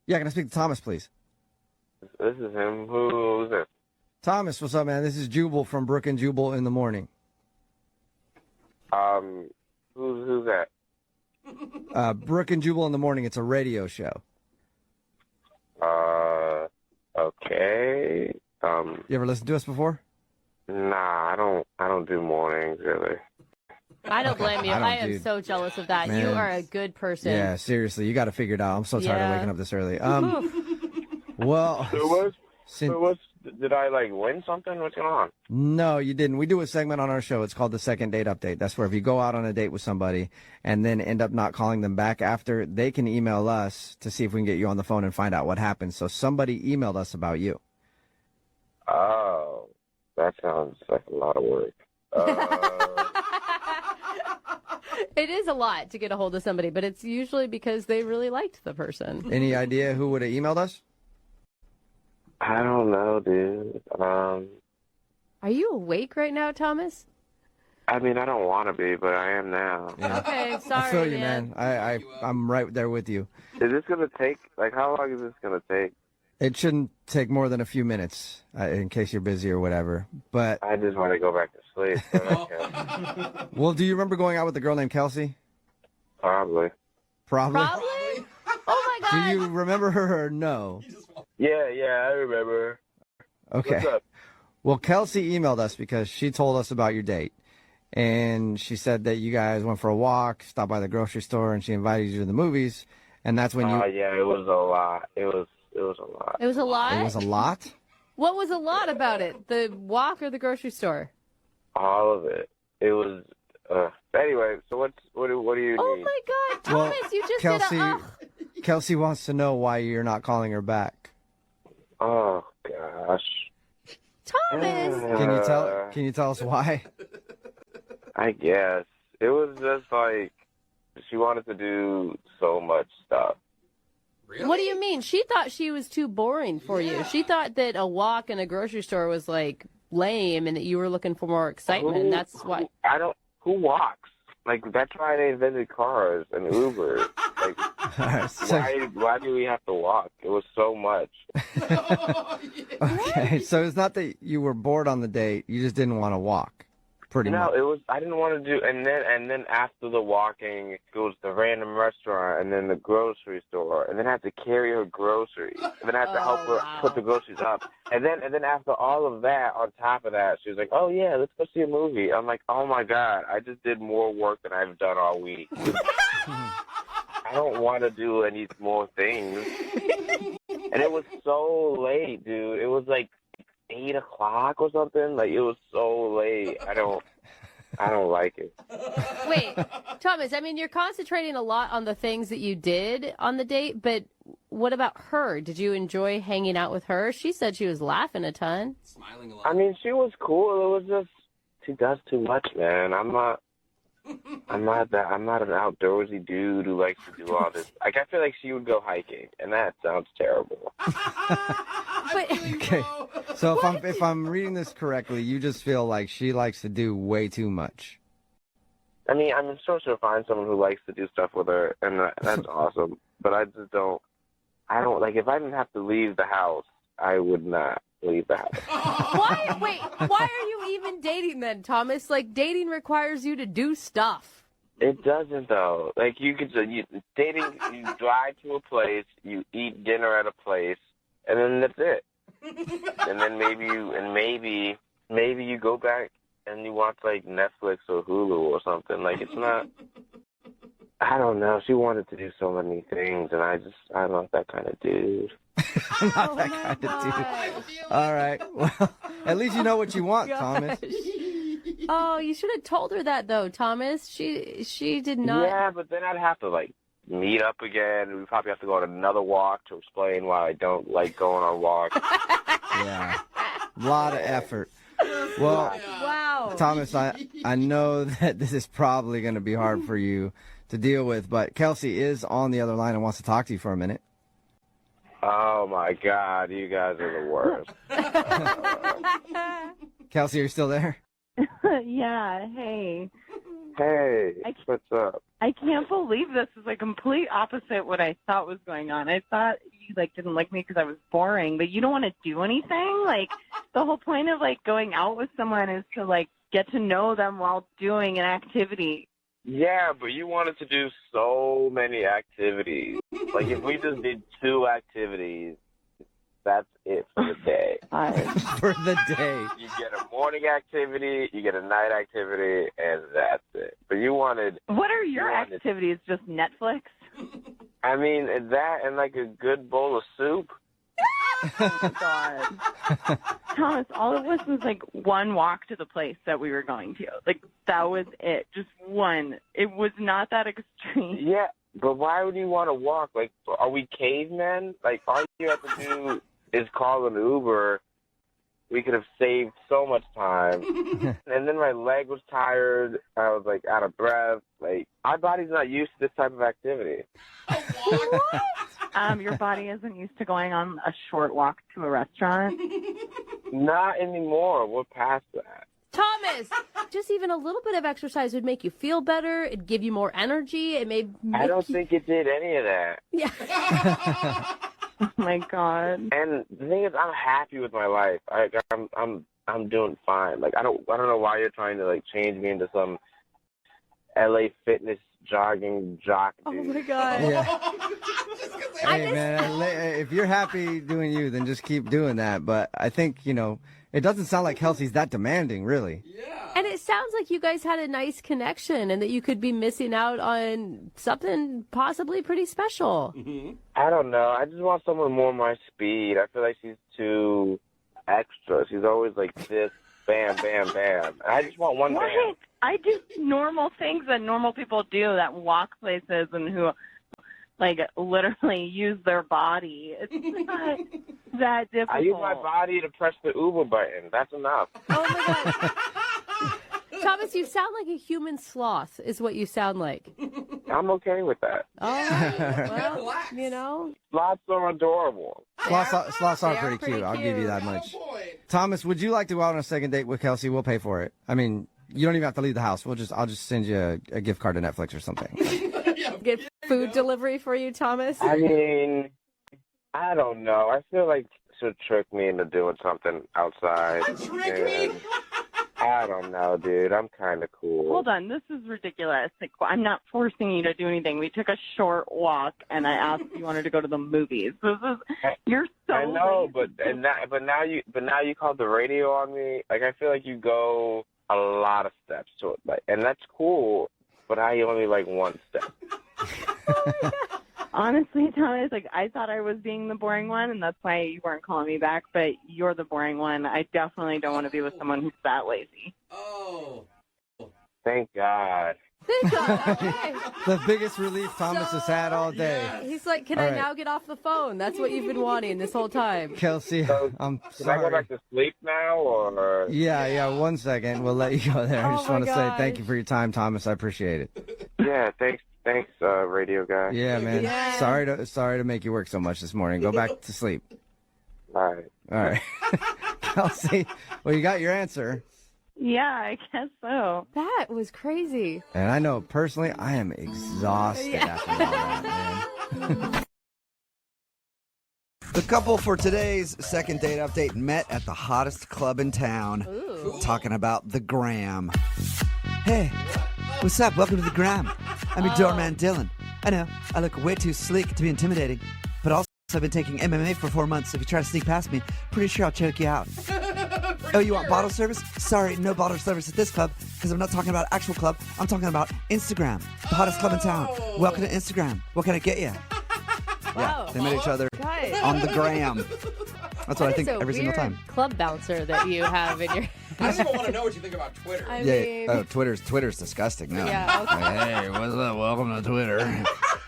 Yeah, can I speak to Thomas, please? This is him. Who's this? Thomas, what's up, man? This is Jubal from Brooke and Jubal in the morning. Who's that? Brooke and Jubal in the morning. It's a radio show. Okay. You ever listened to us before? Nah, I don't do mornings really. I don't blame you. I am dude. so jealous of that. Man. You are a good person. Yeah, seriously, you got to figure it out. I'm so tired of waking up this early. Well, Did I win something? What's going on? No, you didn't. We do a segment on our show. It's called the Second Date Update. That's where if you go out on a date with somebody and then end up not calling them back after, they can email us to see if we can get you on the phone and find out what happened. So somebody emailed us about you. Oh, that sounds like a lot of work. It is a lot to get a hold of somebody, but it's usually because they really liked the person. Any idea who would have emailed us? I don't know, dude. Are you awake right now, Thomas? I mean, I don't want to be, but I am now. Yeah. Okay, sorry, I feel you, man. I'm right there with you. Is this going to take, how long is this going to take? It shouldn't take more than a few minutes, in case you're busy or whatever. But I just want to go back to sleep. Okay. well, do you remember going out with a girl named Kelsey? Probably. Probably? Oh, my God. Do you remember her or no? Yeah, I remember. Okay. What's up? Well, Kelsey emailed us because she told us about your date. And she said that you guys went for a walk, stopped by the grocery store, and she invited you to the movies. And that's when you... yeah, it was a lot. It was a lot. It was a lot? It was a lot? What was a lot about it? The walk or the grocery store? All of it. It was... anyway, so what do you need? Oh, my God. Thomas, Well, you just Kelsey, did a... Kelsey wants to know why you're not calling her back. Oh, gosh. Thomas! Can you tell us why? I guess. It was just she wanted to do so much stuff. Really? What do you mean? She thought she was too boring for you. She thought that a walk in a grocery store was lame and that you were looking for more excitement. That's why. Who walks? That's why they invented cars and Uber. Why do we have to walk? It was so much. Okay, so it's not that you were bored on the date. You just didn't want to walk. Pretty much. No, it was. I didn't want to do. And then after the walking, it was the random restaurant, and then the grocery store, and then I had to carry her groceries, and then I had to help her put the groceries up, and then after all of that, on top of that, she was like, "Oh yeah, let's go see a movie." I'm like, "Oh my God, I just did more work than I've done all week." I don't want to do any more things. And it was so late, dude. It was 8 o'clock or something. It was so late. I don't like it. Wait, Thomas, I mean, you're concentrating a lot on the things that you did on the date, but what about her? Did you enjoy hanging out with her? She said she was laughing a ton. Smiling a lot. I mean, she was cool. It was just, she does too much, man. I'm not an outdoorsy dude who likes to do all this. I feel like she would go hiking, and that sounds terrible. Okay, so if I'm reading this correctly, you just feel like she likes to do way too much. I mean, I'm sure she'll find someone who likes to do stuff with her, and that's awesome. But I just don't. If I didn't have to leave the house, I would not leave the house. Why? Wait, why are you even dating then, Thomas? Dating requires you to do stuff. It doesn't, though. Dating, you drive to a place, you eat dinner at a place, and then that's it. And then maybe you go back and you watch Netflix or Hulu or something. It's not. I don't know. She wanted to do so many things, and I'm not that kind of dude. I'm not that kind of dude. All right. Well, at least you know what you want, Thomas. Oh, you should have told her that, though, Thomas. She did not. Yeah, but then I'd have to, meet up again. We'd probably have to go on another walk to explain why I don't like going on walks. Yeah. A lot of effort. Well, wow. Thomas, I know that this is probably going to be hard for you to deal with, but Kelsey is on the other line and wants to talk to you for a minute. Oh, my God. You guys are the worst. Kelsey, are you still there? Yeah, hey. Hey, what's up? I can't believe this is a complete opposite what I thought was going on. I thought you didn't like me because I was boring, but you don't want to do anything. The whole point of going out with someone is to get to know them while doing an activity. Yeah, but you wanted to do so many activities. If we just did 2 activities, that's it for the day. For the day. You get a morning activity, you get a night activity, and that's it. But you wanted... What are your activities? Just Netflix? I mean, that and a good bowl of soup. Oh, my God. Thomas, all it was one walk to the place that we were going to. That was it. Just one. It was not that extreme. Yeah, but why would you want to walk? Are we cavemen? All you have to do is call an Uber. We could have saved so much time. And then my leg was tired. I was out of breath. My body's not used to this type of activity. What? Your body isn't used to going on a short walk to a restaurant? Not anymore. We're past that. Thomas, just even a little bit of exercise would make you feel better. It'd give you more energy. It may. I don't think it did any of that. Yeah. Oh my God. And the thing is, I'm happy with my life. I'm doing fine. I don't know why you're trying to change me into some LA fitness jogging jock dude. Oh my God. Yeah. Hey, man, if you're happy doing you, then just keep doing that. But I think, it doesn't sound like Kelsey's that demanding, really. Yeah. And it sounds like you guys had a nice connection and that you could be missing out on something possibly pretty special. Mm-hmm. I don't know. I just want someone more my speed. I feel like she's too extra. She's always this, bam, bam, bam. I just want one What? bam. I do normal things that normal people do that walk places and who literally use their body. It's not that difficult. I use my body to press the Uber button. That's enough. Oh my God. Thomas, you sound like a human sloth is what you sound like. I'm okay with that. Oh, well, Relax. Sloths are adorable. Sloths are They are pretty pretty cute. I'll give you cute. that much. Boy. Thomas, would you like to go out on a second date with Kelsey? We'll pay for it. I mean, you don't even have to leave the house. I'll just send you a gift card to Netflix or something. Get food delivery for you, Thomas. I mean, I don't know. I feel like she'll trick me into doing something outside. Trick me? And I don't know, dude. I'm kind of cool. Hold on, this is ridiculous. I'm not forcing you to do anything. We took a short walk, and I asked if you wanted to go to the movies. You're so. I know, lazy. but now you called the radio on me. I feel like you go a lot of steps to it, and that's cool. But I only one step. Honestly, Thomas, I thought I was being the boring one, and that's why you weren't calling me back. But you're the boring one. I definitely don't want to be with someone who's that lazy. Oh. Thank God. Thank God. Okay. The biggest relief Thomas has had all day. Yes. He's like, can All I right. now get off the phone? That's what you've been wanting this whole time. Kelsey, So, I'm Can I go sorry. back to sleep now, or? Yeah, 1 second. We'll let you go there. I Oh just my want to say gosh. thank you for your time, Thomas. I appreciate it. Yeah, thanks, radio guy. Yeah, man. Yeah. Sorry to make you work so much this morning. Go back to sleep. All right. All right. Kelsey, well, you got your answer. Yeah, I guess so. That was crazy. And I know personally, I am exhausted after all that, man. The couple for today's second date update met at the hottest club in town. Ooh. Talking about the Gram. Hey, what's up? Welcome to the Gram. I'm your doorman, Dylan. I know, I look way too sleek to be intimidating, but also I've been taking MMA for 4 months, so if you try to sneak past me, pretty sure I'll choke you out. Oh, you want bottle service? Sorry, no bottle service at this club, because I'm not talking about actual club. I'm talking about Instagram, the hottest club in town. Welcome to Instagram. What can I get you? Wow. Yeah, they met each other Guys. on the Gram. That's what I That think is a every single weird time. club bouncer that you have in your. I don't even want to know what you think about Twitter. I Yeah, mean, oh, Twitter's disgusting now. Yeah, okay. Like, hey, what's up? Welcome to Twitter.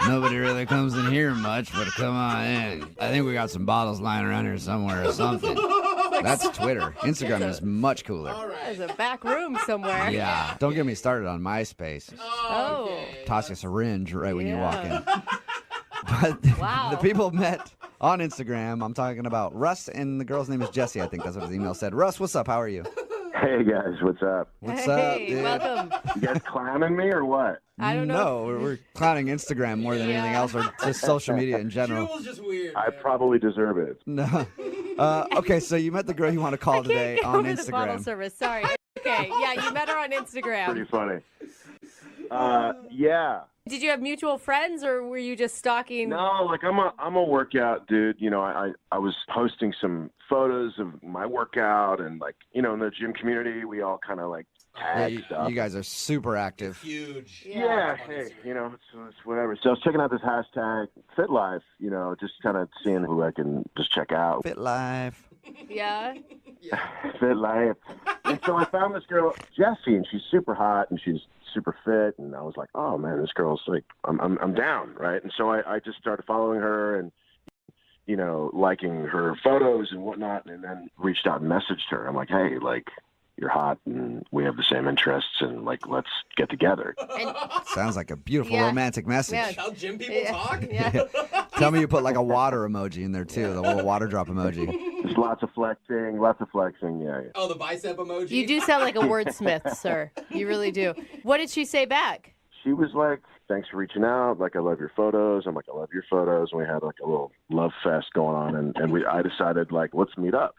Nobody really comes in here much, but come on in. I think we got some bottles lying around here somewhere or something. That's Twitter. Instagram is much cooler. All right. there's a back room somewhere. Yeah, don't get me started on MySpace. Oh. Okay. Toss you a syringe right when you walk Yeah. in. But Wow. the people met on Instagram. I'm talking about Russ, and the girl's name is Jessie, I think that's what his email said. Russ, what's up? How are you? Hey guys, what's up? What's up, dude? Welcome. You guys clowning me or what? I don't know. No, we're clowning Instagram more than anything else, or just social media in general. Jubal's just weird. I man. probably deserve it. No. Okay, so you met the girl you want to call today Can't go on over the bottle Instagram. service. Sorry. Okay. Yeah, you met her on Instagram. Pretty funny. Yeah. Did you have mutual friends, or were you just stalking? No, like I'm a workout dude. You know, I was posting some photos of my workout, and like, you know, in the gym community, we all kind of like Yeah, tag stuff. you guys are super active. Huge. Yeah, hey, you know, it's whatever. So I was checking out this hashtag FitLife, you know, just kind of seeing who I can just check out. Fit life. Yeah. FitLife. And so I found this girl, Jessie, and she's super hot and she's super fit. And I was like, oh man, this girl's like, I'm down, right? And so I just started following her and, you know, liking her photos and whatnot, and then reached out and messaged her. I'm like, hey, like, you're hot and we have the same interests and like, let's get together. Sounds like a beautiful Yeah. romantic message. Yeah. How gym people talk? Yeah. Tell me you put like a water emoji in there too, the little water drop emoji. Just lots of flexing. Yeah. Oh, the bicep emoji? You do sound like a wordsmith, sir. You really do. What did she say back? She was like, thanks for reaching out. Like, I love your photos. I'm like, I love your photos. And we had like a little love fest going on. And I decided, like, let's meet up.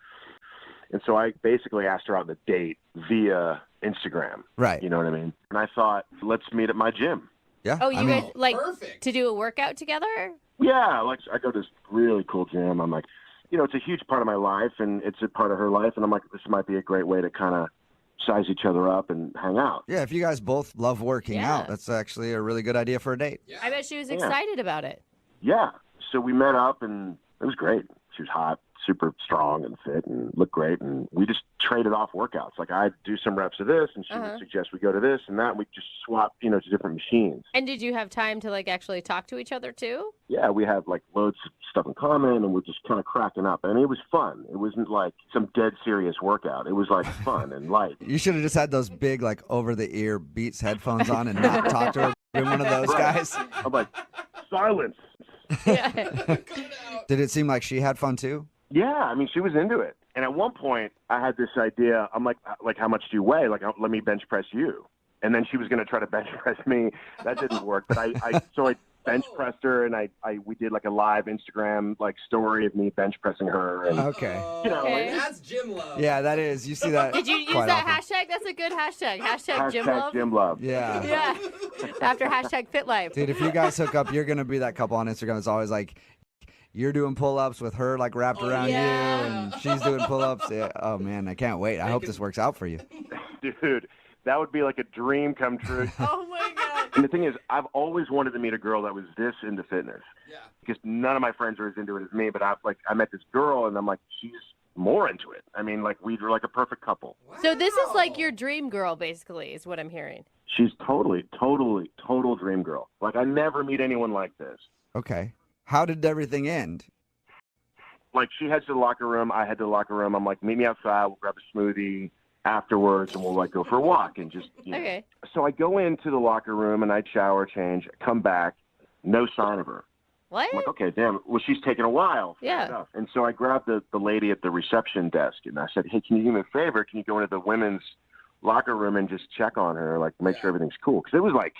And so I basically asked her out on a date via Instagram. Right. You know what I mean? And I thought, let's meet at my gym. Yeah. Oh, you I mean, guys like perfect. to do a workout together? Yeah, like I go to this really cool gym. I'm like, you know, it's a huge part of my life and it's a part of her life. And I'm like, this might be a great way to kind of size each other up and hang out. yeah, if you guys both love working Yeah. out, that's actually a really good idea for a date. Yeah. I bet she was excited about it. Yeah. So we met up and it was great. She was hot, super strong and fit and looked great. And we just traded off workouts. Like I'd do some reps of this and she would suggest we go to this and that. And we just swap, you know, to different machines. And did you have time to like actually talk to each other too? Yeah, we have like loads of stuff in common and we're just kind of cracking up. And it was fun. It wasn't like some dead serious workout. It was like fun and light. You should have just had those big like over the ear Beats headphones on and not talk to her. Been one of those guys. I'm like, silence. Yeah. Did it seem like she had fun too? Yeah, I mean, she was into it. And at one point, I had this idea. I'm like, how much do you weigh? Like, let me bench press you. And then she was going to try to bench press me. That didn't work. But I bench pressed her, and we did like a live Instagram like story of me bench pressing her. And, Okay. you know, Okay. That's gym love. Yeah, that is. You see that. Did you use quite that often. hashtag? That's a good hashtag. Hashtag gym hashtag love. gym love. Yeah. Yeah. After hashtag fit life. Dude, if you guys hook up, you're going to be that couple on Instagram that's always like, you're doing pull-ups with her like wrapped around yeah. you, and she's doing pull-ups. Yeah. Oh, man, I can't wait. I hope this works out for you. Dude, that would be like a dream come true. Oh my god. And the thing is, I've always wanted to meet a girl that was this into fitness. Yeah. Because none of my friends are as into it as me, but I met this girl and I'm like, she's more into it. I mean, like we were like a perfect couple. So this is like your dream girl, basically, is what I'm hearing. She's total dream girl. Like I never meet anyone like this. Okay. How did everything end? Like she heads to the locker room, I head to the locker room. I'm like, meet me outside. We'll grab a smoothie afterwards, and we'll like go for a walk and just. You know. Okay. So I go into the locker room and I shower, change, come back, no sign of her. What? I'm like, okay, damn. Well, she's taking a while. Fair Yeah. enough. And so I grabbed the lady at the reception desk and I said, hey, can you do me a favor? Can you go into the women's locker room and just check on her, like make sure everything's cool? Because it was like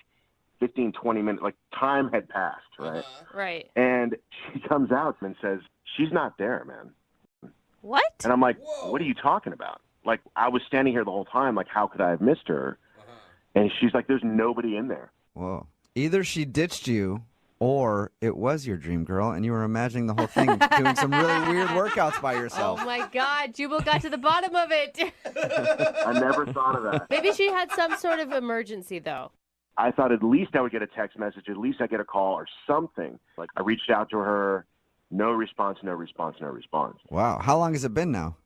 15, 20 minutes, like time had passed, right? Right. And she comes out and says, she's not there, man. What? And I'm like, Whoa. what are you talking about? Like, I was standing here the whole time. Like, how could I have missed her? And she's like, there's nobody in there. Whoa. Either she ditched you or it was your dream girl and you were imagining the whole thing doing some really weird workouts by yourself. Oh my god, Jubal got to the bottom of it. I never thought of that. Maybe she had some sort of emergency though. I thought at least I would get a text message, at least I get a call or something. Like I reached out to her, no response. Wow. How long has it been now?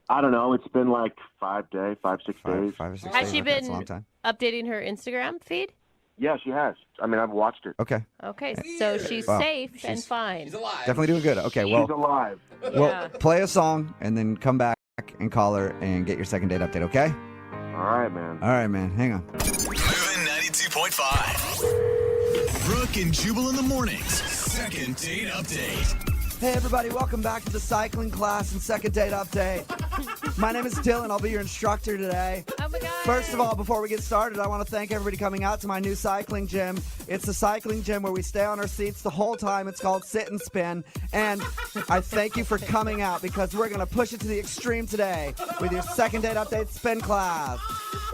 I don't know. It's been like 5 days, 6 days. 5 or 6 Has days? she Okay, that's been a long time. updating her Instagram feed? Yeah, she has. I mean, I've watched it. Okay. Okay, so she's Wow. safe and fine. She's alive. Definitely doing good. Okay, well, She's alive. well, play a song and then come back and call her and get your second date update, okay? All right, man. All right, man. Hang on. Moving 92.5. Brooke and Jubal in the mornings. Second date update. Hey everybody, welcome back to the cycling class and second date update. My name is Dylan. I'll be your instructor today. Oh my God. First of all, before we get started, I want to thank everybody coming out to my new cycling gym. It's a cycling gym where we stay on our seats the whole time. It's called Sit and Spin. And I thank you for coming out because we're going to push it to the extreme today with your second date update spin class.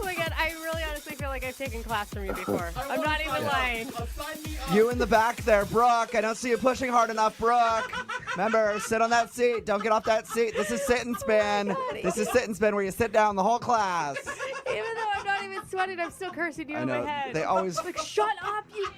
Oh my God, I really honestly feel like I've taken class from you before. I'm not even lying. Sign me up. You in the back there, Brooke. I don't see you pushing hard enough, Brooke. Remember, sit on that seat. Don't get off that seat. This is Sit and Spin. This is Sit and Spin where you sit down the whole class. Even though I'm not even sweating, I'm still cursing you I in know. my head. They always like, shut up, you.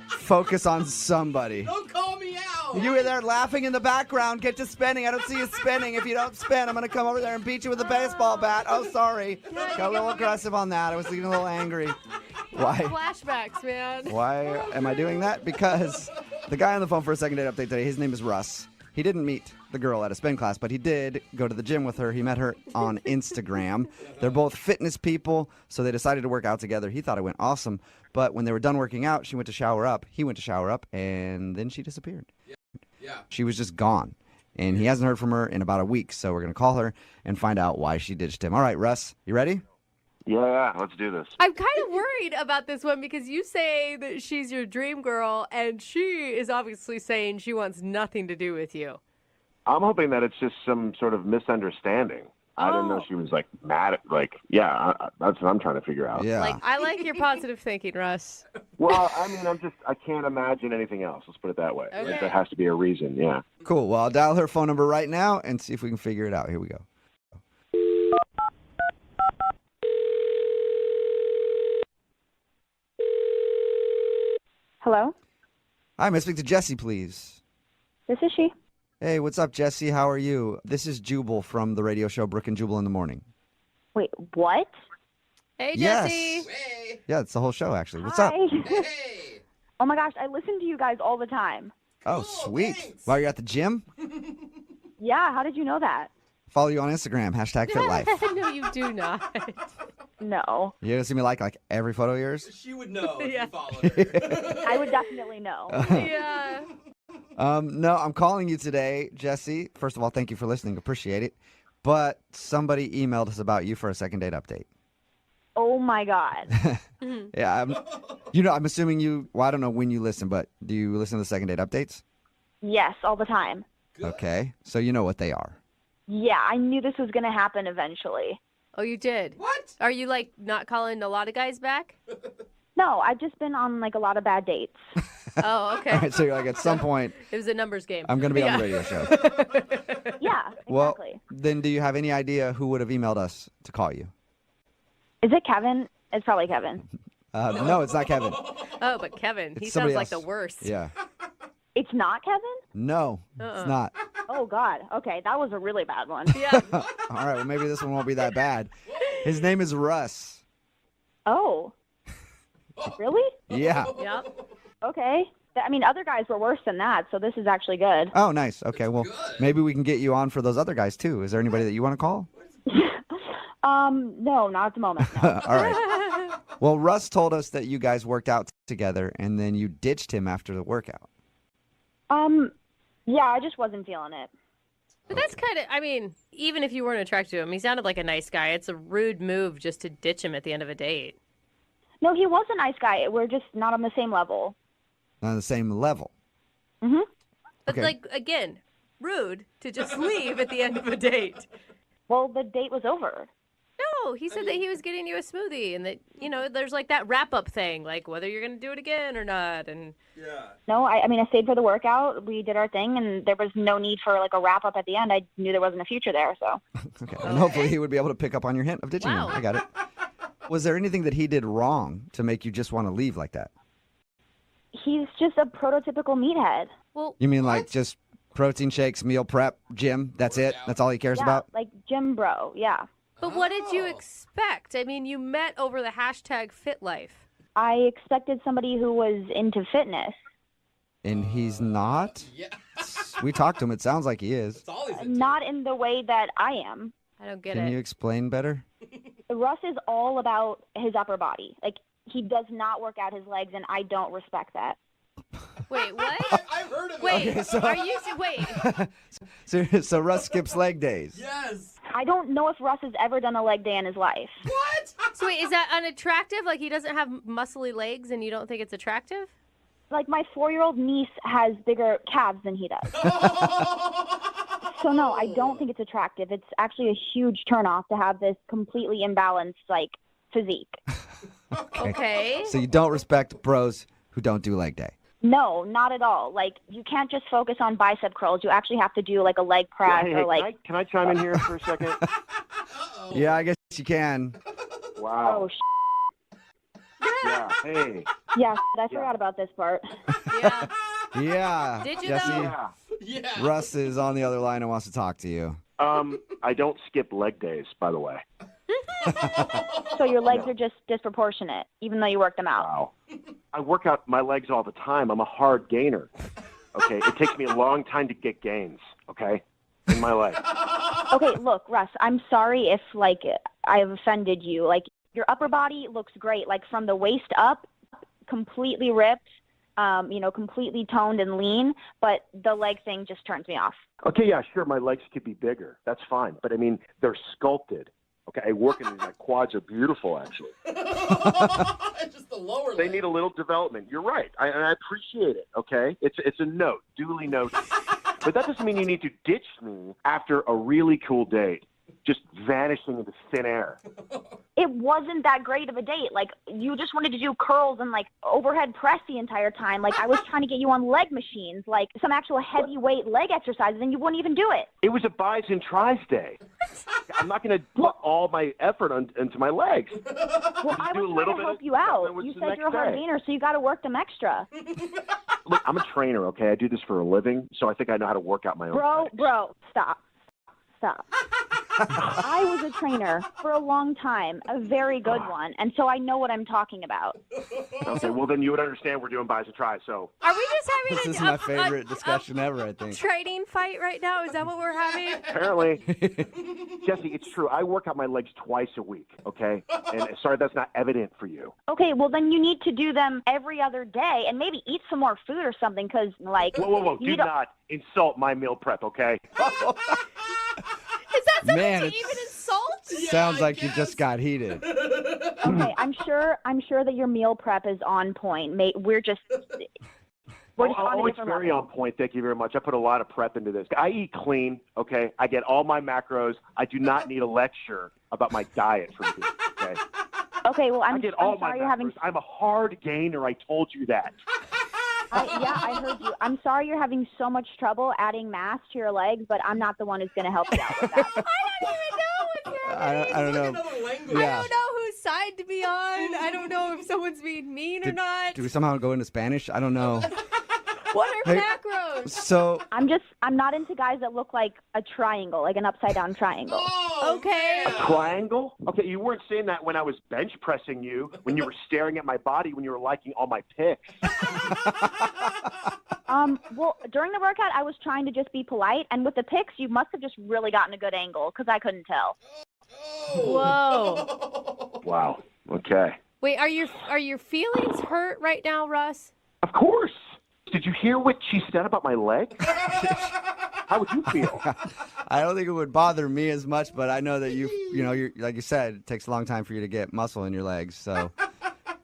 focus on somebody. Don't call me out. You were there laughing in the background. Get to spinning. I don't see you spinning. If you don't spin, I'm going to come over there and beat you with a baseball bat. Oh, sorry. Got a little aggressive on that. I was getting a little angry. Why? Flashbacks, man. Why am I doing that? Because the guy on the phone for a second date update today, his name is Russ. He didn't meet the girl at a spin class, but he did go to the gym with her. He met her on Instagram. They're both fitness people, so they decided to work out together. He thought it went awesome, but when they were done working out, she went to shower up. He went to shower up, and then she disappeared. Yeah. She was just gone, and he hasn't heard from her in about a week, so we're going to call her and find out why she ditched him. All right, Russ, you ready? Yeah, let's do this. I'm kind of worried about this one because you say that she's your dream girl, and she is obviously saying she wants nothing to do with you. I'm hoping that it's just some sort of misunderstanding. I didn't know she was like mad at that's what I'm trying to figure out. Yeah. Like, I like your positive thinking, Russ. Well, I mean, I can't imagine anything else. Let's put it that way. Okay. There has to be a reason. Yeah. Cool. Well, I'll dial her phone number right now and see if we can figure it out. Here we go. Hello, Hi, may I speak to Jesse, please? this is she. Hey, what's up, Jesse? How are you? This is Jubal from the radio show Brooke and Jubal in the Morning. Wait, what? Hey, Yes. Jesse. Hey. Yeah, it's the whole show, actually. What's up? Hi. Hey. Oh my gosh, I listen to you guys all the time. Oh, Cool, sweet. thanks. While you're at the gym, Yeah, how did you know that? follow you on Instagram, #FitLife. No, you do not. No, You see me like every photo of yours? She would know if Yeah. you followed her. I would definitely know. Yeah. No, I'm calling you today, Jesse. First of all, thank you for listening. Appreciate it. But somebody emailed us about you for a second date update. Oh my god. Yeah, I'm assuming well, I don't know when you listen, but do you listen to the second date updates? Yes, all the time. Good. Okay, so you know what they are. Yeah, I knew this was going to happen eventually. Oh, you did? What? Are you, like, not calling a lot of guys back? No, I've just been on like a lot of bad dates. Oh, okay. All right, so you're like, at some point, It was a numbers game. I'm going to be on Yeah. the radio show. Yeah, Well, exactly. then do you have any idea who would have emailed us to call you? Is it Kevin? It's probably Kevin. No, it's not Kevin. Oh, but Kevin, he It's sounds somebody like else. the worst. Yeah. It's not Kevin? No, it's not. Oh god. Okay, that was a really bad one. Yeah. All right, well, maybe this one won't be that bad. His name is Russ. Oh. Really? Yeah. Yep. Okay. I mean, other guys were worse than that, so this is actually good. Oh, nice. Okay, well, good. maybe we can get you on for those other guys, too. Is there anybody that you want to call? No, not at the moment. No. All right. Well, Russ told us that you guys worked out together, and then you ditched him after the workout. Yeah, I just wasn't feeling it. But that's kind of, I mean, even if you weren't attracted to him, he sounded like a nice guy. It's a rude move just to ditch him at the end of a date. No, he was a nice guy. We're just not on the same level. Not on the same level. Mhm. But, Okay. like, again, rude to just leave at the end of a date. Well, the date was over. No, he said that he was getting you a smoothie and that, you know, there's like that wrap up thing, like whether you're going to do it again or not. And Yeah. No, I mean, I stayed for the workout. We did our thing, and there was no need for like a wrap up at the end. I knew there wasn't a future there, so. Okay. And hopefully he would be able to pick up on your hint of ditching Wow. him. I got it. Was there anything that he did wrong to make you just want to leave like that? He's just a prototypical meathead. well, You mean like just protein shakes, meal prep, gym? That's it? That's all he cares Yeah, about? like gym bro. Yeah. but what did you Oh. expect? I mean, you met over the hashtag FitLife. I expected somebody who was into fitness. And he's not? Yeah. We talked to him. It sounds like he is. That's all he's into. Not in the way that I am. I don't get Can it. you explain better? Russ is all about his upper body. Like, he does not work out his legs, and I don't respect that. Wait, what? I've heard of Wait, it. are you wait? So Russ skips leg days. Yes. I don't know if Russ has ever done a leg day in his life. What? So wait, is that unattractive? Like he doesn't have muscly legs and you don't think it's attractive? Like my 4-year-old niece has bigger calves than he does. So no, I don't think it's attractive. It's actually a huge turnoff to have this completely imbalanced like physique. Okay. So you don't respect bros who don't do leg day. No, not at all. Like you can't just focus on bicep curls. You actually have to do like a leg press Hey, or like. can I chime in here for a second? Yeah, I guess you can. Wow. Oh, Yeah. Hey. yeah, I forgot about this part. Yeah. Yeah. Did you Jesse, though? Yeah. Yeah. Russ is on the other line and wants to talk to you. I don't skip leg days, by the way. So your legs are just disproportionate, even though you work them out. Wow. I work out my legs all the time. I'm a hard gainer. Okay. It takes me a long time to get gains. Okay. In my legs. Okay, look, Russ, I'm sorry if like I have offended you. Like your upper body looks great, like from the waist up, completely ripped, completely toned and lean. But the leg thing just turns me off. Okay. Yeah. Sure. My legs could be bigger. That's fine. But I mean, they're sculpted. Okay. I work in these. My quads are beautiful, actually. Just the lower They leg. need a little development. You're right. I appreciate it, okay? It's a note, duly noted. But that doesn't mean you need to ditch me after a really cool date, just vanishing into thin air. It wasn't that great of a date. Like you just wanted to do curls and like overhead press the entire time. Like I was trying to get you on leg machines, like some actual heavyweight leg exercises, and you wouldn't even do it. It was a buys and tries day. I'm not going to put all my effort into my legs. Well, I do a was little trying to bit help of you stuff, out. and what's You the said next you're a hard day? gainer, so you got to work them extra. Look, I'm a trainer, okay? I do this for a living, so I think I know how to work out my own legs. Bro, stop. I was a trainer for a long time, a very good one, and so I know what I'm talking about. Okay, well, then you would understand we're doing buys and tries, so. Are we just having This is my favorite discussion ever, I think. trading fight right now? Is that what we're having? Apparently. Jesse, it's true. I work out my legs twice a week, okay? And sorry, that's not evident for you. Okay, well then you need to do them every other day and maybe eat some more food or something because, like... Whoa. you Do need to- not insult my meal prep, okay? Is that something Man, to it's- even insult? Sounds I like you guess. just got heated. Okay, I'm sure that your meal prep is on point. We're just on a It's different very level. on point. Thank you very much. I put a lot of prep into this. I eat clean, okay? I get all my macros. I do not need a lecture about my diet from you, okay? Okay, well I I'm get all my sorry macros. you're having. I'm a hard gainer. I told you that. I heard you. I'm sorry you're having so much trouble adding mass to your legs, but I'm not the one who's going to help you out with that. I don't even know what's happening. I don't know. Another language. Yeah. I don't know whose side to be on. I don't know if someone's being mean or not. Do we somehow go into Spanish? I don't know. What are Hey. macros? So, I'm not into guys that look like a triangle, like an upside down triangle. Oh, Okay. man. Triangle? Okay, you weren't saying that when I was bench pressing you, when you were staring at my body, when you were liking all my pics. Well, during the workout, I was trying to just be polite, and with the pics, you must have just really gotten a good angle because I couldn't tell. Whoa. Wow. Okay. Wait, are your feelings hurt right now, Russ? Of course. Did you hear what she said about my leg? How would you feel? I don't think it would bother me as much, but I know that you're like you said, it takes a long time for you to get muscle in your legs. So,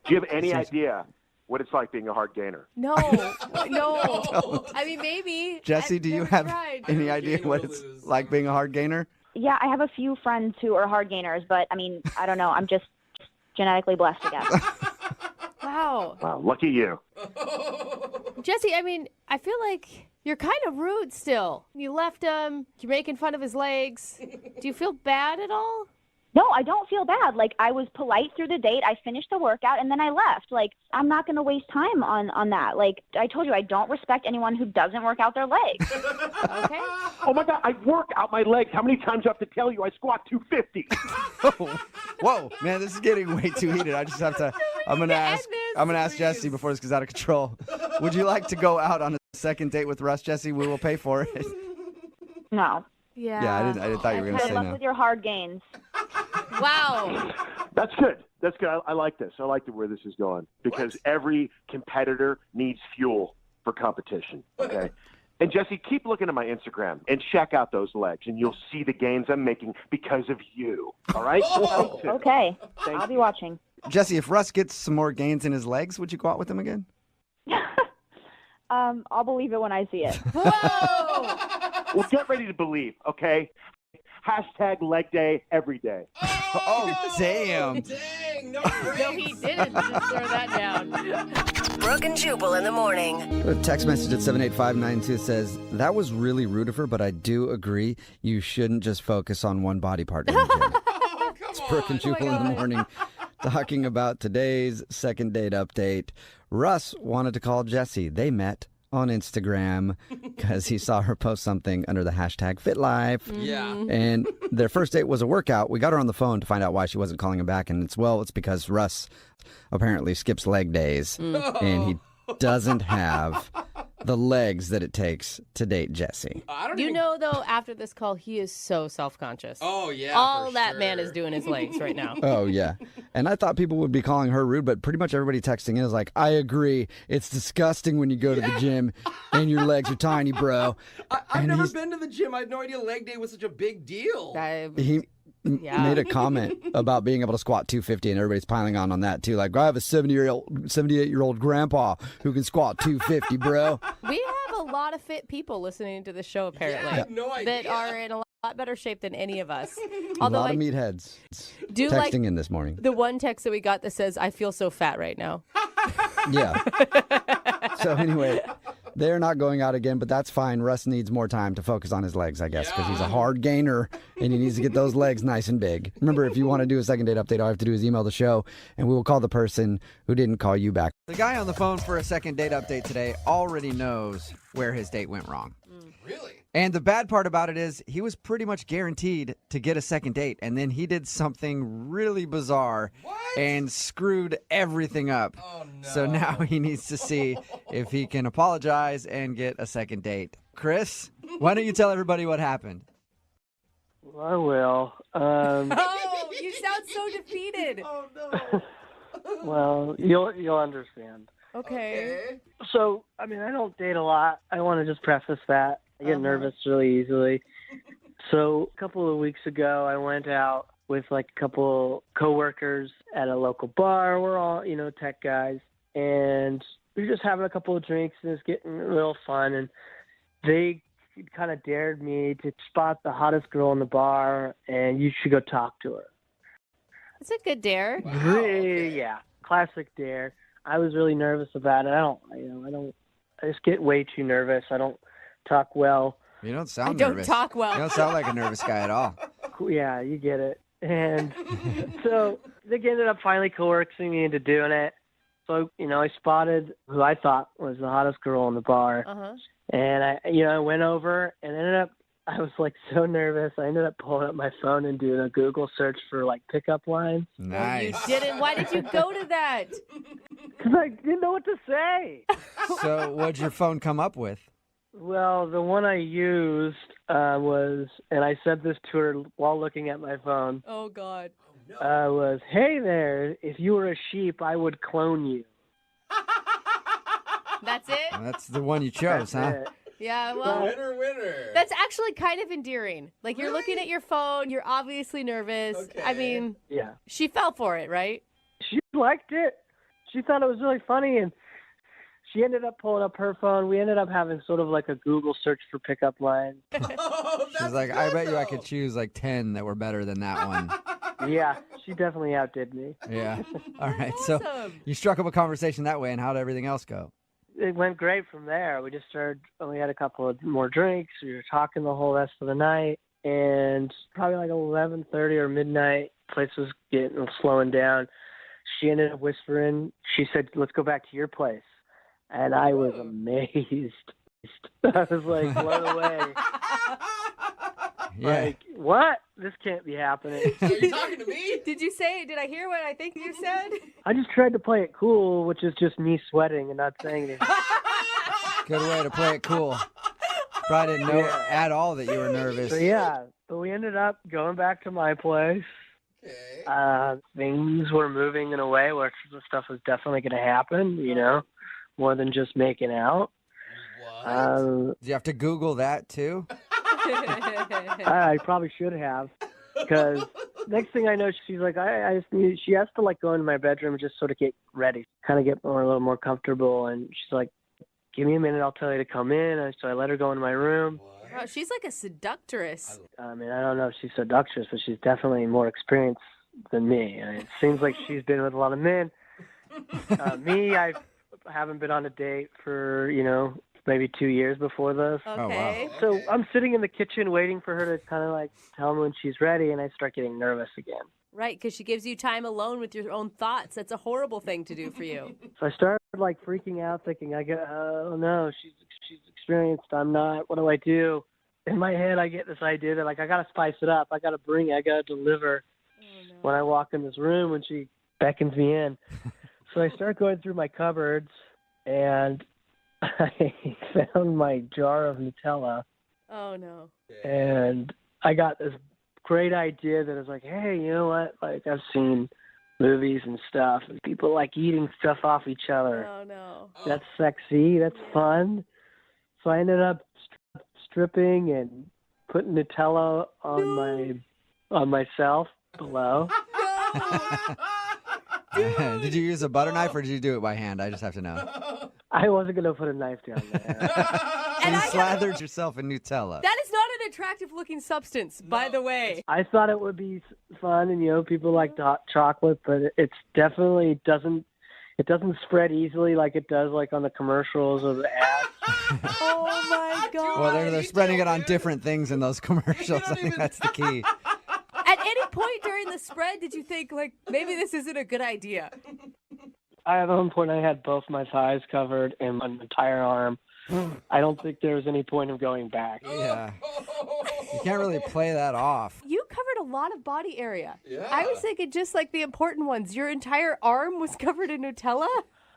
Do you have any idea what it's like being a hard gainer? No. I mean, maybe. Jesse, I've do you never have tried. any Never idea gain or what it's lose. like being a hard gainer? Yeah, I have a few friends who are hard gainers, but I mean, I don't know. I'm just genetically blessed, I guess. Wow. Wow, lucky you. Jesse, I mean, I feel like you're kind of rude still. You left him. You're making fun of his legs. Do you feel bad at all? No, I don't feel bad. Like, I was polite through the date. I finished the workout, and then I left. Like, I'm not going to waste time on that. Like, I told you, I don't respect anyone who doesn't work out their legs. Okay. Oh my God, I work out my legs. How many times do I have to tell you I squat 250? Whoa, man, this is getting way too heated. I just have to. I'm gonna ask Jesse before this gets out of control. Would you like to go out on a second date with Russ, Jesse? We will pay for it. No. Yeah. I didn't thought you were gonna Good say luck no. with your hard gains. Wow. That's good. That's good. I like this. I like where this is going because every competitor needs fuel. for competition, okay? And Jesse, keep looking at my Instagram and check out those legs, and you'll see the gains I'm making because of you. All right? Okay, I'll be watching. Jesse, if Russ gets some more gains in his legs, would you go out with him again? I'll believe it when I see it. Whoa! Well, get ready to believe, okay? Hashtag leg day every day. Oh, damn. Dang, no No, he didn't just throw that down. Brooke and Jubal in the morning. A text message at 78592 says, that was really rude of her, but I do agree you shouldn't just focus on one body part in the gym. It's Brooke and Jubal in the morning talking about today's second date update. Russ wanted to call Jesse. They met on Instagram because he saw her post something under the hashtag FitLife. Yeah. And their first date was a workout. We got her on the phone to find out why she wasn't calling him back. And it's because Russ apparently skips leg days. And he doesn't have the legs that it takes to date Jesse. You know, though, after this call, he is so self-conscious. Oh, yeah. All for that sure. man is doing his legs right now. Oh, yeah. And I thought people would be calling her rude, but pretty much everybody texting in is like, I agree. It's disgusting when you go to the gym and your legs are tiny, bro. I've never been to the gym. I had no idea leg day was such a big deal. He Yeah. made a comment about being able to squat 250, and everybody's piling on that, too. Like, I have a 78-year-old grandpa who can squat 250, bro. We have a lot of fit people listening to the show, apparently. Yeah, I have no idea. That are in a lot better shape than any of us. A Although lot I of meatheads do texting like in this morning. the one text that we got that says, I feel so fat right now. Yeah. So anyway, they're not going out again, but that's fine. Russ needs more time to focus on his legs, I guess, because he's a hard gainer and he needs to get those legs nice and big. Remember, if you want to do a second date update, all you have to do is email the show and we will call the person who didn't call you back. The guy on the phone for a second date update today already knows where his date went wrong. Really? And the bad part about it is he was pretty much guaranteed to get a second date. And then he did something really bizarre and screwed everything up. Oh, no. So now he needs to see if he can apologize and get a second date. Chris, why don't you tell everybody what happened? I will. Oh, you sound so defeated. Oh, no. Well, you'll understand. Okay. So, I mean, I don't date a lot. I want to just preface that. I get nervous really easily. So, a couple of weeks ago, I went out with like a couple coworkers at a local bar. We're all, tech guys, and we were just having a couple of drinks, and it's getting real fun. And they kind of dared me to spot the hottest girl in the bar, and you should go talk to her. It's a good dare. Really, yeah, classic dare. I was really nervous about it. I just get way too nervous. I don't talk well. You don't sound don't nervous. talk well. You don't sound like a nervous guy at all. Yeah, you get it. And so they ended up finally coercing me into doing it. So, I spotted who I thought was the hottest girl in the bar. Uh-huh. And I went over and I was like so nervous. I ended up pulling up my phone and doing a Google search for like pickup lines. Nice. You didn't. Why did you go to that? Because I didn't know what to say. So what'd your phone come up with? Well, the one I used was, and I said this to her while looking at my phone, Oh, God. was, hey there, if you were a sheep, I would clone you. That's it? Well, that's the one you chose, huh? That's it. Yeah, well, Winner. that's actually kind of endearing. Like, you're looking at your phone. You're obviously nervous. Okay. I mean, Yeah. she fell for it, right? She liked it. She thought it was really funny, and she ended up pulling up her phone. We ended up having sort of like a Google search for pickup lines. Oh, She's like, I bet you I could choose like 10 that were better than that one. Yeah, she definitely outdid me. Yeah. All right. So Awesome. you struck up a conversation that way, and how'd everything else go? It went great from there. We had a couple of more drinks. We were talking the whole rest of the night, and probably like 11:30 or midnight, place was getting slowing down. She ended up whispering. She said, "Let's go back to your place," and I was amazed. I was like blown away. Yeah. Like, what? This can't be happening. Are you talking to me? Did I hear what I think you said? I just tried to play it cool, which is just me sweating and not saying anything. Good way to play it cool. Probably didn't know at all that you were nervous. So yeah, but we ended up going back to my place. Okay. Things were moving in a way where stuff was definitely going to happen, more than just making out. Do you have to Google that too? I probably should have, because next thing I know, she's like, I just need. She has to like go into my bedroom and just sort of get ready, kind of get a little more comfortable. And she's like, "Give me a minute, I'll tell you to come in." And so I let her go into my room. Wow, she's like a seductress. I mean, I don't know if she's seductress, but she's definitely more experienced than me. I mean, it seems like she's been with a lot of men. Me, I haven't been on a date for, maybe 2 years before this. Okay. Oh, wow. So I'm sitting in the kitchen waiting for her to kind of like tell me when she's ready, and I start getting nervous again. Right, because she gives you time alone with your own thoughts. That's a horrible thing to do for you. So I started like freaking out, thinking, oh no, she's experienced. I'm not. What do I do? In my head, I get this idea that like I gotta spice it up. I gotta deliver when I walk in this room when she beckons me in. So I start going through my cupboards, and I found my jar of Nutella. Oh, no. And I got this great idea that is like, hey, you know what? Like, I've seen movies and stuff, and people like eating stuff off each other. Oh, no. That's sexy. That's fun. So I ended up stripping and putting Nutella on myself below. Did you use a butter knife or did you do it by hand? I just have to know. I wasn't going to put a knife down there. And you slathered yourself in Nutella. That is not an attractive-looking substance, by the way. I thought it would be fun, and people like hot chocolate, but it's definitely doesn't spread easily like it does like on the commercials or the ads. Oh my God. Well, they're spreading it on different things in those commercials. I think that's the key. At any point during the spread, did you think, like, maybe this isn't a good idea? At one point, I had both my thighs covered and my entire arm. I don't think there was any point of going back. Yeah. You can't really play that off. You covered a lot of body area. Yeah. I was thinking just like the important ones. Your entire arm was covered in Nutella?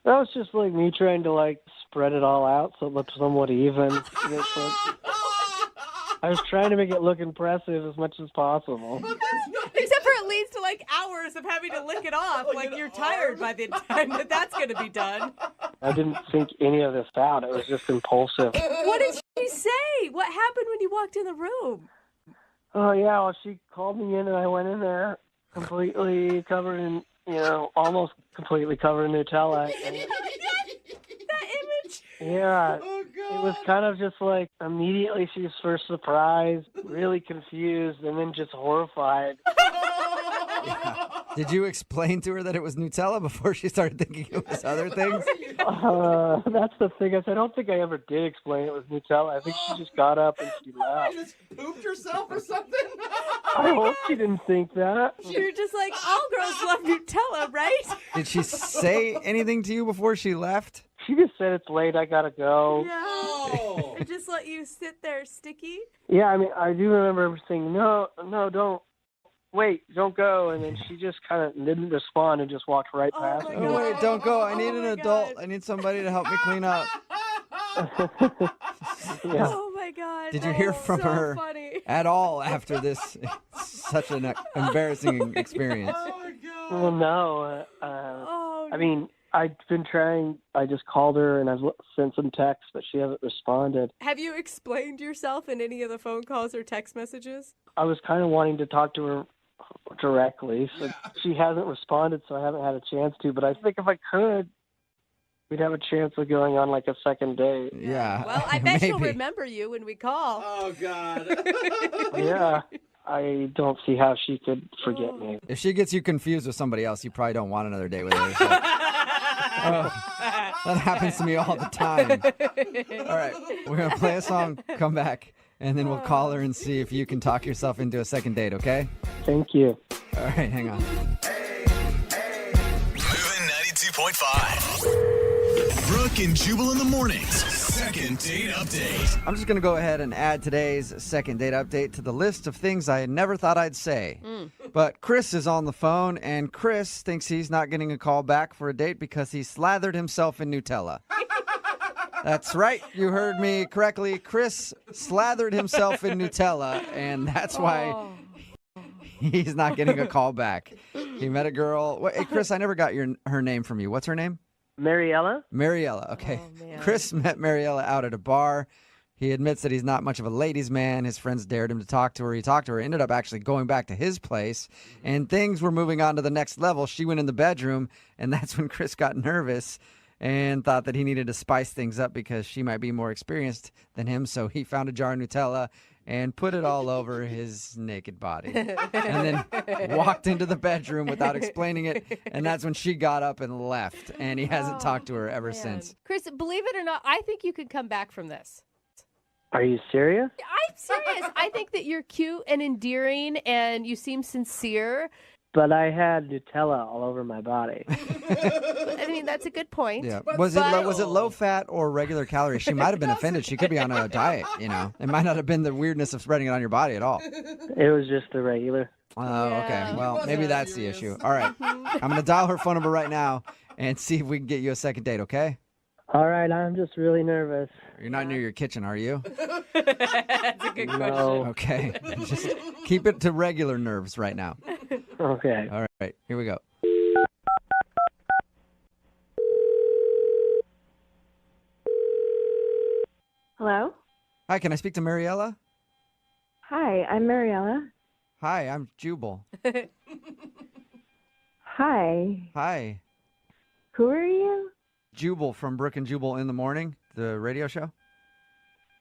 That was just like me trying to like spread it all out so it looked somewhat even. I was trying to make it look impressive as much as possible. Except for it leads to like hours of having to lick it off. Like you're tired by the time that's going to be done. I didn't think any of this out. It was just impulsive. What did she say? What happened when you walked in the room? Oh, yeah. Well, she called me in and I went in there completely covered in, almost completely covered in Nutella. And, That image. yeah. Oh, God. It was kind of just like immediately she was first surprised, really confused, and then just horrified. Yeah. Did you explain to her that it was Nutella before she started thinking it was other things? That's the thing. I don't think I ever did explain it was Nutella. I think she just got up and she left. You just pooped yourself or something? I hope she didn't think that. You're just like, all girls love Nutella, right? Did she say anything to you before she left? She just said it's late. I gotta go. Yeah. Oh. And just let you sit there sticky? Yeah, I mean, I do remember saying, no, don't. Wait, don't go. And then she just kind of didn't respond and just walked right past my me. Oh, wait, don't go. I need Oh an my adult. God. I need somebody to help me clean up. Yeah. Oh my God. Did you hear That's from so her funny. at all after this such an embarrassing experience? Oh, my God. Well, no. Oh, I mean, I've been trying. I just called her and I've sent some texts, but she hasn't responded. have you explained yourself in any of the phone calls or text messages? I was kind of wanting to talk to her directly, so she hasn't responded, so I haven't had a chance to. But I think if I could, we'd have a chance of going on like a second date. Yeah. Well, I bet she'll maybe. remember you when we call. Oh, God. Yeah, I don't see how she could forget me. If she gets you confused with somebody else, you probably don't want another date with her. So. That happens to me all the time. All right, we're going to play a song, come back, and then we'll call her and see if you can talk yourself into a second date, okay? Thank you. All right, hang on. Moving 92.5. Brooke and Jubal in the mornings. Second date update. I'm just going to go ahead and add today's second date update to the list of things I never thought I'd say. But Chris is on the phone, and Chris thinks he's not getting a call back for a date because he slathered himself in Nutella. That's right. You heard me correctly. Chris slathered himself in Nutella, and that's why he's not getting a call back. He met a girl. Hey, Chris, I never got her name from you. What's her name? Mariella? Mariella, okay. Oh, man. Chris met Mariella out at a bar. He admits that he's not much of a ladies' man. His friends dared him to talk to her. He talked to her, ended up actually going back to his place, and things were moving on to the next level. She went in the bedroom, and that's when Chris got nervous and thought that he needed to spice things up because she might be more experienced than him. So he found a jar of Nutella and put it all over his naked body and then walked into the bedroom without explaining it. And that's when she got up and left. And he hasn't talked to her ever since. Chris, believe it or not, I think you could come back from this. Are you serious? I'm serious. I think that you're cute and endearing and you seem sincere. But I had Nutella all over my body. I mean, that's a good point. Yeah. Was it low fat or regular calories? She might have been offended. She could be on a diet, you know. It might not have been the weirdness of spreading it on your body at all. It was just the regular. Oh, okay. Well, maybe that's the issue. All right. I'm going to dial her phone number right now and see if we can get you a second date, okay? All right, I'm just really nervous. You're not near your kitchen, are you? That's a good question. No. Okay. Just keep it to regular nerves right now. Okay. All right. Here we go. Hello? Hi, can I speak to Mariella? Hi, I'm Mariella. Hi, I'm Jubal. Hi. Hi. Who are you? Jubal from Brooke and Jubal in the Morning, the radio show.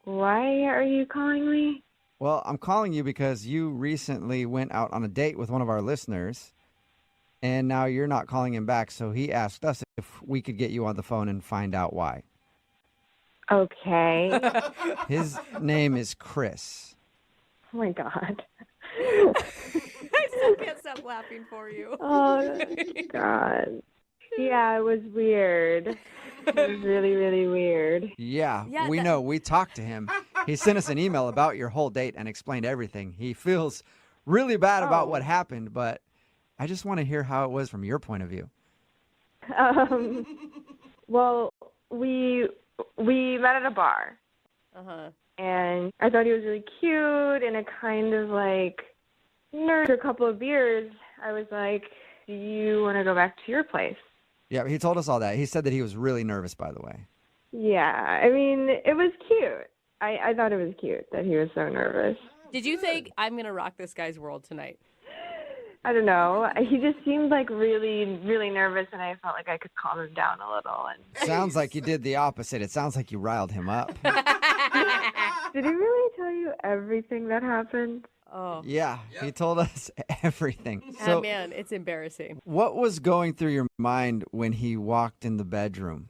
Why are you calling me? Well, I'm calling you because you recently went out on a date with one of our listeners, and now you're not calling him back, so he asked us if we could get you on the phone and find out why. Okay. His name is Chris. Oh my God. I still can't stop laughing for you. Oh God. Yeah, it was weird. It was really, really weird. Yeah, we know. We talked to him. He sent us an email about your whole date and explained everything. He feels really bad about what happened, but I just want to hear how it was from your point of view. Well, we met at a bar. Uh-huh. And I thought he was really cute, and it kind of like, after a couple of beers, I was like, do you want to go back to your place? Yeah, he told us all that. He said that he was really nervous, by the way. Yeah, I mean, it was cute. I thought it was cute that he was so nervous. Did you think, I'm going to rock this guy's world tonight? I don't know. He just seemed like really, really nervous, and I felt like I could calm him down a little. And Sounds like you did the opposite. It sounds like you riled him up. Did he really tell you everything that happened? Oh. Yeah, he told us everything. Ah, So, man, it's embarrassing. what was going through your mind when he walked in the bedroom?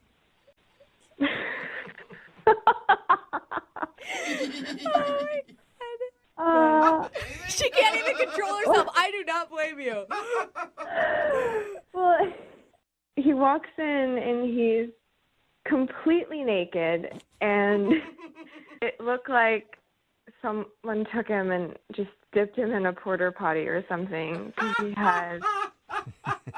She can't even control herself. I do not blame you. Well, he walks in and he's completely naked, and it looked like someone took him and just dipped him in a porta potty or something. 'Cause he had,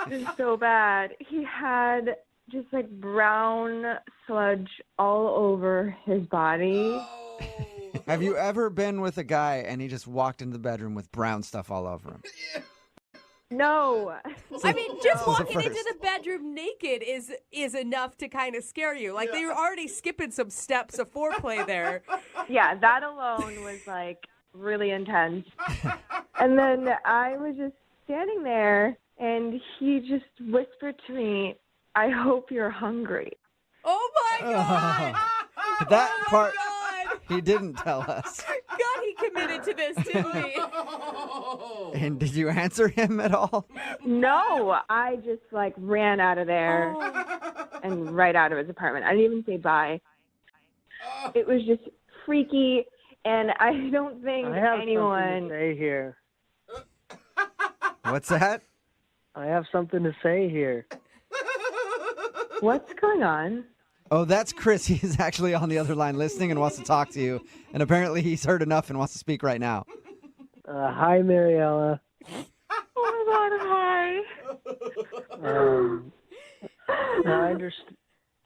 it was so bad. He had just like brown sludge all over his body. Have you ever been with a guy and he just walked into the bedroom with brown stuff all over him? No. I mean, just This is a walking into first. the bedroom naked is enough to kind of scare you. Like, they were already skipping some steps of foreplay there. Yeah, that alone was like really intense. And then I was just standing there, and he just whispered to me, "I hope you're hungry." Oh, my God. That Oh, my part God. he didn't tell us. God, he committed to this, didn't he? And did you answer him at all? No, I just like ran out of there and right out of his apartment. I didn't even say bye. It was just freaky, and I don't think I have anyone. something to say here. What's that? I have something to say here. What's going on? Oh, that's Chris. He's actually on the other line listening and wants to talk to you. And apparently he's heard enough and wants to speak right now. Hi, Mariella. Oh my God, hi.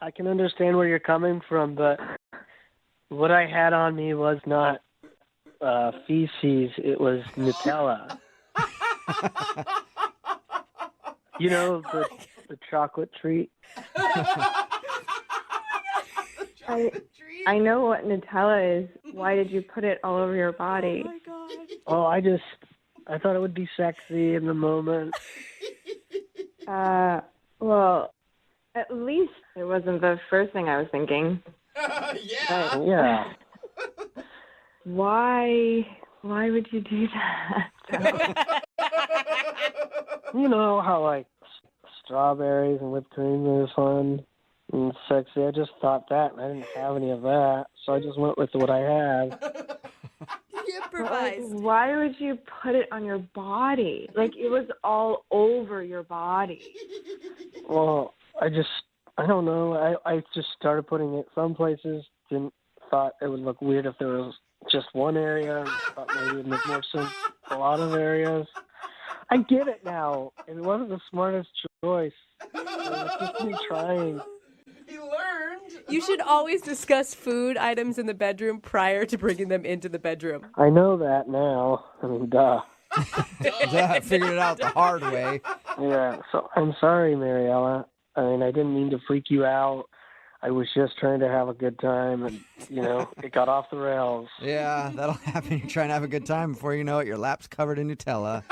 I can understand where you're coming from, but what I had on me was not feces. It was Nutella. You know, the chocolate treat. I know what Nutella is. Why did you put it all over your body? Oh my God. Oh, I thought it would be sexy in the moment. Well, at least it wasn't the first thing I was thinking. Yeah. Yeah. Why would you do that? You know how, like, strawberries and whipped cream are fun and sexy. I just thought that, and I didn't have any of that, so I just went with what I had. He improvised. Why would you put it on your body? Like, it was all over your body. Well, I don't know. I just started putting it some places. Thought it would look weird if there was just one area. Thought maybe it would make more sense a lot of areas. I get it now. It wasn't the smartest choice. It was just me trying. He learned. You should always discuss food items in the bedroom prior to bringing them into the bedroom. I know that now. I mean, duh. I figured it out the hard way. Yeah, so I'm sorry, Mariella. I mean, I didn't mean to freak you out. I was just trying to have a good time, and, it got off the rails. Yeah, that'll happen. You're trying to have a good time. Before you know it, your lap's covered in Nutella.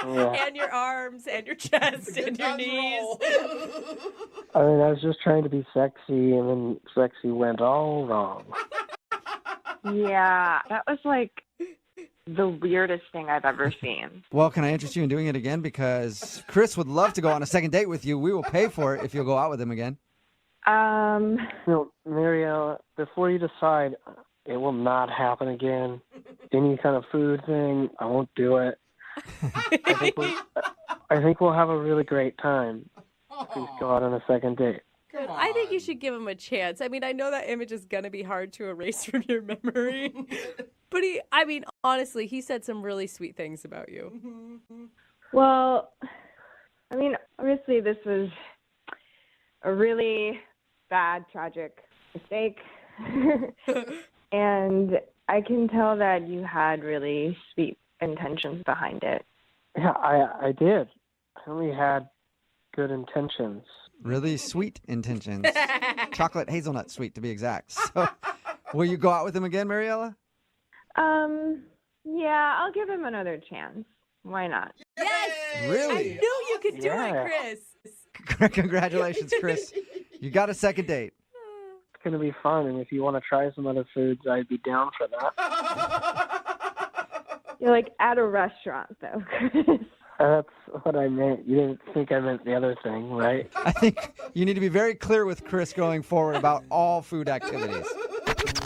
Yeah. And your arms, and your chest, and your knees. I mean, I was just trying to be sexy, and then sexy went all wrong. Yeah, that was like the weirdest thing I've ever seen. Well, can I interest you in doing it again? Because Chris would love to go on a second date with you. We will pay for it if you'll go out with him again. Mariella, before you decide, it will not happen again. Any kind of food thing, I won't do it. I think we'll have a really great time. Please go out on a second date. Good. I think you should give him a chance. I mean, I know that image is going to be hard to erase from your memory. But honestly, he said some really sweet things about you. Well, I mean, obviously this was a really bad, tragic mistake. And I can tell that you had really sweet intentions behind it. Yeah, I did. I only had good intentions. Really sweet intentions. Chocolate hazelnut sweet, to be exact. So, will you go out with him again, Mariella? Yeah, I'll give him another chance. Why not? Yes! Really? I knew you could do it, Chris. Congratulations, Chris. You got a second date. It's going to be fun, and if you want to try some other foods, I'd be down for that. You're like at a restaurant, though, Chris. That's what I meant. You didn't think I meant the other thing, right? I think you need to be very clear with Chris going forward about all food activities.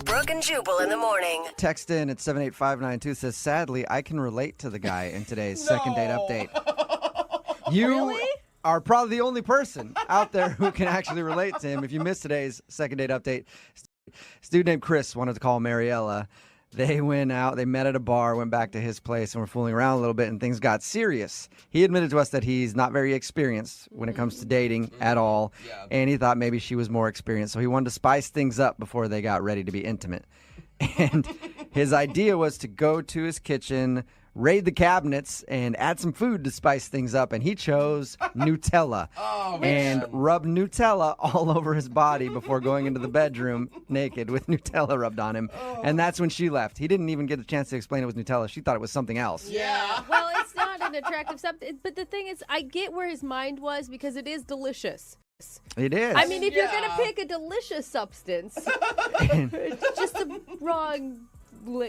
Brooke and Jubal in the morning. Text in at 78592 says, sadly, I can relate to the guy in today's second date update. You are probably the only person out there who can actually relate to him. If you missed today's second date update, this dude named Chris wanted to call Mariella. They went out, they met at a bar, went back to his place, and were fooling around a little bit, and things got serious. He admitted to us that he's not very experienced when it comes to dating at all, and he thought maybe she was more experienced, so he wanted to spice things up before they got ready to be intimate. And his idea was to go to his kitchen, raid the cabinets, and add some food to spice things up, and he chose Nutella. And rubbed Nutella all over his body before going into the bedroom naked with Nutella rubbed on him. And that's when she left. He didn't even get a chance to explain it was Nutella. She thought it was something else. Yeah. Well, it's not an attractive substance, but the thing is, I get where his mind was because it is delicious. It is. I mean, if you're going to pick a delicious substance, it's just the wrong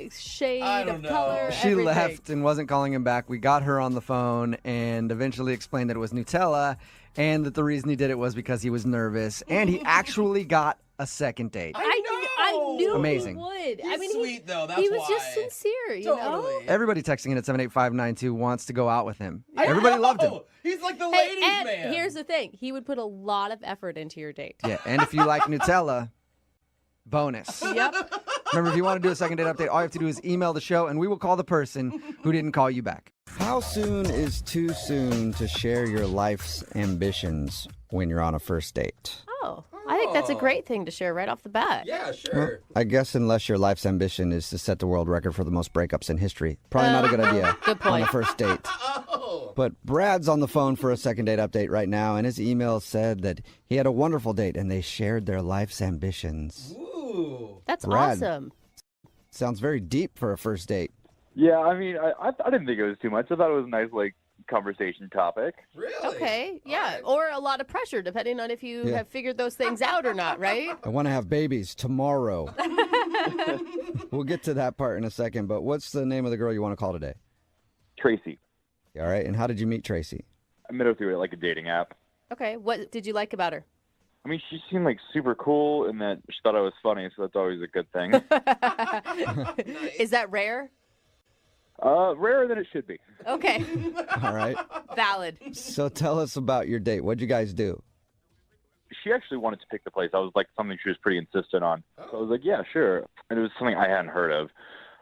shade of color. She everything. left and wasn't calling him back. We got her on the phone and eventually explained that it was Nutella and that the reason he did it was because he was nervous. And he actually got a second date. I knew Amazing. he would. He's I mean, sweet, though. That's he was why. just sincere, you know? Everybody texting in at 78592 wants to go out with him. Everybody loved him. He's like the Hey, ladies' and man. here's the thing. He would put a lot of effort into your date. Yeah, and if you like Nutella, bonus. Yep. Remember, if you want to do a second date update, all you have to do is email the show, and we will call the person who didn't call you back. How soon is too soon to share your life's ambitions when you're on a first date? Oh, I think that's a great thing to share right off the bat. Yeah, sure. Well, I guess unless your life's ambition is to set the world record for the most breakups in history. Probably not a good idea Good point. on a first date. Oh. But Brad's on the phone for a second date update right now, and his email said that he had a wonderful date and they shared their life's ambitions. Ooh. That's Brad. awesome. Sounds very deep for a first date. Yeah, I mean, I didn't think it was too much. I thought it was a nice, like, conversation topic. Really? Okay, yeah. right. Or a lot of pressure, depending on if you Yeah. have figured those things out or not, right? I want to have babies tomorrow. We'll get to that part in a second, but what's the name of the girl you want to call today? Tracy. All right, and how did you meet Tracy? I met her through, like, a dating app. Okay, what did you like about her? I mean, she seemed, like, super cool and that she thought I was funny, so that's always a good thing. Is that rare? Rarer than it should be. Okay, All right. valid. So tell us about your date. What'd you guys do? She actually wanted to pick the place. I was like something she was pretty insistent on. So I was like, yeah, sure. And it was something I hadn't heard of.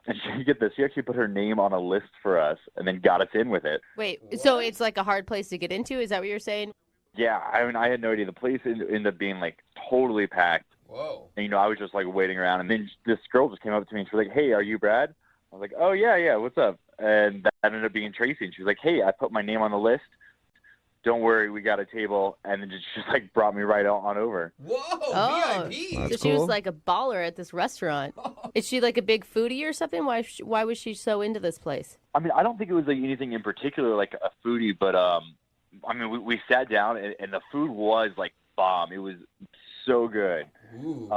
And you get this, she actually put her name on a list for us and then got us in with it. Wait, so it's like a hard place to get into? Is that what you're saying? Yeah, I mean, I had no idea. The place ended up being like totally packed. Whoa. And, I was just like waiting around. And then this girl just came up to me and she was like, hey, are you Brad? I was like, oh, yeah, what's up? And that ended up being Tracy. And she was like, hey, I put my name on the list. Don't worry, we got a table. And then just like brought me right on over. Whoa, Oh. VIP. So That's she was cool. like a baller at this restaurant. Is she like a big foodie or something? Why was she so into this place? I mean, I don't think it was like anything in particular, like a foodie, but I mean, we sat down and the food was like bomb. It was so good. Ooh.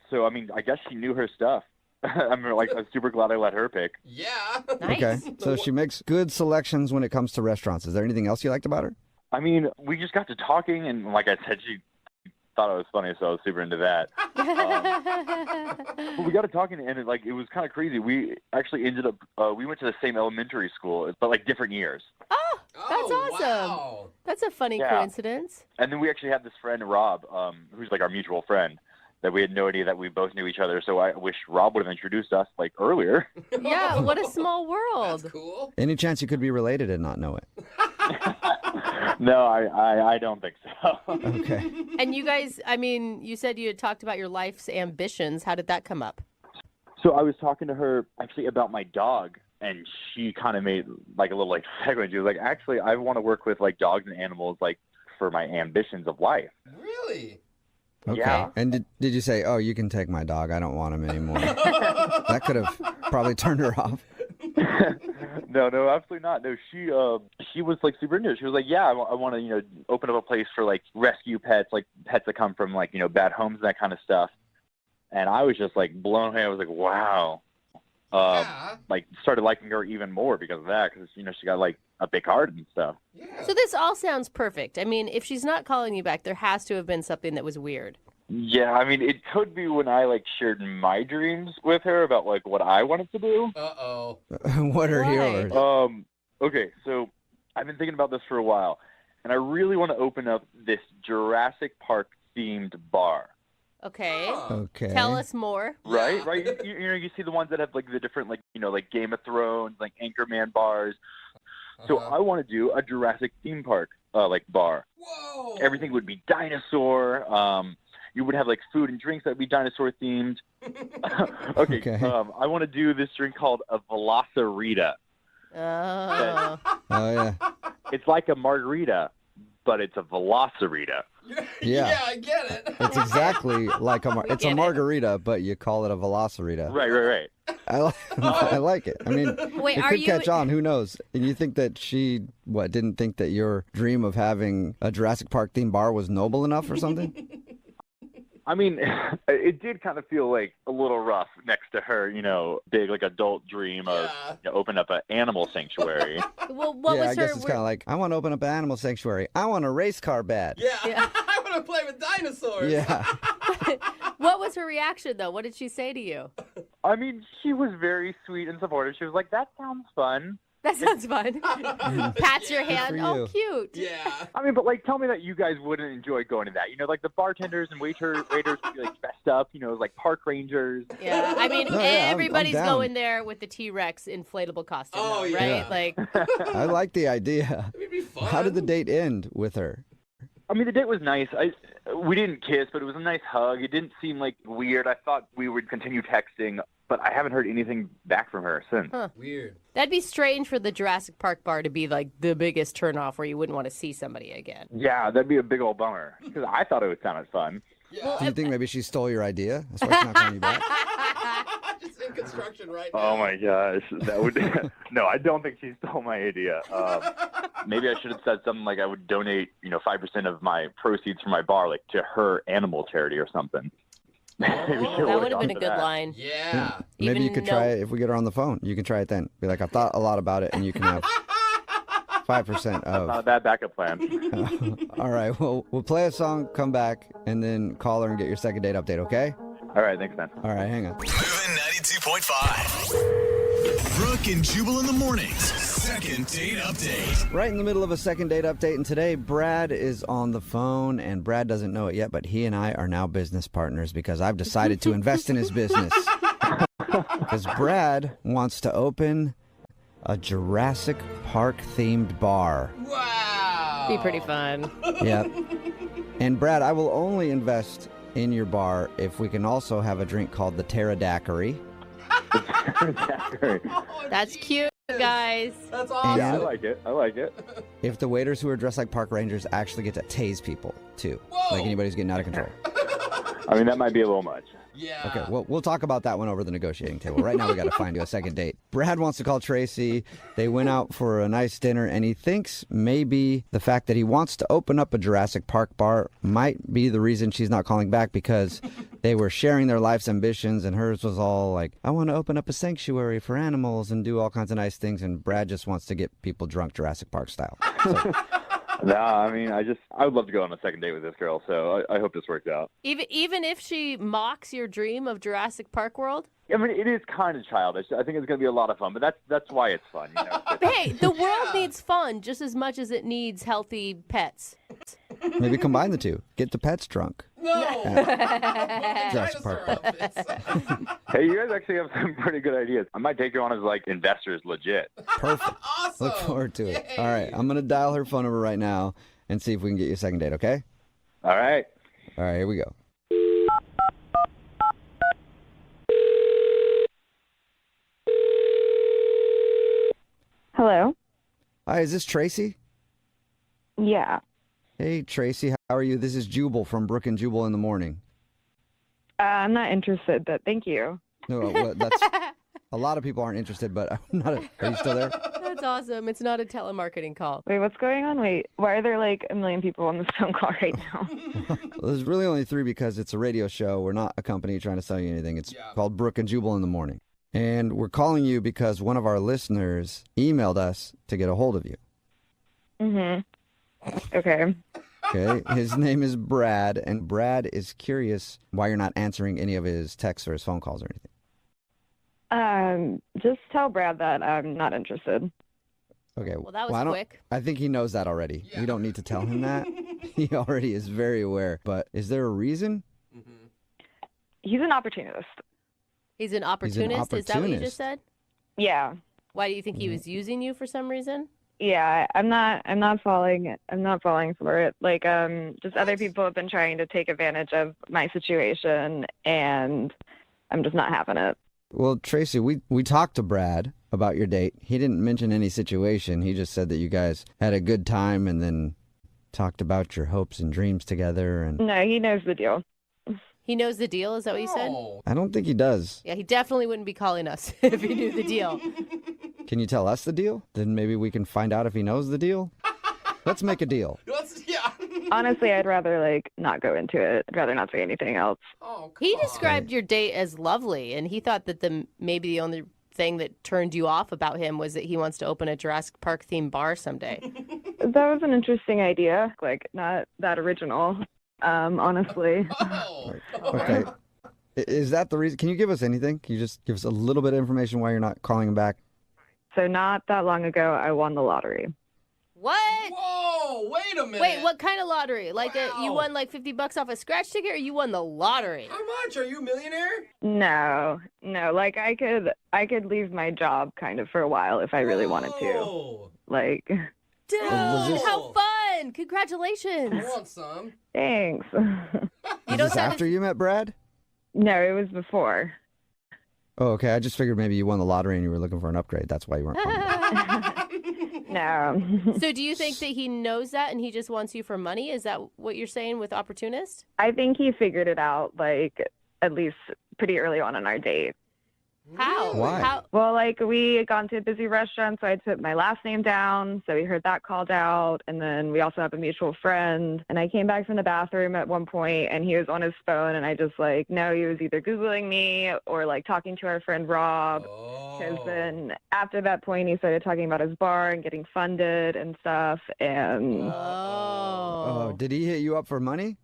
So I mean, I guess she knew her stuff. I'm super glad I let her pick. Yeah. Nice. Okay, so she makes good selections when it comes to restaurants. Is there anything else you liked about her? I mean, we just got to talking, and like I said, she thought I was funny, so I was super into that. But we got to talking, and it was kind of crazy. We actually ended up we went to the same elementary school, but like different years. Oh, that's awesome. Wow. That's a funny Yeah. coincidence. And then we actually had this friend Rob, who's like our mutual friend, that we had no idea that we both knew each other. So I wish Rob would have introduced us like earlier. Yeah, what a small world. That's cool. Any chance you could be related and not know it? No, I don't think so. Okay. And you guys, I mean, you said you had talked about your life's ambitions. How did that come up? So I was talking to her actually about my dog, and she kind of made like a little like segue. She was like, actually, I want to work with like dogs and animals like for my ambitions of life. Really? Okay. Yeah. And did you say, oh, you can take my dog. I don't want him anymore. That could have probably turned her off. No, absolutely not. No, she was like super into it. She was like, yeah, I want to, open up a place for like rescue pets, like pets that come from like, bad homes and that kind of stuff. And I was just like blown away. I was like, wow. Yeah. Like started liking her even more because of that, because she got like a big heart and stuff. Yeah. So this all sounds perfect. I mean, if she's not calling you back, there has to have been something that was weird. Yeah, I mean, it could be when I like shared my dreams with her about like what I wanted to do. Uh-oh. What are Why? yours? Okay, so I've been thinking about this for a while, and I really want to open up this Jurassic Park themed bar. Okay. Okay. Tell us more. Right. You see the ones that have like the different like like Game of Thrones, like Anchorman bars. So I want to do a Jurassic theme park like bar. Whoa. Everything would be dinosaur. You would have like food and drinks that would be dinosaur themed. Okay. I want to do this drink called a Velocirita. Oh. Oh, yeah. It's like a margarita, but it's a Velocirita. Yeah. I get it. It's exactly like it's a get it. margarita, but you call it a Velocirita. Right. I like it. I mean, Wait, it are could you catch on. Who knows? And you think that she, didn't think that your dream of having a Jurassic Park themed bar was noble enough or something? I mean, it did kind of feel like a little rough next to her, big like adult dream of open up an animal sanctuary. Well, what yeah, was I guess her it's kind of like, I want to open up an animal sanctuary. I want a race car bed. Yeah. Yeah. I want to play with dinosaurs. Yeah. What was her reaction though? What did she say to you? I mean, she was very sweet and supportive. She was like, that sounds fun. That sounds fun. Pats your hand. for Oh, you. cute. Yeah. I mean, but like, tell me that you guys wouldn't enjoy going to that. Like the bartenders and waiters would be like dressed up, like park rangers. Yeah, I mean, No, yeah, I'm everybody's down. going there with the T-Rex inflatable costume, Oh, though, yeah. right? Like, I like the idea. It'd be fun. How did the date end with her? I mean, the date was nice. We didn't kiss, but it was a nice hug. It didn't seem like weird. I thought we would continue texting but I haven't heard anything back from her since. Huh. Weird. That'd be strange for the Jurassic Park bar to be like the biggest turnoff where you wouldn't want to see somebody again. Yeah, that'd be a big old bummer because I thought it sounded fun. Yeah. Do you think maybe she stole your idea? That's why she's not calling you back. It's in construction right now. Oh my gosh, that would no. I don't think she stole my idea. Maybe I should have said something like I would donate, 5% of my proceeds from my bar, like to her animal charity or something. That would have been a good line. Yeah. Maybe you could try it if we get her on the phone. You can try it then. Be like, I've thought a lot about it, and you can have 5% of. Not a bad backup plan. All right. Well, we'll play a song, come back, and then call her and get your second date update. Okay? All right. Thanks, man. All right. Hang on. Moving 92.5. Brooke and Jubal in the mornings. Second date update. Right in the middle of a second date update, and today Brad is on the phone, and Brad doesn't know it yet, but he and I are now business partners because I've decided to invest in his business. Because Brad wants to open a Jurassic Park themed bar. Wow. Be pretty fun. Yep. And Brad, I will only invest in your bar if we can also have a drink called the Pterodactyl. That's cute, guys. That's awesome. Yeah, I like it. If the waiters who are dressed like park rangers actually get to tase people, too. Whoa. Like anybody's getting out of control. I mean, that might be a little much. Yeah. Okay, well, we'll talk about that one over the negotiating table. Right now, we got to find you a second date. Brad wants to call Tracy. They went out for a nice dinner, and he thinks maybe the fact that he wants to open up a Jurassic Park bar might be the reason she's not calling back, because they were sharing their life's ambitions, and hers was all like, I want to open up a sanctuary for animals and do all kinds of nice things, and Brad just wants to get people drunk Jurassic Park style. So, No, I mean, I would love to go on a second date with this girl, so I hope this works out. Even if she mocks your dream of Jurassic Park World? I mean, it is kind of childish. I think it's going to be a lot of fun, but that's why it's fun. Hey, the world needs fun just as much as it needs healthy pets. maybe combine the two. Get the pets drunk. No. Jurassic Park bar. Hey, you guys actually have some pretty good ideas. I might take you on as, investors legit. Perfect. Awesome. Look forward to it. Yay. All right, I'm going to dial her phone number right now and see if we can get you a second date, okay? All right. All right, here we go. Hello? Hi, is this Tracy? Yeah. Hey, Tracy, how are you? This is Jubal from Brooke and Jubal in the morning. I'm not interested, but thank you. No, well, that's a lot of people aren't interested, but I'm not. Are you still there? That's awesome. It's not a telemarketing call. Wait, what's going on? Wait, why are there like a million people on this phone call right now? Well, there's really only 3 because it's a radio show. We're not a company trying to sell you anything. It's called Brooke and Jubal in the morning. And we're calling you because one of our listeners emailed us to get a hold of you. Okay. Okay. His name is Brad, and Brad is curious why you're not answering any of his texts or his phone calls or anything. Just tell Brad that I'm not interested. Okay. Well, that was quick. I think he knows that already. We don't need to tell him that. He already is very aware. But is there a reason? He's an opportunist. He's an opportunist? Is that what you just said? Yeah. Why do you think he was using you for some reason? Yeah, I'm not falling for it. Just other people have been trying to take advantage of my situation, and I'm just not having it. Well, Tracy, we talked to Brad about your date. He didn't mention any situation. He just said that you guys had a good time and then talked about your hopes and dreams together. And No, he knows the deal. He knows the deal? Is that what you said? I don't think he does. Yeah, he definitely wouldn't be calling us if he knew the deal. Can you tell us the deal? Then maybe we can find out if he knows the deal. Let's make a deal. Honestly, I'd rather not go into it. I'd rather not say anything else. He described your date as lovely, and he thought that maybe the only thing that turned you off about him was that he wants to open a Jurassic Park themed bar someday. That was an interesting idea. Not that original, honestly. Okay. Is that the reason? Can you give us anything? Can you just give us a little bit of information why you're not calling him back? So not that long ago, I won the lottery. What? Whoa, wait a minute. Wait, what kind of lottery? You won $50 off a scratch ticket, or you won the lottery? How much? Are you a millionaire? No. I could leave my job kind of for a while if I really wanted to. Dude, how fun! Congratulations. I want some. Thanks. Is this after you met Brad? No, it was before. Oh, okay. I just figured maybe you won the lottery and you were looking for an upgrade. That's why you weren't calling back. No. So do you think that he knows that and he just wants you for money? Is that what you're saying with opportunist? I think he figured it out, like, at least pretty early on in our date. How? Why? How? Well, like, we had gone to a busy restaurant, so I put my last name down, so we heard that called out, and then we also have a mutual friend, and I came back from the bathroom at one point, and he was on his phone, and I just, like, no, he was either Googling me or, like, talking to our friend Rob, because then after that point, he started talking about his bar and getting funded and stuff, and... Oh, did he hit you up for money?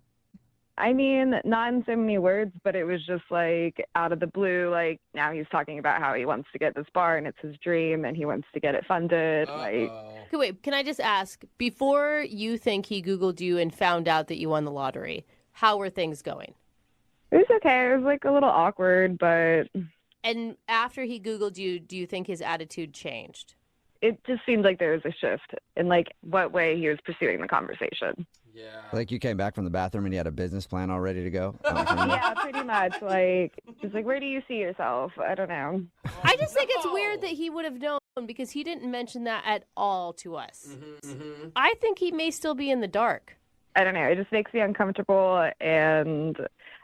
I mean, not in so many words, but it was just like out of the blue, like now he's talking about how he wants to get this bar and it's his dream and he wants to get it funded. Like, Okay, wait, can I just ask, before you think he Googled you and found out that you won the lottery, how were things going? it was okay. It was like a little awkward, but And after he Googled you, do you think his attitude changed? it just seemed like there was a shift in like what way he was pursuing the conversation. Yeah. Like you came back from the bathroom and you had a business plan all ready to go? Yeah, pretty much. Like, he's like, where do you see yourself? I don't know. I just think it's weird that he would have known because he didn't mention that at all to us. I think he may still be in the dark. I don't know. It just makes me uncomfortable, and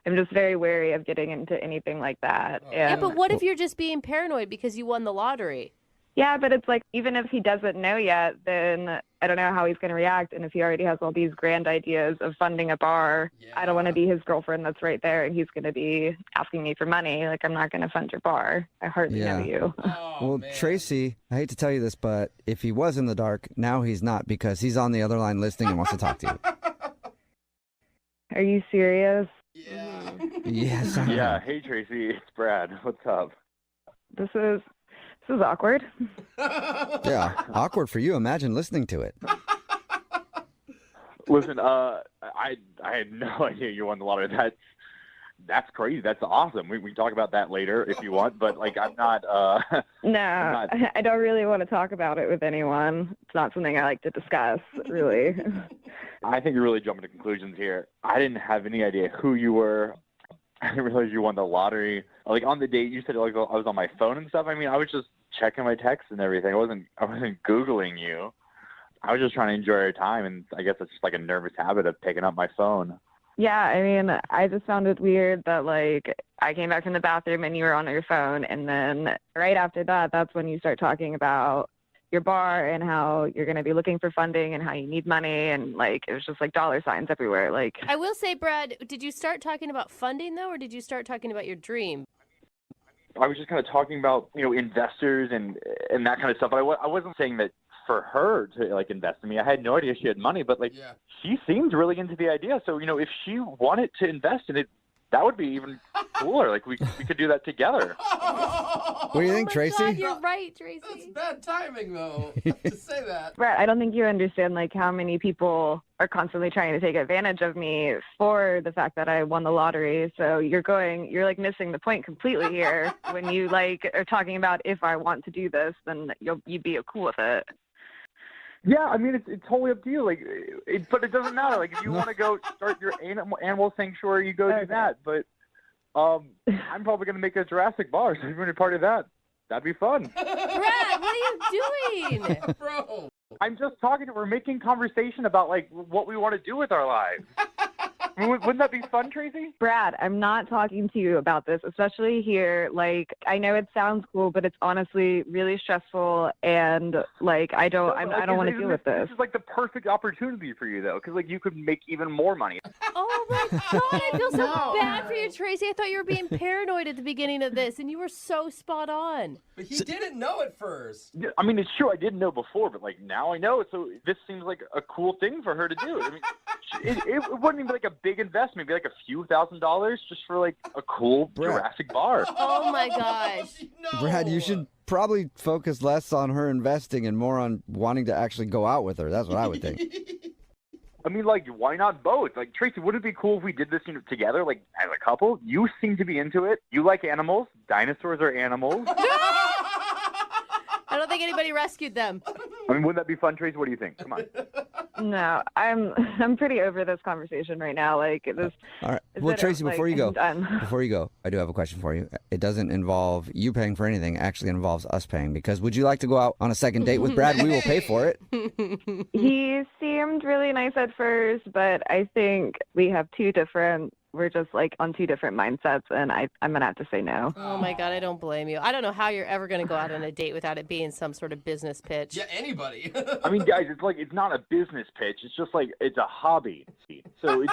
I'm just very wary of getting into anything like that. Yeah, And but what if you're just being paranoid because you won the lottery? yeah, but it's like, even if he doesn't know yet, then I don't know how he's going to react. And if he already has all these grand ideas of funding a bar, I don't want to be his girlfriend that's right there, and he's going to be asking me for money. Like, I'm not going to fund your bar. I hardly know you. Well, Tracy, I hate to tell you this, but if he was in the dark, now he's not because he's on the other line listening and wants to talk to you. Are you serious? Yes. I am. Yeah. Hey, Tracy. It's Brad. What's up? This is awkward. Yeah. Awkward for you. Imagine listening to it. Listen, I had no idea you won the lottery. That's crazy. That's awesome. We can talk about that later if you want, but like I'm not. No, I'm not... I don't really want to talk about it with anyone. It's not something I like to discuss, really. I think you're really jumping to conclusions here. I didn't have any idea who you were. I didn't realize you won the lottery. Like on the date, you said like I was on my phone and stuff. I mean, I was just checking my texts and everything. I wasn't Googling you. I was just trying to enjoy our time, and I guess it's just like a nervous habit of picking up my phone. Yeah, I mean, I just found it weird that, like, I came back from the bathroom and you were on your phone, and then right after that, that's when you start talking about your bar and how you're going to be looking for funding and how you need money, and, like, it was just, like, dollar signs everywhere. Like, I will say, Brad, did you start talking about funding, though, or did you start talking about your dream? I was just kind of talking about, investors and that kind of stuff. But I wasn't saying that for her to like invest in me. I had no idea she had money, but like she seemed really into the idea. So, if she wanted to invest in it, that would be even cooler. Like we could do that together. What do you think, Tracy? God, you're right, Tracy. That's bad timing, though, to say that. Brett, I don't think you understand, like, how many people are constantly trying to take advantage of me for the fact that I won the lottery. So you're like missing the point completely here. When you like are talking about if I want to do this, then you'd be cool with it. Yeah, I mean, it's totally up to you. Like, but it doesn't matter. Like, if you want to go start your animal sanctuary, you go do that. But I'm probably going to make a Jurassic bar, so if you want to be part of that, that'd be fun. Brad, what are you doing? Bro. I'm just talking to her, making conversation about, like, what we want to do with our lives. I mean, wouldn't that be fun, Tracy? Brad, I'm not talking to you about this, especially here. Like, I know it sounds cool, but it's honestly really stressful, and like I don't want to deal with this. This is like the perfect opportunity for you, though, because like you could make even more money. Oh my God, I feel so bad for you, Tracy. I thought you were being paranoid at the beginning of this, and you were so spot on. But he didn't know at first. I mean, it's true. I didn't know before, but like now I know. So this seems like a cool thing for her to do. I mean, it wouldn't even be like a big investment. It'd be like a few $1,000s just for like a cool Jurassic bar. Oh my gosh. No. Brad, you should probably focus less on her investing and more on wanting to actually go out with her. That's what I would think. I mean, like, why not both? Like, Tracy, wouldn't it be cool if we did this together, like, as a couple? You seem to be into it. You like animals. Dinosaurs are animals. I don't think anybody rescued them. I mean, wouldn't that be fun, Tracy? What do you think? Come on. No, I'm pretty over this conversation right now. Like this. All right. Well, Tracy, before you go, I do have a question for you. It doesn't involve you paying for anything. It actually involves us paying. Because would you like to go out on a second date with Brad? We will pay for it. He seemed really nice at first, but I think we're just like on two different mindsets, and I'm going to have to say no. Oh my God, I don't blame you. I don't know how you're ever going to go out on a date without it being some sort of business pitch. Yeah, anybody. I mean, guys, it's not a business pitch. It's just like it's a hobby. So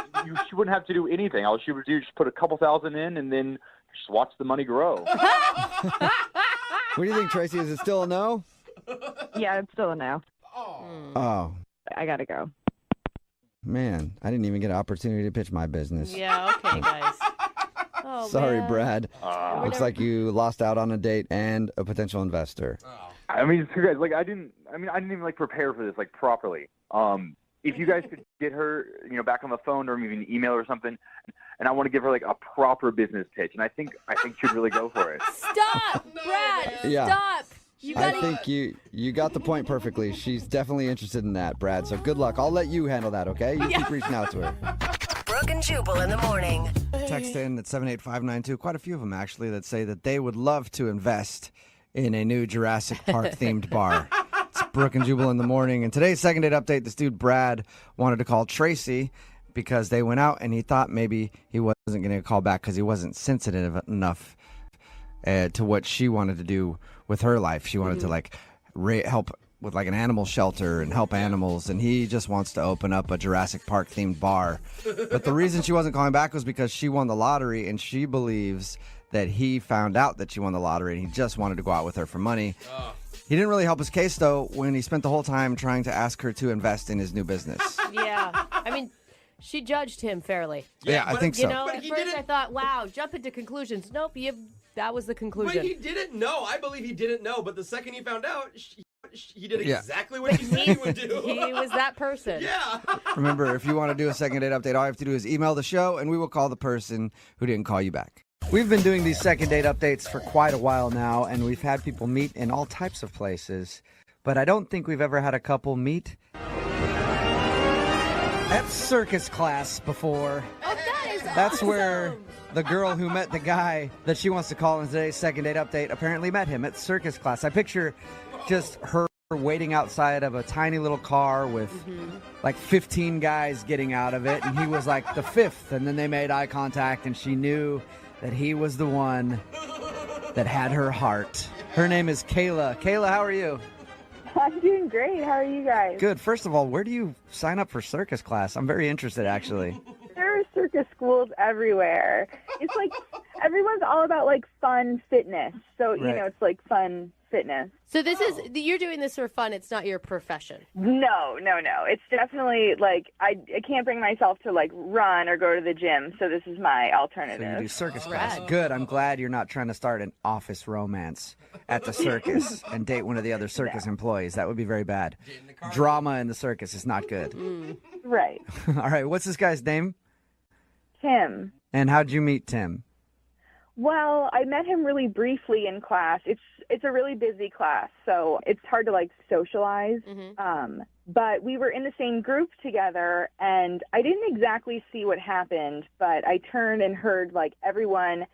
she wouldn't have to do anything. All she would do is just put a couple thousand in and then just watch the money grow. What do you think, Tracy? Is it still a no? Yeah, it's still a no. Oh, I got to go. man. I didn't even get an opportunity to pitch my business. Yeah, okay, guys. Oh, Sorry, man. Brad. Looks like you lost out on a date and a potential investor. I mean, guys, I didn't even like prepare for this like properly. If you guys could get her, back on the phone or maybe an email or something, and I want to give her like a proper business pitch, and I think she'd really go for it. Stop, Brad. Yeah. Stop. I think you got the point perfectly. She's definitely interested in that, Brad. So good luck. I'll let you handle that, okay? You keep reaching out to her. Brooke and Jubal in the morning. Text in at 78592. Quite a few of them, actually, that say that they would love to invest in a new Jurassic Park-themed bar. It's Brooke and Jubal in the morning. And today's second date update, this dude, Brad, wanted to call Tracy because they went out and he thought maybe he wasn't going to call back because he wasn't sensitive enough to what she wanted to do with her life. She wanted to help with like an animal shelter and help animals, and he just wants to open up a Jurassic Park themed bar. But the reason she wasn't calling back was because she won the lottery, and she believes that he found out that she won the lottery and he just wanted to go out with her for money. He didn't really help his case though when he spent the whole time trying to ask her to invest in his new business. Yeah, I mean, she judged him fairly. Yeah, I think so. You know, at first I thought, wow, jump into conclusions. Nope, that was the conclusion. But he didn't know. I believe he didn't know. But the second he found out, he did Yeah. exactly what he said he would do. He was that person. Yeah. Remember, if you want to do a second date update, all you have to do is email the show and we will call the person who didn't call you back. We've been doing these second date updates for quite a while now, and we've had people meet in all types of places, but I don't think we've ever had a couple meet at circus class before. Oh, that is That's awesome. where the girl who met the guy that she wants to call in today's second date update apparently met him at circus class. I picture just her waiting outside of a tiny little car with like 15 guys getting out of it, and he was like the fifth, and then they made eye contact and she knew that he was the one that had her heart. Her name is Kayla. Kayla, how are you? I'm doing great. How are you guys? Good. First of all, where do you sign up for circus class? I'm very interested, actually. There are circus schools everywhere. It's like everyone's all about like fun fitness. So, you Right. know, it's like fun fitness. So you're doing this for fun. It's not your profession. No. It's definitely like I can't bring myself to like run or go to the gym. So this is my So alternative. you do circus class. Good. I'm glad you're not trying to start an office romance at the circus and date one of the other circus employees. That would be very bad. Drama in the circus is not good. Right. All right. What's this guy's name? Tim. And how'd you meet Tim? Well, I met him really briefly in class. It's a really busy class, so it's hard to like socialize. But we were in the same group together, and I didn't exactly see what happened, but I turned and heard like everyone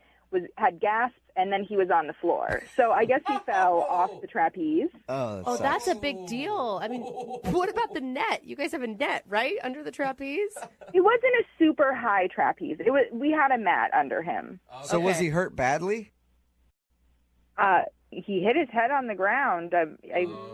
had gasped, and then he was on the floor. So I guess he fell off the trapeze. Oh, that's a big deal. I mean, what about the net? You guys have a net, right, under the trapeze? It wasn't a super high trapeze. We had a mat under him. So was he hurt badly? He hit his head on the ground.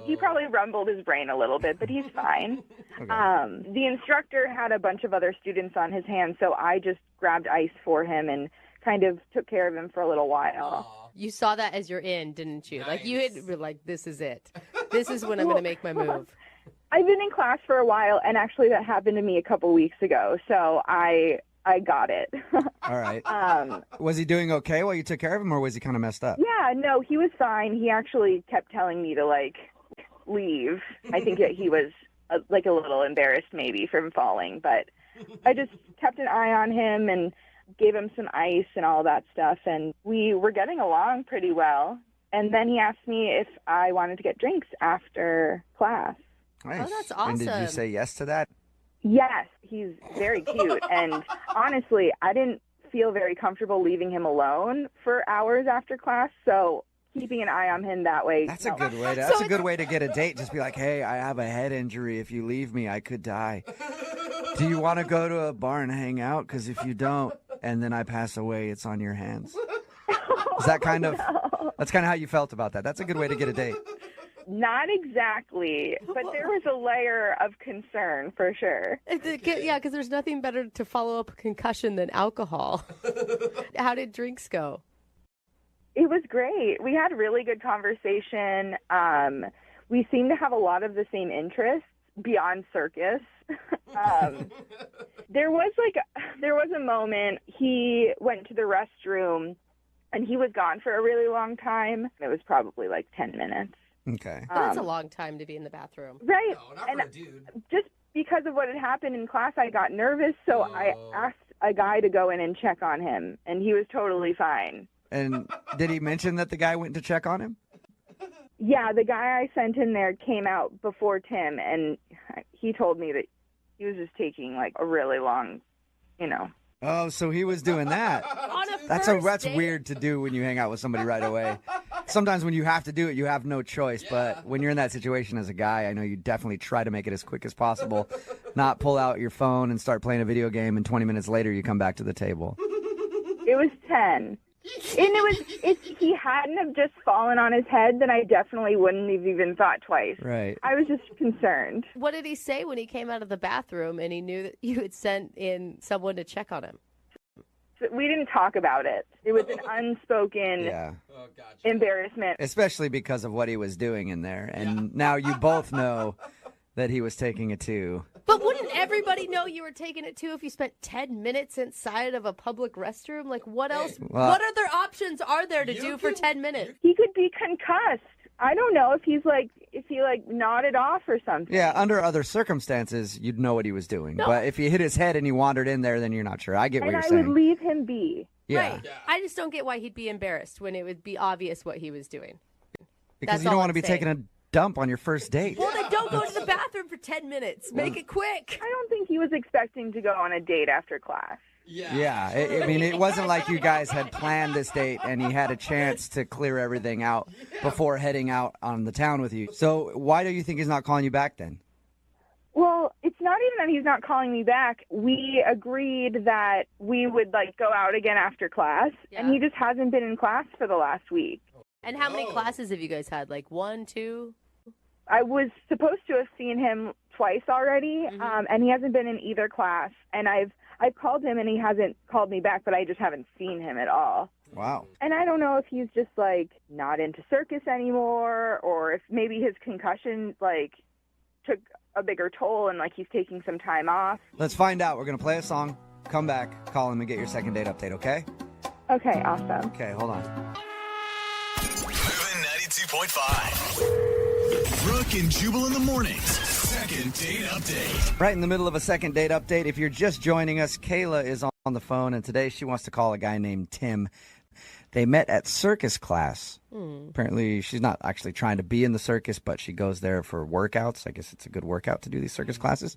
He probably rumbled his brain a little bit, but he's fine. The instructor had a bunch of other students on his hands, so I just grabbed ice for him and kind of took care of him for a little while. You saw that as you're in, didn't you? Like were like, this is it. This is when I'm going to make my move. I've been in class for a while, and actually that happened to me a couple weeks ago, so I got it. All right. Was he doing okay while you took care of him, or was he kind of messed up? Yeah, no, he was fine. He actually kept telling me to, like, leave. I think that he was, a little embarrassed maybe from falling, but I just kept an eye on him and gave him some ice and all that stuff, and we were getting along pretty well. And then he asked me if I wanted to get drinks after class. Nice. Oh, that's And did you awesome. say yes to that? Yes, he's very cute. And honestly, I didn't feel very comfortable leaving him alone for hours after class. So keeping an eye on him that way. That's a good way. That's a good way to get a date. Just be like, hey, I have a head injury. If you leave me, I could die. Do you want to go to a bar and hang out? Because if you don't, and then I pass away, it's on your hands. Is that kind of? That's kind of how you felt about that. That's a good way to get a date. Not exactly, but there was a layer of concern for sure. Yeah, because there's nothing better to follow up a concussion than alcohol. How did drinks go? It was great. We had really good conversation. We seemed to have a lot of the same interests beyond circus. There was a moment he went to the restroom and he was gone for a really long time. It was probably like 10 minutes. Okay. That's a long time to be in the bathroom. Right. No, not for a dude. Just because of what had happened in class, I got nervous, so I asked a guy to go in and check on him, and he was totally fine. And did he mention that the guy went to check on him? Yeah, the guy I sent in there came out before Tim, and he told me that he was just taking like a really long, Oh, so he was doing that. That's weird to do when you hang out with somebody right away. Sometimes when you have to do it, you have no choice. But when you're in that situation as a guy, I know you definitely try to make it as quick as possible. Not pull out your phone and start playing a video game, and 20 minutes later you come back to the table. It was 10. And if he hadn't have just fallen on his head, then I definitely wouldn't have even thought twice. Right. I was just concerned. What did he say when he came out of the bathroom and he knew that you had sent in someone to check on him? We didn't talk about it. It was an unspoken embarrassment. Especially because of what he was doing in there. And now you both know that he was taking it too. But wouldn't everybody know you were taking it too if you spent 10 minutes inside of a public restroom? Like, what else? What other options are there to do for 10 minutes? He could be concussed. I don't know if he nodded off or something. Yeah, under other circumstances, you'd know what he was doing. No. But if he hit his head and he wandered in there, then you're not sure. I get what you're saying. And I would leave him be. Yeah. Right. I just don't get why he'd be embarrassed when it would be obvious what he was doing. Because you don't want to be taking a dump on your first date. Well, then don't go to the bathroom for 10 minutes. Make it quick. I don't think he was expecting to go on a date after class. Yeah. I mean, it wasn't like you guys had planned this date and he had a chance to clear everything out before heading out on the town with you. So why do you think he's not calling you back then? Well, it's not even that he's not calling me back. We agreed that we would go out again after class, and he just hasn't been in class for the last week. And how many classes have you guys had? Like 1, 2? I was supposed to have seen him twice already, and he hasn't been in either class. And I've called him, and he hasn't called me back, but I just haven't seen him at all. Wow. And I don't know if he's just not into circus anymore, or if maybe his concussion took a bigger toll and he's taking some time off. Let's find out. We're going to play a song, come back, call him, and get your second date update, okay? Okay, awesome. Okay, hold on. Moving 92.5. Brooke and Jubal in the mornings. Second date update. Right in the middle of a second date update. If you're just joining us, Kayla is on the phone, and today she wants to call a guy named Tim. They met at circus class. Apparently, she's not actually trying to be in the circus, but she goes there for workouts. I guess it's a good workout to do these circus classes.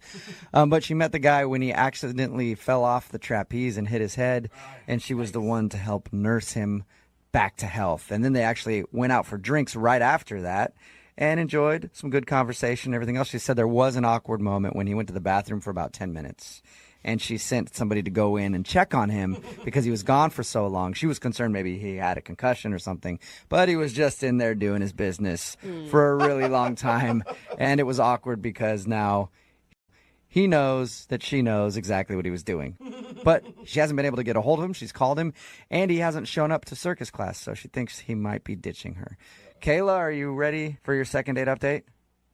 But she met the guy when he accidentally fell off the trapeze and hit his head, and she was the one to help nurse him back to health. And then they actually went out for drinks right after that and enjoyed some good conversation and everything else. She said there was an awkward moment when he went to the bathroom for about 10 minutes. And she sent somebody to go in and check on him because he was gone for so long. She was concerned maybe he had a concussion or something, but he was just in there doing his business for a really long time. And it was awkward because now he knows that she knows exactly what he was doing. But she hasn't been able to get a hold of him. She's called him, and he hasn't shown up to circus class, so she thinks he might be ditching her. Kayla, are you ready for your second date update?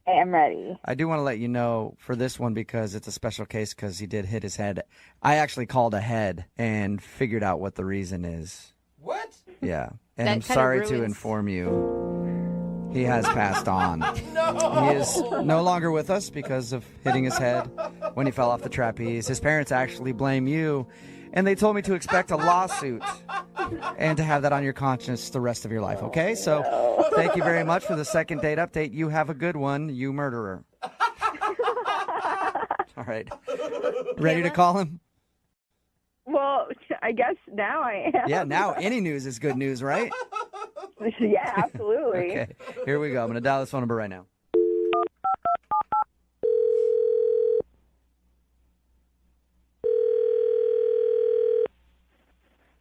I am ready. I do want to let you know for this one because it's a special case because he did hit his head. I actually called ahead and figured out what the reason is. What? Yeah. And That I'm kinda sorry to ruins- inform you. He has passed on. No. He is no longer with us because of hitting his head when he fell off the trapeze. His parents actually blame you, and they told me to expect a lawsuit and to have that on your conscience the rest of your life, okay? So thank you very much for the second date update. You have a good one, you murderer. All right. Ready to call him? Well, I guess now I am. Yeah, now any news is good news, right? Yeah, absolutely. Okay, here we go. I'm going to dial this phone number right now.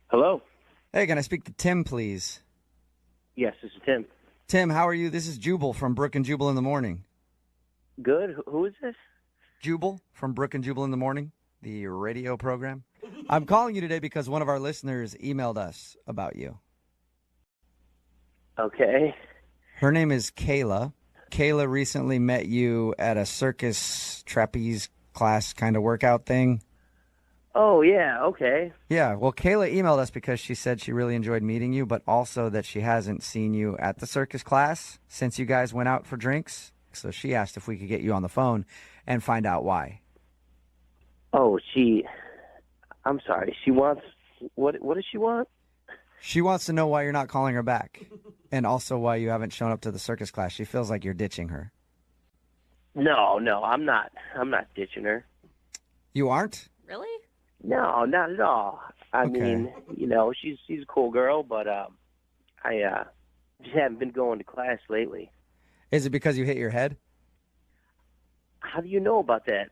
Hello. Hey, can I speak to Tim, please? Yes, this is Tim. Tim, how are you? This is Jubal from Brooke and Jubal in the Morning. Good. Who is this? Jubal from Brooke and Jubal in the Morning, the radio program. I'm calling you today because one of our listeners emailed us about you. Okay. Her name is Kayla. Kayla recently met you at a circus trapeze class kind of workout thing. Oh, yeah. Okay. Yeah, well, Kayla emailed us because she said she really enjoyed meeting you, but also that she hasn't seen you at the circus class since you guys went out for drinks. So she asked if we could get you on the phone and find out why. Oh, I'm sorry. She wants... What does she want? She wants to know why you're not calling her back and also why you haven't shown up to the circus class. She feels like you're ditching her. No, I'm not. I'm not ditching her. You aren't? Really? No, not at all. I Okay. mean, she's a cool girl, but I just haven't been going to class lately. Is it because you hit your head? How do you know about that?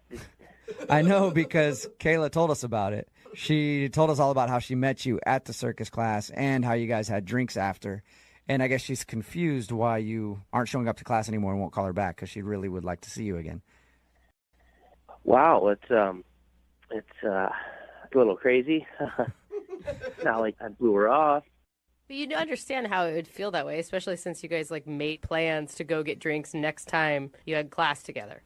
I know because Kayla told us about it. She told us all about how she met you at the circus class and how you guys had drinks after. And I guess she's confused why you aren't showing up to class anymore and won't call her back because she really would like to see you again. Wow, it's a little crazy. Not like I blew her off. But you understand how it would feel that way, especially since you guys made plans to go get drinks next time you had class together.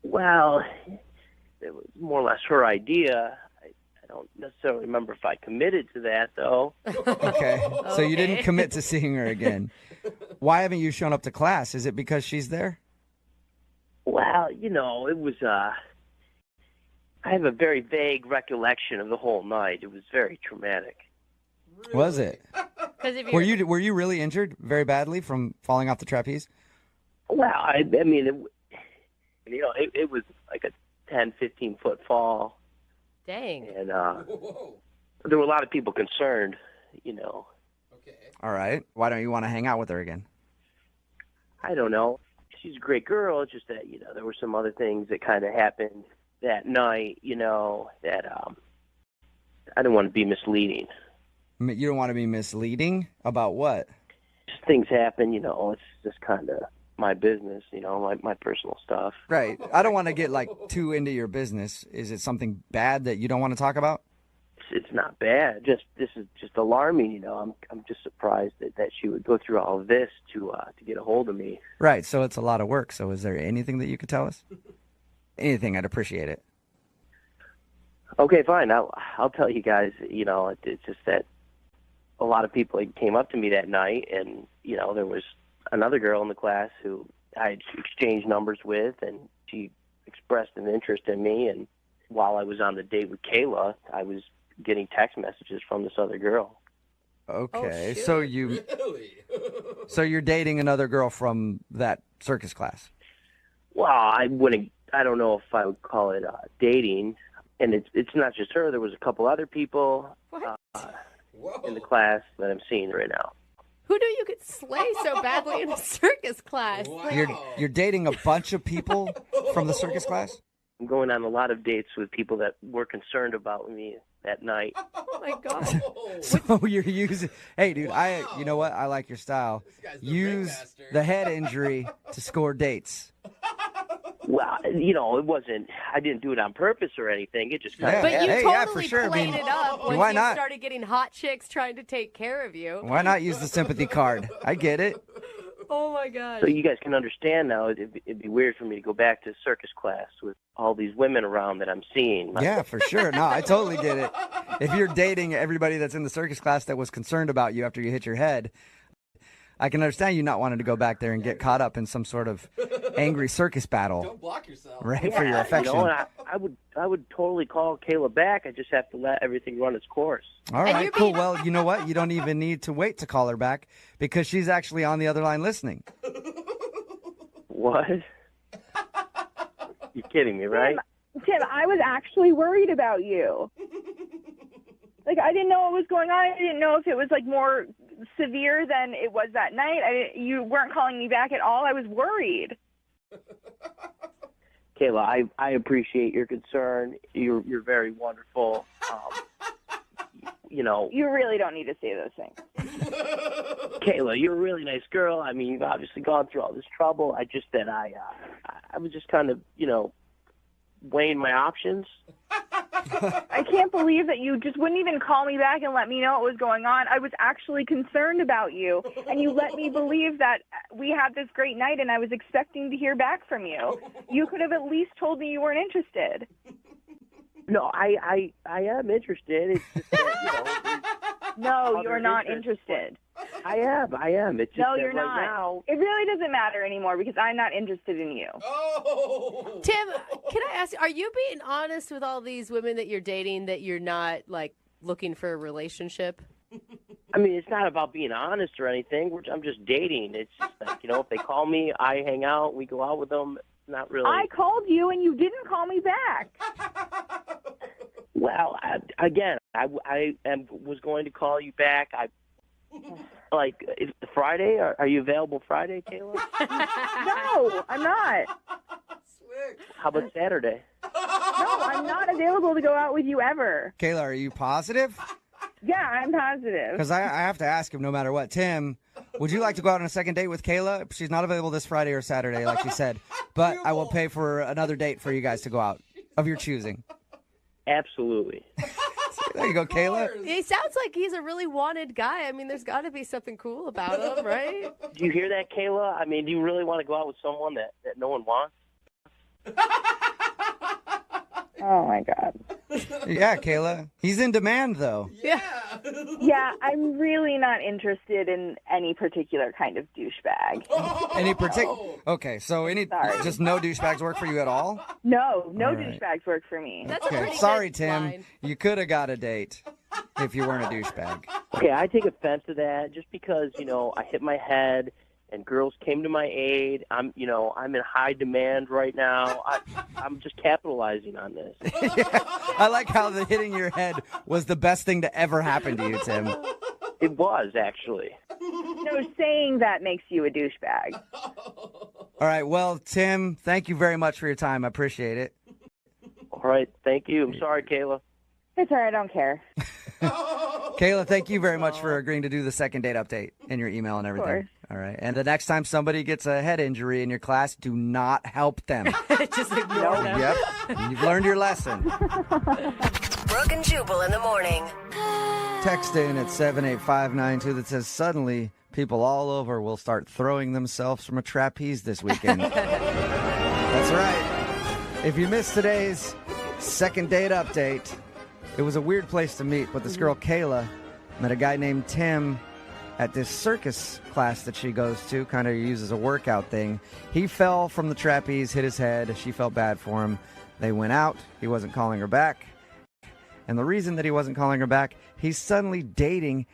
Well, it was more or less her idea. I don't necessarily remember if I committed to that, though. Okay. So you didn't commit to seeing her again. Why haven't you shown up to class? Is it because she's there? Well, it was, I have a very vague recollection of the whole night. It was very traumatic. Was it? Were you really injured very badly from falling off the trapeze? Well, I mean, it was like a 10, 15-foot fall. Dang. And there were a lot of people concerned, All right. Why don't you want to hang out with her again? I don't know. She's a great girl. It's just that, there were some other things that kind of happened that night, that I didn't want to be misleading. You don't want to be misleading? About what? Just things happen, it's just kind of my business, my personal stuff. Right. I don't want to get too into your business. Is it something bad that you don't want to talk about? It's not bad. This is just alarming. I'm just surprised that she would go through all of this to get a hold of me. Right. So it's a lot of work. So is there anything that you could tell us? Anything, I'd appreciate it. Okay, fine. I'll tell you guys. It's just that a lot of people came up to me that night, and there was another girl in the class who I had exchanged numbers with, and she expressed an interest in me. And while I was on the date with Kayla, I was getting text messages from this other girl. Okay, so so you're dating another girl from that circus class? Well, I don't know if I would call it dating. And it's not just her. There was a couple other people in the class that I'm seeing right now. Who knew you could slay so badly in a circus class? You're dating a bunch of people from the circus class? I'm going on a lot of dates with people that were concerned about me that night. Oh my God. So you're using... Hey, dude, you know what? I like your style. Use the head injury to score dates. Well, it wasn't... I didn't do it on purpose or anything. It just kind of... But you for totally sure. played it up once why you not? started getting hot chicks trying to take care of you. Why not use the sympathy card? I get it. Oh my God. So you guys can understand now, it'd be weird for me to go back to circus class with all these women around that I'm seeing. Yeah, for sure. No, I totally get it. If you're dating everybody that's in the circus class that was concerned about you after you hit your head, I can understand you not wanting to go back there and get caught up in some sort of angry circus battle. Don't block yourself. Right, for your affection. And I would totally call Kayla back. I just have to let everything run its course. All right, cool. Well, you know what? You don't even need to wait to call her back because she's actually on the other line listening. What? You're kidding me, right? Tim, I was actually worried about you. Like, I didn't know what was going on. I didn't know if it was, like, more severe than it was that night. You weren't calling me back at all. I was worried. Kayla, I appreciate your concern. You're very wonderful. You know, You really don't need to say those things. Kayla, you're a really nice girl. I mean, you've obviously gone through all this trouble. I was just kind of, weighing my options. I can't believe that you just wouldn't even call me back and let me know what was going on. I was actually concerned about you, and you let me believe that we had this great night, and I was expecting to hear back from you. You could have at least told me you weren't interested. No, I am interested. It's just that, No, you're not interested. I am. It's just No, that you're right not. now. It really doesn't matter anymore because I'm not interested in you. Oh. Tim, can I ask, are you being honest with all these women that you're dating that you're not, like, looking for a relationship? I mean, it's not about being honest or anything. I'm just dating. It's just like, if they call me, I hang out, we go out with them. Not really. I called you and you didn't call me back. Well, I was going to call you back. Friday? Are you available Friday, Kayla? No, I'm not. How about Saturday? No, I'm not available to go out with you ever. Kayla, are you positive? Yeah, I'm positive. Because I have to ask him no matter what. Tim, would you like to go out on a second date with Kayla? She's not available this Friday or Saturday, like you said. But I will pay for another date for you guys to go out of your choosing. Absolutely. There you go, Kayla. He sounds like he's a really wanted guy. I mean, there's got to be something cool about him, right? Do you hear that, Kayla? I mean, do you really want to go out with someone that no one wants? Oh, my God. Yeah, Kayla. He's in demand, though. Yeah. Yeah, I'm really not interested in any particular kind of douchebag. Any particular? Okay, so Sorry. just no douchebags work for you at all? No All right. douchebags work for me. That's a Okay, pretty sorry, good Tim. line. You could have got a date if you weren't a douchebag. Okay, I take offense to that just because, I hit my head and girls came to my aid. I'm in high demand right now. I'm just capitalizing on this. I like how the hitting your head was the best thing to ever happen to you, Tim. It was, actually. No, saying that makes you a douchebag. All right, well, Tim, thank you very much for your time. I appreciate it. All right, thank you. I'm sorry, Kayla. It's all right, I don't care. Kayla, thank you very much for agreeing to do the second date update in your email and everything. course. All right. And the next time somebody gets a head injury in your class, do not help them. Just ignore them. Yep. You've learned your lesson. Brooke and Jubal in the morning. Text in at 78592 that says, suddenly people all over will start throwing themselves from a trapeze this weekend. That's right. If you missed today's second date update, it was a weird place to meet, but this girl, Kayla, met a guy named Tim at this circus class that she goes to, kind of uses a workout thing. He fell from the trapeze, hit his head. She felt bad for him. They went out. He wasn't calling her back. And the reason that he wasn't calling her back, he's suddenly dating,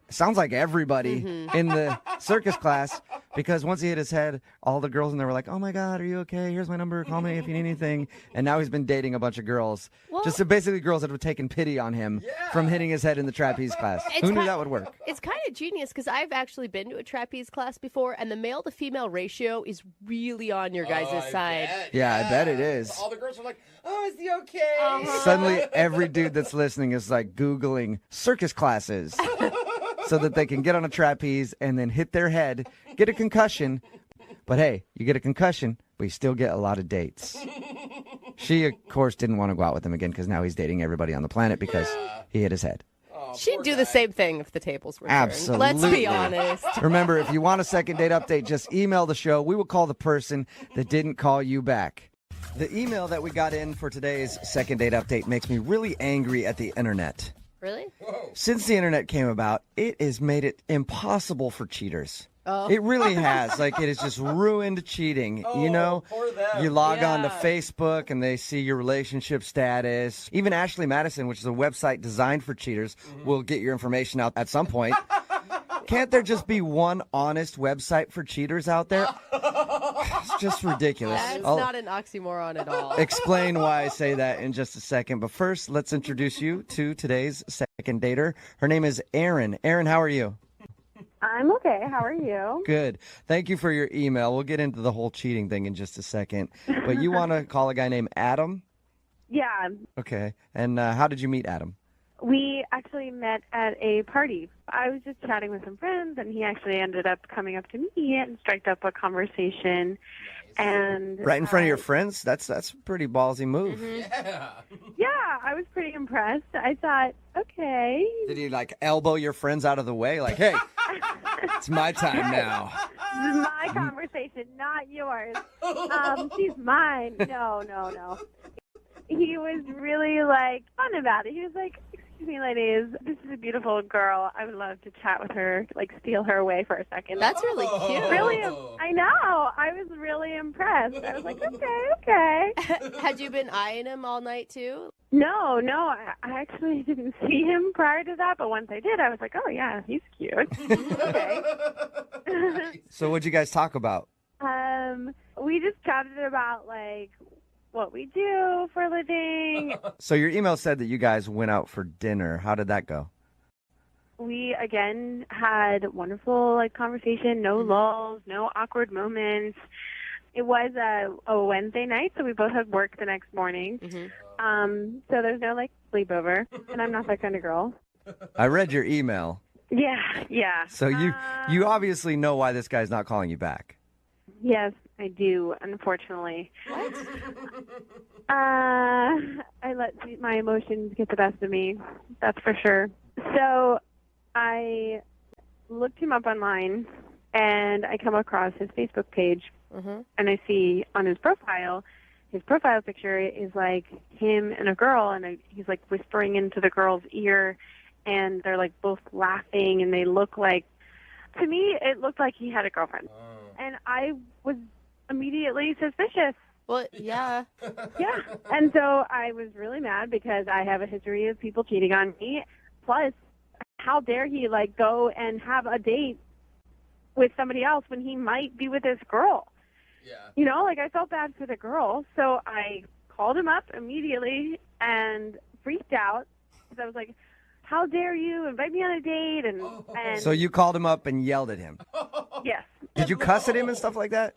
sounds like everybody in the circus class, because once he hit his head, all the girls in there were like, oh my God, are you okay? Here's my number. Call me if you need anything. And now he's been dating a bunch of girls. Well, just basically girls that have taken pity on him from hitting his head in the trapeze class. Who knew that would work? It's kind of genius because I've actually been to a trapeze class before, and the male to female ratio is really on your guys' side. Yeah, I bet it is. All the girls are like, oh, is he okay? Suddenly, every dude that's listening is like Googling circus classes so that they can get on a trapeze and then hit their head, get a concussion. But hey, you get a concussion, but you still get a lot of dates. She, of course, didn't want to go out with him again because now he's dating everybody on the planet because he hit his head. She'd do the same thing if the tables were turned. Absolutely. Let's be honest. Remember, if you want a second date update, just email the show. We will call the person that didn't call you back. The email that we got in for today's second date update makes me really angry at the internet. Really? Since the internet came about, it has made it impossible for cheaters. Oh. It really has. Like, it has just ruined cheating. Oh, You know, poor them. you log on to Yeah. Facebook and they see your relationship status. Even Ashley Madison, which is a website designed for cheaters, will get your information out at some point. Can't there just be one honest website for cheaters out there? It's just ridiculous. That's I'll not an oxymoron at all. explain why I say that in just a second. But first, let's introduce you to today's second second dater. Her name is Erin. Erin, how are you? I'm okay. How are you? Good. Thank you for your email. We'll get into the whole cheating thing in just a second. But you want to call a guy named Adam? Yeah. Okay. And how did you meet Adam? We actually met at a party. I was just chatting with some friends, and he actually ended up coming up to me and striked up a conversation. And Right in front of your friends? That's a pretty ballsy move. yeah, I was pretty impressed. I thought, okay. Did he like elbow your friends out of the way? Like, hey, it's my time now. This is my conversation, not yours. She's mine. No. He was really like fun about it. He was like, "Excuse me, ladies, this is a beautiful girl. I would love to chat with her, like steal her away for a second." That's really cute. Really, I know. I was really impressed. I was like, okay. Had you been eyeing him all night too? No, I actually didn't see him prior to that, but once I did, I was like, oh yeah, he's cute. Okay. So what'd you guys talk about? We just chatted about like what we do for a living. So your email said that you guys went out for dinner. How did that go? We again had wonderful like conversation, no lulls, no awkward moments. It was a Wednesday night, so we both had work the next morning. So there's no like sleepover, and I'm not that kind of girl. I read your email. Yeah. So you obviously know why this guy's not calling you back. Yes, I do, unfortunately. What? I let my emotions get the best of me, that's for sure. So I looked him up online, and I come across his Facebook page, and I see on his profile picture is like him and a girl, and he's like whispering into the girl's ear, and they're like both laughing, and they look like, to me, it looked like he had a girlfriend. And I was immediately suspicious. Well, yeah. Yeah. And so I was really mad because I have a history of people cheating on me. Plus, how dare he like go and have a date with somebody else when he might be with this girl? Yeah. You know, like I felt bad for the girl. So I called him up immediately and freaked out because I was like, how dare you invite me on a date? And So you called him up and yelled at him. Yes. Did you cuss at him and stuff like that?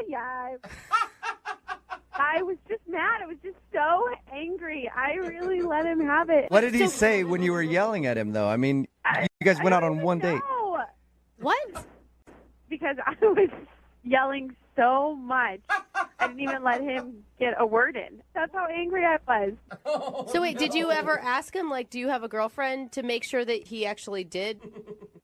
Yeah. I was just mad. I was just so angry. I really let him have it. What did he say when you were yelling at him, though? I mean, you guys went out on one date. What? Because I was yelling so much. I didn't even let him get a word in. That's how angry I was. So wait, did you ever ask him, like, do you have a girlfriend, to make sure that he actually did?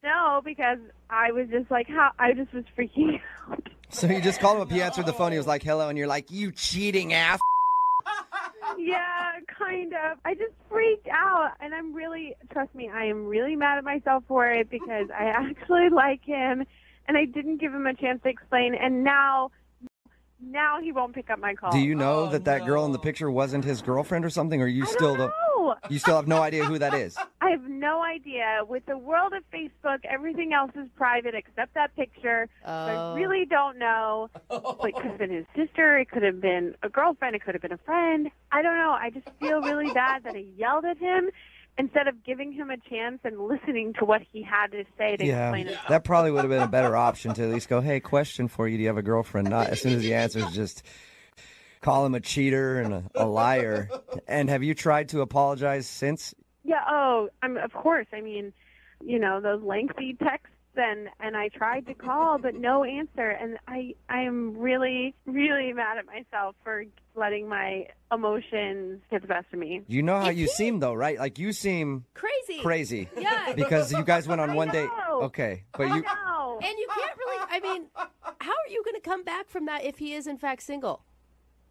No, because I was just like, I just was freaking out. So you just called him up, he answered the phone, he was like, hello, and you're like, you cheating ass. Yeah, kind of. I just freaked out, and trust me, I am really mad at myself for it because I actually like him, and I didn't give him a chance to explain, and now he won't pick up my call. Do you know that girl in the picture wasn't his girlfriend or something, or you still don't? You still have no idea who that is? I have no idea. With the world of Facebook, everything else is private except that picture. So I really don't know. It could have been his sister. It could have been a girlfriend. It could have been a friend. I don't know. I just feel really bad that I yelled at him instead of giving him a chance and listening to what he had to say to explain himself. That probably would have been a better option to at least go, hey, question for you. Do you have a girlfriend? Not as soon as he answers, just call him a cheater and a liar. And have you tried to apologize since? Yeah, of course. I mean, those lengthy texts, and I tried to call, but no answer. And I am really, really mad at myself for letting my emotions get the best of me. You know how you seem, though, right? Like, you seem crazy. Yeah. Because you guys went on one date. Okay. But I you. know. And you can't really, I mean, how are you going to come back from that if he is, in fact, single?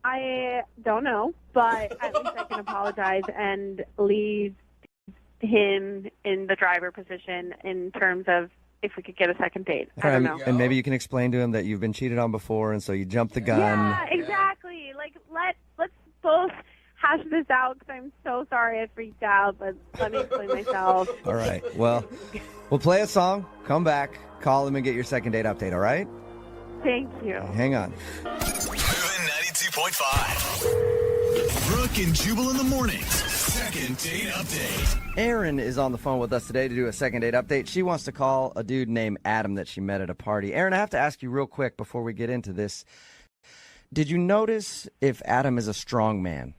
I don't know, but at least I can apologize and leave him in the driver position in terms of if we could get a second date. I don't know. And maybe you can explain to him that you've been cheated on before, and so you jumped the gun. Yeah, exactly. Like, let's both hash this out because I'm so sorry I freaked out, but let me explain myself. All right. Well, we'll play a song, come back, call him, and get your second date update, all right? Thank you. Hang on. 92.5. Brooke and Jubal in the mornings. Second date update. Erin is on the phone with us today to do a second date update. She wants to call a dude named Adam that she met at a party. Erin, I have to ask you real quick before we get into this. Did you notice if Adam is a strong man?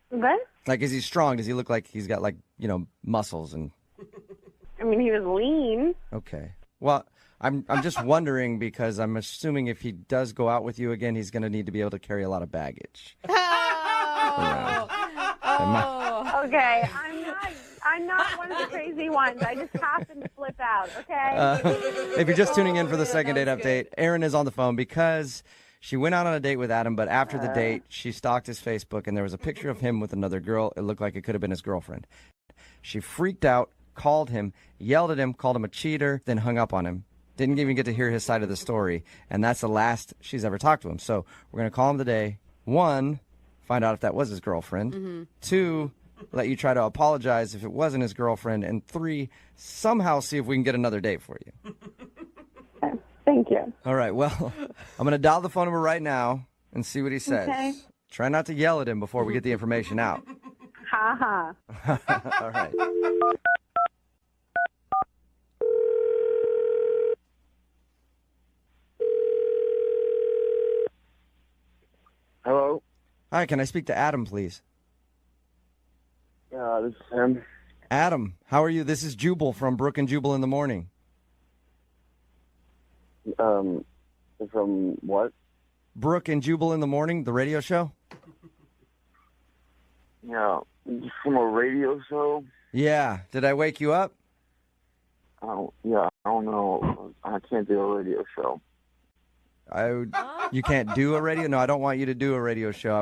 What? Like, is he strong? Does he look like he's got, like, muscles and... I mean, he was lean. Okay. Well, I'm just wondering because I'm assuming if he does go out with you again, he's going to need to be able to carry a lot of baggage. Okay, I'm not one of the crazy ones. I just happen to flip out, okay? If you're just tuning in for the second date update, Erin is on the phone because she went out on a date with Adam, but after the date, she stalked his Facebook, and there was a picture of him with another girl. It looked like it could have been his girlfriend. She freaked out, called him, yelled at him, called him a cheater, then hung up on him. Didn't even get to hear his side of the story, and that's the last she's ever talked to him. So we're going to call him today. 1, find out if that was his girlfriend. 2, let you try to apologize if it wasn't his girlfriend. And 3, somehow see if we can get another date for you. Thank you. All right, well, I'm going to dial the phone number right now and see what he says. Okay. Try not to yell at him before we get the information out. Ha ha. All right. Hello? Hi, can I speak to Adam, please? This is him. Adam, how are you? This is Jubal from Brooke and Jubal in the morning. From what? Brooke and Jubal in the morning, the radio show? Yeah, from a radio show? Yeah. Did I wake you up? I don't know. I can't do a radio show. You can't do a radio? No, I don't want you to do a radio show.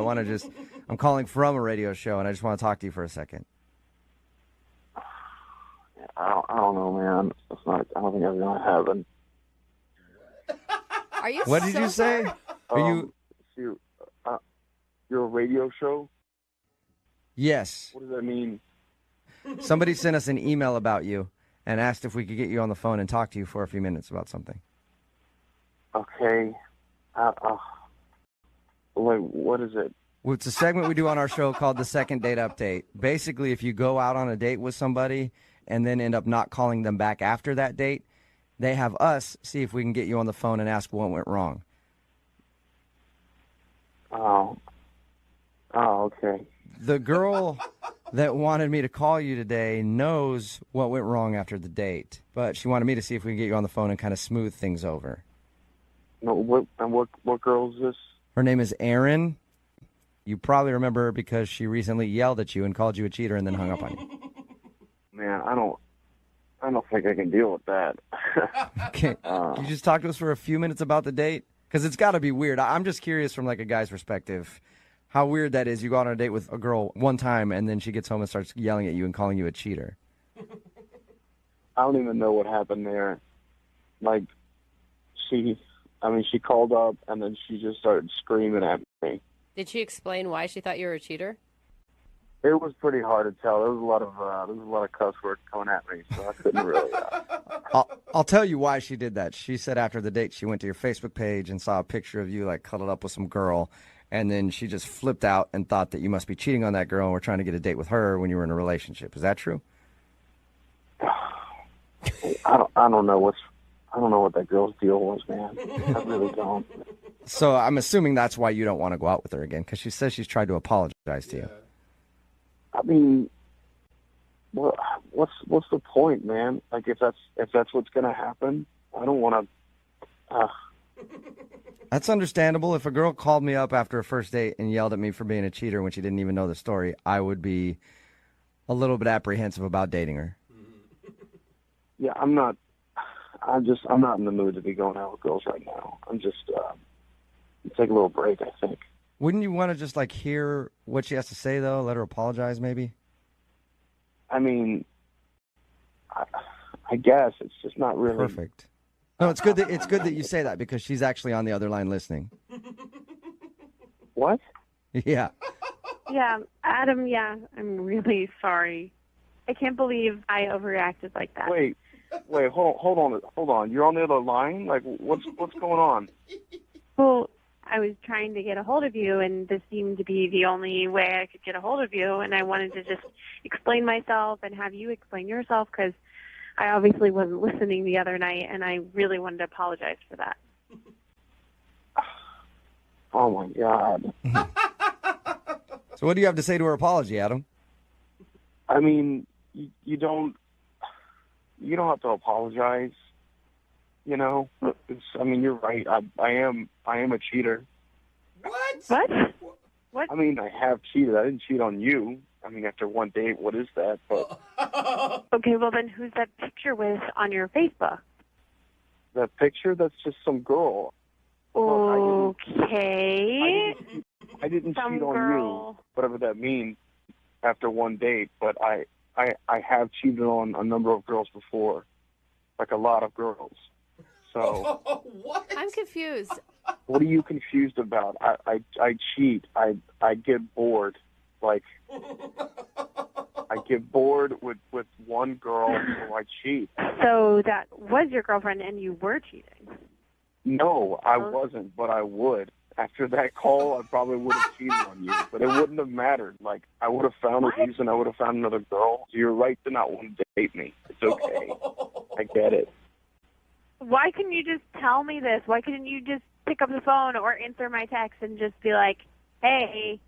I'm calling from a radio show, and I just want to talk to you for a second. I don't know, man. I don't think that's going to happen. Are you What did you say? You're a radio show? Yes. What does that mean? Somebody sent us an email about you and asked if we could get you on the phone and talk to you for a few minutes about something. Okay. What is it? Well, it's a segment we do on our show called the Second Date Update. Basically, if you go out on a date with somebody and then end up not calling them back after that date, they have us see if we can get you on the phone and ask what went wrong. Oh, okay. The girl that wanted me to call you today knows what went wrong after the date, but she wanted me to see if we can get you on the phone and kind of smooth things over. No, what girl is this? Her name is Erin. You probably remember her because she recently yelled at you and called you a cheater and then hung up on you. Man, I don't think I can deal with that. Okay. Can you just talk to us for a few minutes about the date? Because it's got to be weird. I'm just curious from like a guy's perspective how weird that is. You go on a date with a girl one time and then she gets home and starts yelling at you and calling you a cheater. I don't even know what happened there. Like, she called up and then she just started screaming at me. Did she explain why she thought you were a cheater? It was pretty hard to tell. There was a lot of cuss words coming at me, so I couldn't really. I'll tell you why she did that. She said after the date she went to your Facebook page and saw a picture of you like cuddled up with some girl, and then she just flipped out and thought that you must be cheating on that girl and were trying to get a date with her when you were in a relationship. Is that true? I don't know what that girl's deal was, man. I really don't. So I'm assuming that's why you don't want to go out with her again, because she says she's tried to apologize to you. I mean, what's the point, man? Like, if that's what's gonna happen, I don't want to. That's understandable. If a girl called me up after a first date and yelled at me for being a cheater when she didn't even know the story, I would be a little bit apprehensive about dating her. Yeah, I'm not in the mood to be going out with girls right now. I'm just take a little break, I think. Wouldn't you want to just like hear what she has to say though? Let her apologize, maybe. I mean, I guess it's just not really perfect. No, it's good that you say that because she's actually on the other line listening. What? Yeah. Yeah, Adam, I'm really sorry. I can't believe I overreacted like that. Wait, hold on. You're on the other line? Like, what's going on? Well, I was trying to get a hold of you, and this seemed to be the only way I could get a hold of you. And I wanted to just explain myself and have you explain yourself, because I obviously wasn't listening the other night, and I really wanted to apologize for that. Oh, my God. So what do you have to say to her apology, Adam? I mean, you don't have to apologize. You know, I mean, you're right. I am a cheater. What? I mean, I have cheated. I didn't cheat on you. I mean, after one date, what is that? But Okay, well then who's that picture with on your Facebook? that picture, that's just some girl. Okay. I didn't Some cheat on girl. you, whatever that means, after one date. But I have cheated on a number of girls before, like a lot of girls. So I'm confused. what are you confused about? I cheat. I get bored. Like I get bored with one girl, so I cheat. So that was your girlfriend and you were cheating. No, I wasn't, but I would. After that call, I probably would have cheated on you, but it wouldn't have mattered. Like, I would have found a reason. I would have found another girl. You're right to not want to date me. It's okay. I get it. Why couldn't you just tell me this? Why couldn't you just pick up the phone or answer my text and just be like, hey,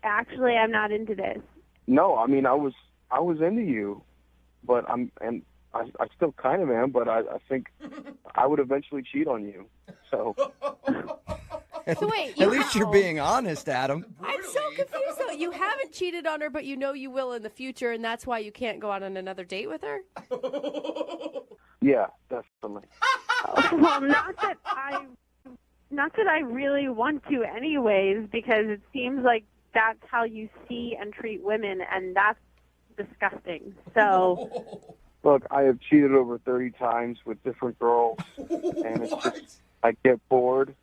actually, I'm not into this? No, I mean, I was into you, but I still kind of am, but I think I would eventually cheat on you. So So wait, At least you're being honest, Adam. I'm so confused though. You haven't cheated on her, but you know you will in the future, and that's why you can't go out on another date with her? yeah, definitely. Well, not that I really want to anyways, because it seems like that's how you see and treat women, and that's disgusting. So Look, I have cheated over 30 times with different girls, and it's just, I get bored,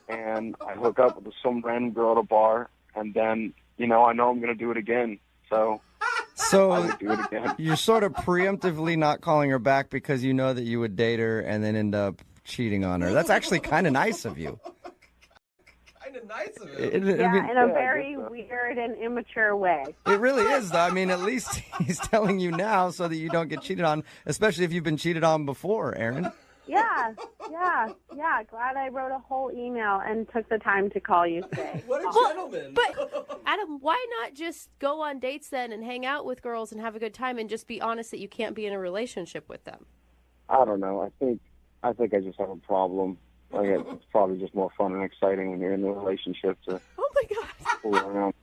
and I hook up with some random girl at a bar, and then, I know I'm going to do it again. So I would do it again. You're sort of preemptively not calling her back because you know that you would date her and then end up cheating on her. That's actually kind of nice of you. Kind of nice of in a very weird and immature way. It really is, though. I mean, at least he's telling you now so that you don't get cheated on, especially if you've been cheated on before, Aaron. Yeah. Glad I wrote a whole email and took the time to call you today. What a gentleman. But, Adam, why not just go on dates then and hang out with girls and have a good time and just be honest that you can't be in a relationship with them? I don't know. I think I just have a problem. Like, it's probably just more fun and exciting when you're in a relationship to fool around.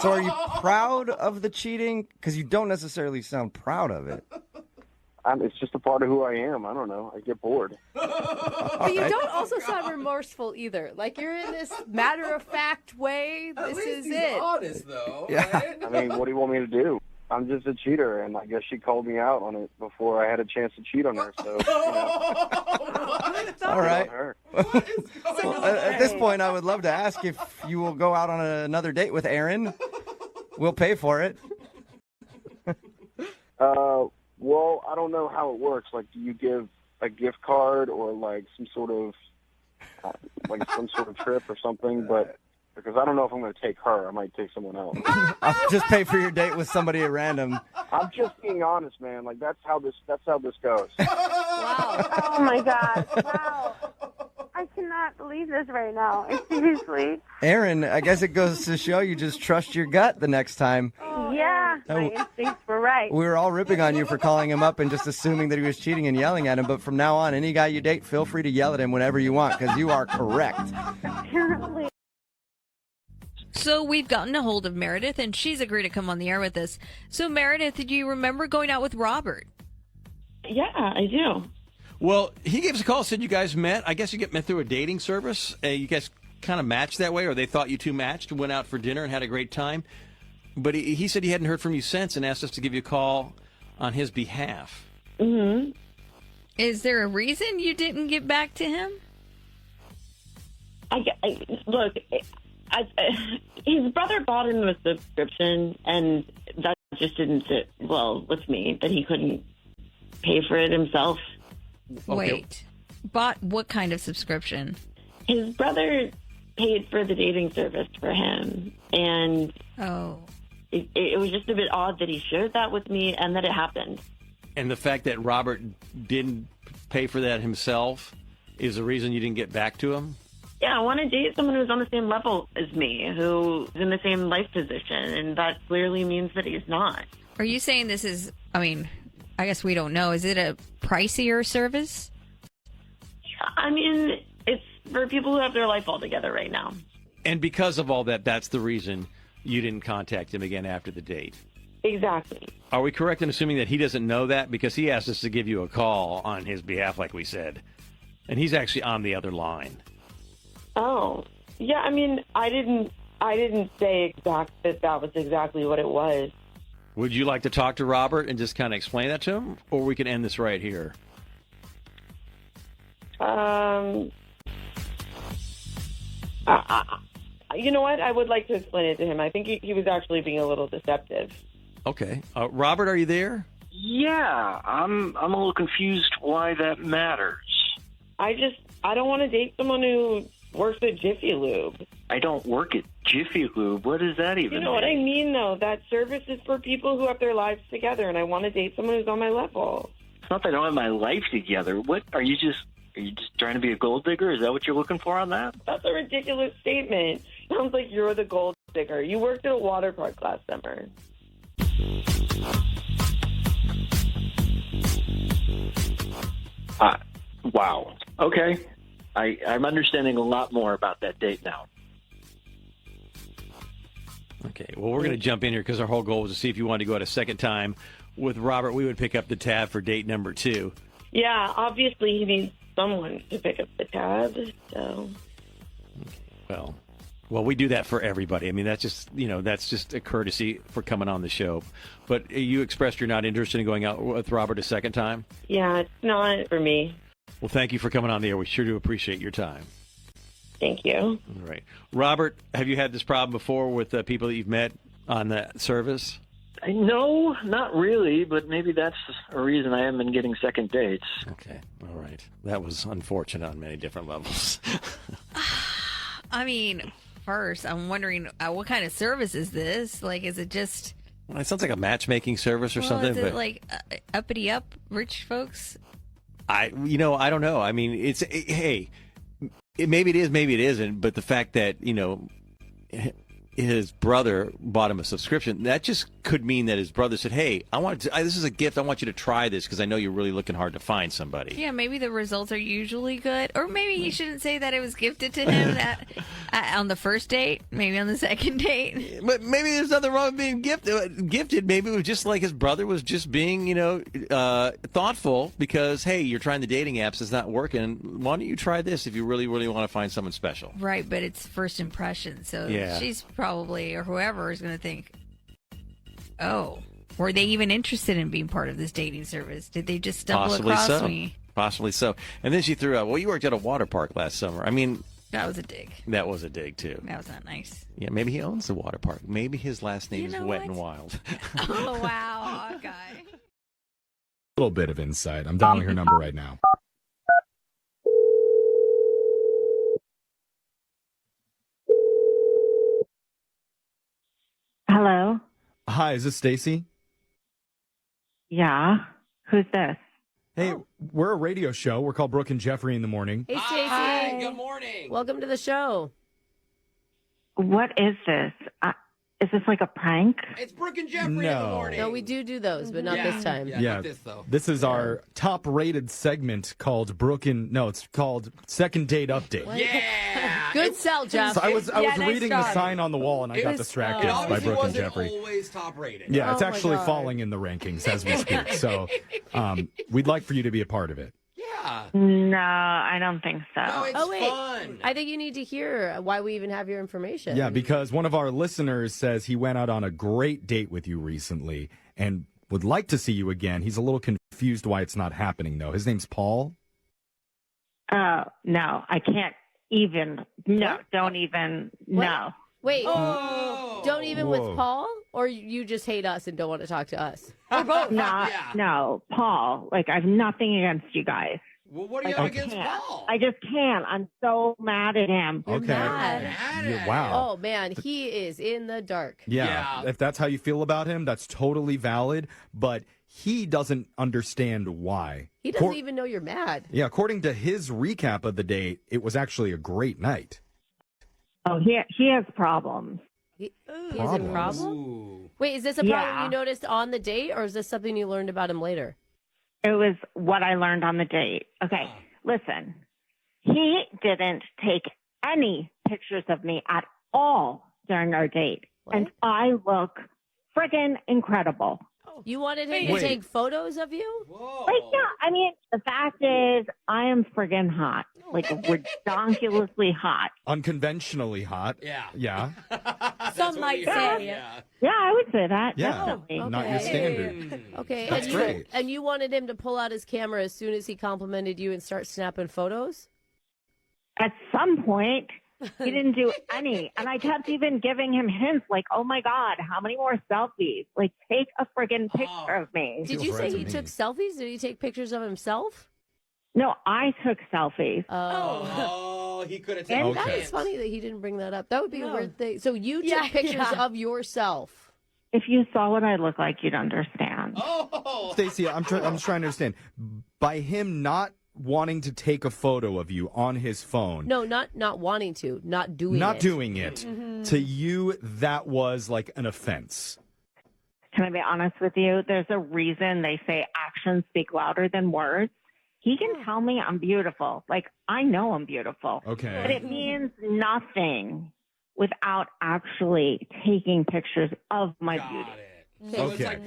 So are you proud of the cheating? Because you don't necessarily sound proud of it. It's just a part of who I am. I don't know. I get bored. But you don't also sound remorseful either. Like, you're in this matter-of-fact way. This is it. Honest, though. Yeah. Right? I mean, what do you want me to do? I'm just a cheater, and I guess she called me out on it before I had a chance to cheat on her. So, All right. Her. Well, at this point, I would love to ask if you will go out on another date with Aaron. We'll pay for it. Well, I don't know how it works. Like, do you give a gift card or like some sort of trip or something? But because I don't know if I'm going to take her, I might take someone else. I'll just pay for your date with somebody at random. I'm just being honest, man. Like that's how this goes. Wow. Oh, my God. Wow. I cannot believe this right now. Seriously. Aaron, I guess it goes to show you just trust your gut the next time. Yeah, my instincts were right. We were all ripping on you for calling him up and just assuming that he was cheating and yelling at him. But from now on, any guy you date, feel free to yell at him whenever you want because you are correct. Apparently. So we've gotten a hold of Meredith, and she's agreed to come on the air with us. So, Meredith, do you remember going out with Robert? Yeah, I do. Well, he gave us a call, said you guys met. I guess you met through a dating service. You guys kind of matched that way, or they thought you two matched and went out for dinner and had a great time. But he said he hadn't heard from you since and asked us to give you a call on his behalf. Mm-hmm. Is there a reason you didn't get back to him? Look, his brother bought him a subscription, and that just didn't sit well with me, that he couldn't pay for it himself. Wait, bought what kind of subscription? His brother paid for the dating service for him. And it was just a bit odd that he shared that with me and that it happened. And the fact that Robert didn't pay for that himself is the reason you didn't get back to him? Yeah, I want to date someone who's on the same level as me, who's in the same life position, and that clearly means that he's not. Are you saying this is, I guess we don't know, is it a pricier service? I mean, it's for people who have their life all together right now. And because of all that, that's the reason you didn't contact him again after the date? Exactly. Are we correct in assuming that he doesn't know that? Because he asked us to give you a call on his behalf, like we said. And he's actually on the other line. Oh, yeah. I mean, I didn't say that was exactly what it was. Would you like to talk to Robert and just kind of explain that to him? Or we can end this right here? You know what? I would like to explain it to him. I think he was actually being a little deceptive. Okay. Robert, are you there? Yeah, I'm a little confused why that matters. I don't want to date someone who works at Jiffy Lube. I don't work at Jiffy Lube. What does that even You know what I mean, though? That service is for people who have their lives together, and I want to date someone who's on my level. It's not that I don't have my life together. What are you just trying to be a gold digger? Is that what you're looking for on that? That's a ridiculous statement. Sounds like you're the gold digger. You worked at a water park last summer. Wow. Okay. I'm understanding a lot more about that date now. Okay, well, we're going to jump in here because our whole goal was to see if you wanted to go out a second time. With Robert, we would pick up the tab for date number 2. Yeah, obviously he needs someone to pick up the tab, so... Well, we do that for everybody. I mean, that's just a courtesy for coming on the show. But you expressed you're not interested in going out with Robert a second time? Yeah, it's not for me. Well, thank you for coming on the air. We sure do appreciate your time. Thank you. All right. Robert, have you had this problem before with people that you've met on that service? No, not really, but maybe that's a reason I haven't been getting second dates. Okay, all right. That was unfortunate on many different levels. I mean, first, I'm wondering what kind of service is this? Like, is it just... Well, it sounds like a matchmaking service or something. Is it like uppity up rich folks? I don't know. I mean, maybe it is, maybe it isn't. But the fact that, his brother bought him a subscription, that just could mean that his brother said, hey, this is a gift. I want you to try this because I know you're really looking hard to find somebody. Yeah, maybe the results are usually good. Or maybe he shouldn't say that it was gifted to him on the first date, maybe on the second date. But maybe there's nothing wrong with being gifted. Maybe it was just like his brother was just being, thoughtful because, hey, you're trying the dating apps. It's not working. Why don't you try this if you really, really want to find someone special? Right, but it's first impression. So she's probably, or whoever is going to think, oh, were they even interested in being part of this dating service? Did they just stumble across me? Possibly so. And then she threw out, well, you worked at a water park last summer. I mean... That was a dig. That was a dig, too. That was not nice. Yeah, maybe he owns the water park. Maybe his last name is Wet and Wild. Oh, wow, Hawkeye. A little bit of insight. I'm dialing her number right now. Hello. Hi, is this Stacy? Yeah. Who's this? Hey, we're a radio show. We're called Brooke and Jeffrey in the morning. Hey, Stacey. Hi, good morning. Welcome to the show. What is this? Is this like a prank? It's Brooke and Jeffrey in the No. morning. No, we do those, but not this time. Yeah, not this, though. This is our top-rated segment called it's called Second Date Update. Yeah. Good sell, Jeff. So I was nice reading the job. sign on the wall and I got distracted It by obviously Brooke and wasn't Jeffrey. always top rated. Yeah, it's Oh my actually God. falling in the rankings as we speak. So we'd like for you to be a part of it. Yeah. No, I don't think so. No, it's wait. fun. I think you need to hear why we even have your information. Yeah, because one of our listeners says he went out on a great date with you recently and would like to see you again. He's a little confused why it's not happening, though. His name's Paul. No, I can't even. No, don't even. What? No. Wait, Oh. don't even Whoa. with Paul? Or you just hate us and don't want to talk to us? Or both? No, Paul. Like, I have nothing against you guys. Well, what do you Like, have I against can't. Paul? I just can't. I'm so mad at him. Okay. Mad. Wow. Oh man, he is in the dark. Yeah. If that's how you feel about him, that's totally valid. But he doesn't understand why. He doesn't even know you're mad. Yeah, according to his recap of the date, it was actually a great night. Oh, he has problems. He has a problem? Wait, is this a problem Yeah. you noticed on the date, or is this something you learned about him later? It was what I learned on the date. Okay, listen. He didn't take any pictures of me at all during our date. And I look friggin' incredible. You wanted him to take photos of you? Like, yeah, I mean, the fact is, I am friggin' hot. Like, ridiculously hot. Unconventionally hot. Yeah. Yeah. Some might say. Yeah, I would say that. Yeah. Definitely. Not your standard. Okay, That's great. And you wanted him to pull out his camera as soon as he complimented you and start snapping photos? At some point, he didn't do any. And I kept even giving him hints like, oh my God, how many more selfies? Like, take a friggin' picture of me. Did you say he took selfies? Did he take pictures of himself? No, I took selfies. Oh, he could have taken And that is funny that he didn't bring that up. That would be a weird thing. So you took pictures of yourself. If you saw what I look like, you'd understand. Oh, Stacey, I'm just trying to understand. By him not wanting to take a photo of you on his phone, No, not wanting to, not doing not it. doing it, Mhm. to you, that was like an offense. Can I be honest with you? There's a reason they say actions speak louder than words. He can tell me I'm beautiful. Like, I know I'm beautiful. Okay. But it means nothing without actually taking pictures of my beauty. Okay.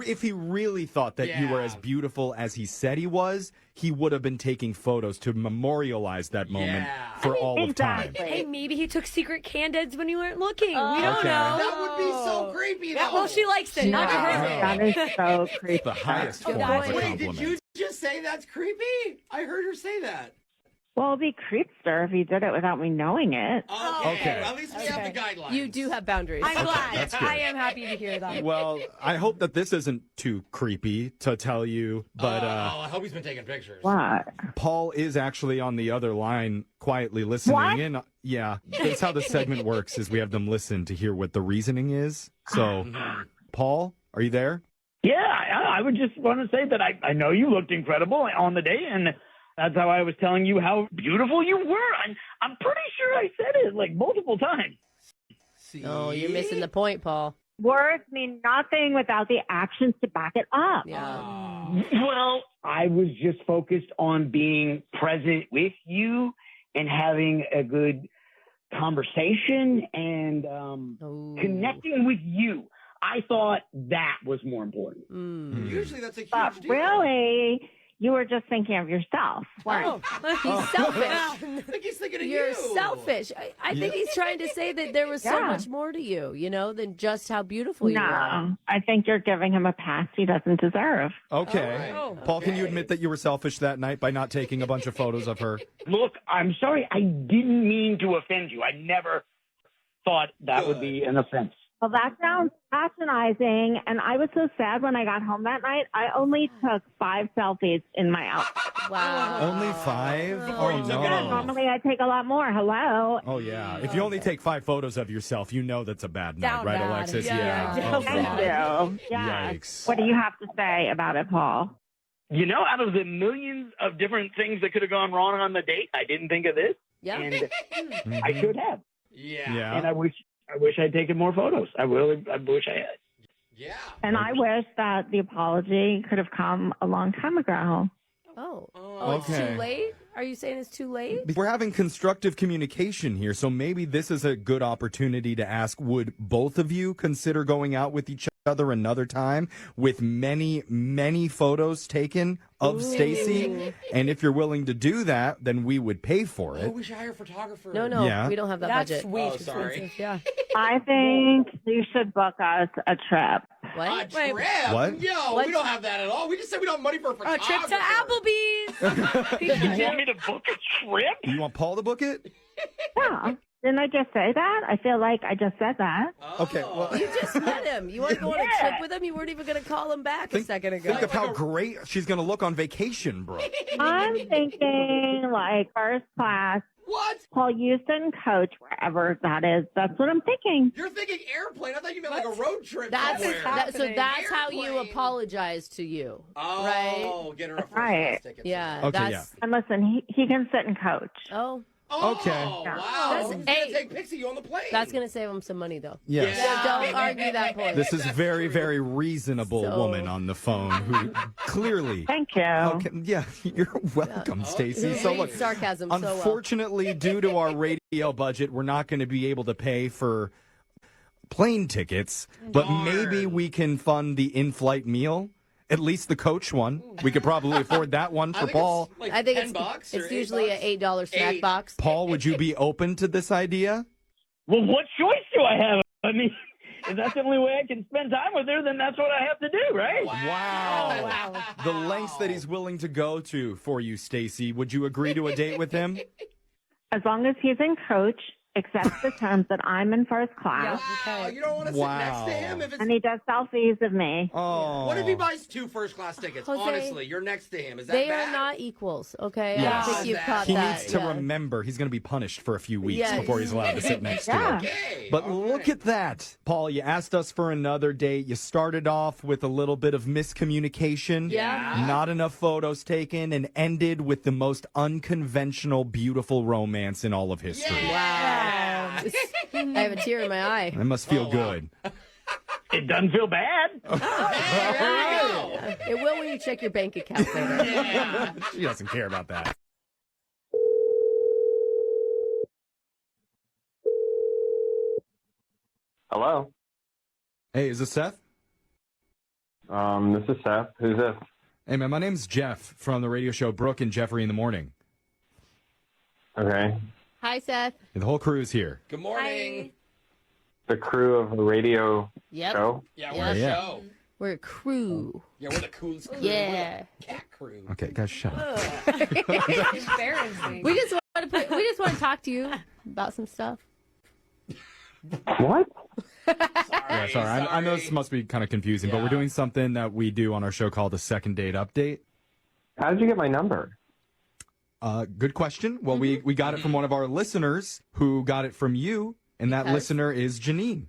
If he really thought that you were as beautiful as he said he was, he would have been taking photos to memorialize that moment for all of time. Hey, maybe he took secret candids when you weren't looking. We don't Okay. know. That would be so creepy, though. Well, she likes it. Not to her. That is so creepy. The highest form Wait, of a compliment. did you just say that's creepy? I heard her say that. Well, it'd be creepster if he did it without me knowing it. Okay. Well, at least we have the guidelines. You do have boundaries. I'm glad. that's good. I am happy to hear that. Well, I hope that this isn't too creepy to tell you, but I hope he's been taking pictures. What? Paul is actually on the other line quietly listening What? in. Yeah, that's how the segment works, is we have them listen to hear what the reasoning is. So, Paul, are you there? Yeah, I would just want to say that I know you looked incredible on the day, and that's how I was telling you how beautiful you were. I'm pretty sure I said it like multiple times. Oh, you're missing the point, Paul. Words mean nothing without the actions to back it up. Well, I was just focused on being present with you and having a good conversation and connecting with you. I thought that was more important. Usually that's a huge But deal. really, you were just thinking of yourself. weren't you? He's selfish. I think he's thinking of You're you. selfish. I think he's trying to say that there was so Yeah. much more to you, than just how beautiful you are. No, I think you're giving him a pass he doesn't deserve. Okay. Paul, can you admit that you were selfish that night by not taking a bunch of photos of her? Look, I'm sorry. I didn't mean to offend you. I never thought that would be an offense. Well, that sounds patronizing, and I was so sad when I got home that night. I only took 5 selfies in my outfit. Wow. Only 5? Oh, Yeah, no. normally I take a lot more. Hello. Oh, yeah. If you only take 5 photos of yourself, you know that's a bad night, Down right, bad. Alexis? Yeah. Oh, Thank God. you. Yeah. Yikes. What do you have to say about it, Paul? You know, out of the millions of different things that could have gone wrong on the date, I didn't think of this. Yeah. And I should have. Yeah. And I wish I'd taken more photos. I wish I had. Yeah. And I wish that the apology could have come a long time ago. Oh, Okay. it's too late? Are you saying it's too late? We're having constructive communication here, so maybe this is a good opportunity to ask, would both of you consider going out with each other another time with many, many photos taken of Stacy? And if you're willing to do that, then we would pay for Oh, it. we should hire a photographer. No, Yeah. we don't have that That's budget. way Oh, too sorry. expensive. Yeah. I think you should book us a trip. What? A trip? What? Yo, What? we don't have that at all. We just said we don't have money for a A photographer. trip to Applebee's. You want me to book a trip? You want Paul to book it? Yeah. Didn't I just say that? I feel like I just said that. Okay, well, You just met him. You want to go on a trip with him? You weren't even going to call him back a second ago. Think of how great she's going to look on vacation, bro. I'm thinking like first class. What? Paul Houston coach, wherever that is. That's what I'm thinking. You're thinking airplane. I thought you meant like a road trip That's somewhere. so that's how you apologize to you, right? Oh, get her a first Right. class ticket. Yeah. Okay, that's, And listen, he can sit and coach. Oh. Okay. Wow. That's- Who's gonna take Pixie you on the plane? That's going to save him some money, though. Yes. So don't argue that point. This is very, very reasonable woman on the phone who clearly. Thank you. Okay, yeah, you're welcome, Stacy. So look, sarcasm so well. unfortunately, due to our radio budget, we're not going to be able to pay for plane tickets, but maybe we can fund the in-flight meal. At least the coach one. We could probably afford that one for Paul. I think it's usually an $8 snack box. Paul, would you be open to this idea? Well, what choice do I have? I mean, if that's the only way I can spend time with her, then that's what I have to do, right? Wow. The lengths that he's willing to go to for you, Stacy. Would you agree to a date with him? As long as he's in coach, accepts the terms that I'm in first class. Wow. You don't want to sit next to him if it's. And he does selfies of me. Oh. What if he buys 2 first class tickets? Jose, Honestly, you're next to him. Is that They bad? are not equals, okay? Yes. I don't think you've caught He that. needs to yeah. remember he's going to be punished for a few weeks Yes. before he's allowed to sit next to Yeah. him. But look at that. Paul, you asked us for another date. You started off with a little bit of miscommunication. Yeah. Not enough photos taken, and ended with the most unconventional, beautiful romance in all of history. Wow. I have a tear in my eye. That must feel good. It doesn't feel bad. It will when you check your bank account later. She doesn't care about that. Hello. Hey, is this Seth? This is Seth. Who's this? Hey, man, my name's Jeff from the radio show Brooke and Jeffrey in the Morning. Okay. Hi, Seth. And the whole crew is here. Good morning. The crew of a radio Yep. show? Yeah, we're a show. We're a crew. Yeah, we're the coolest crew. Yeah. We're the cat crew. Okay, guys, shut up. Embarrassing. We just want to talk to you about some stuff. What? Yeah, sorry. I know this must be kind of confusing, but we're doing something that we do on our show called the Second Date Update. How did you get my number? Good question. Well, we got it from one of our listeners who got it from you, and that listener is Janine.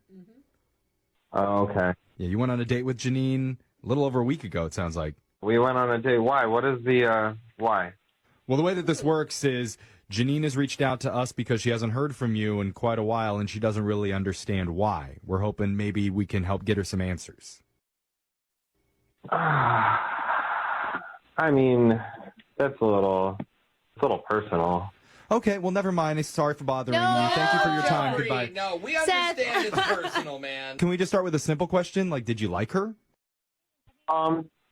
Oh, okay. Yeah, you went on a date with Janine a little over a week ago, it sounds like. We went on a date. Why? What is the, why? Well, the way that this works is Janine has reached out to us because she hasn't heard from you in quite a while, and she doesn't really understand why. We're hoping maybe we can help get her some answers. I mean, that's a little personal. Okay, well, never mind. Sorry for bothering you. Thank you for your time. Jeffrey, Goodbye. No, we understand it's personal, man. Can we just start with a simple question? Like, did you like her?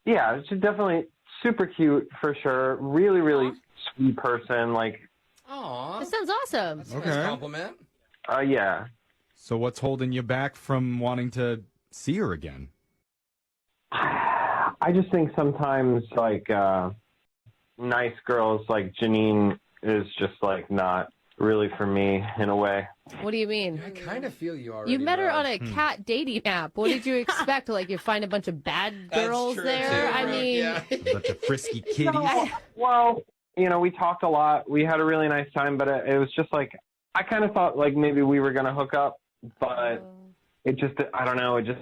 Yeah, she's definitely super cute for sure. Really, really sweet person. Like, Aw. This sounds awesome. That's a nice compliment. yeah. So what's holding you back from wanting to see her again? I just think sometimes, like, nice girls like Janine is just, like, not really for me in a way. What do you mean? I kind of feel you already. You met her bro. on a cat dating app. What did you expect? Like, you find a bunch of bad girls true, there? too, I Brooke, mean, yeah. A bunch of frisky kitties. Well, you know, we talked a lot. We had a really nice time, but it was just like, I kind of thought, like, maybe we were going to hook up, but it just, I don't know, it just...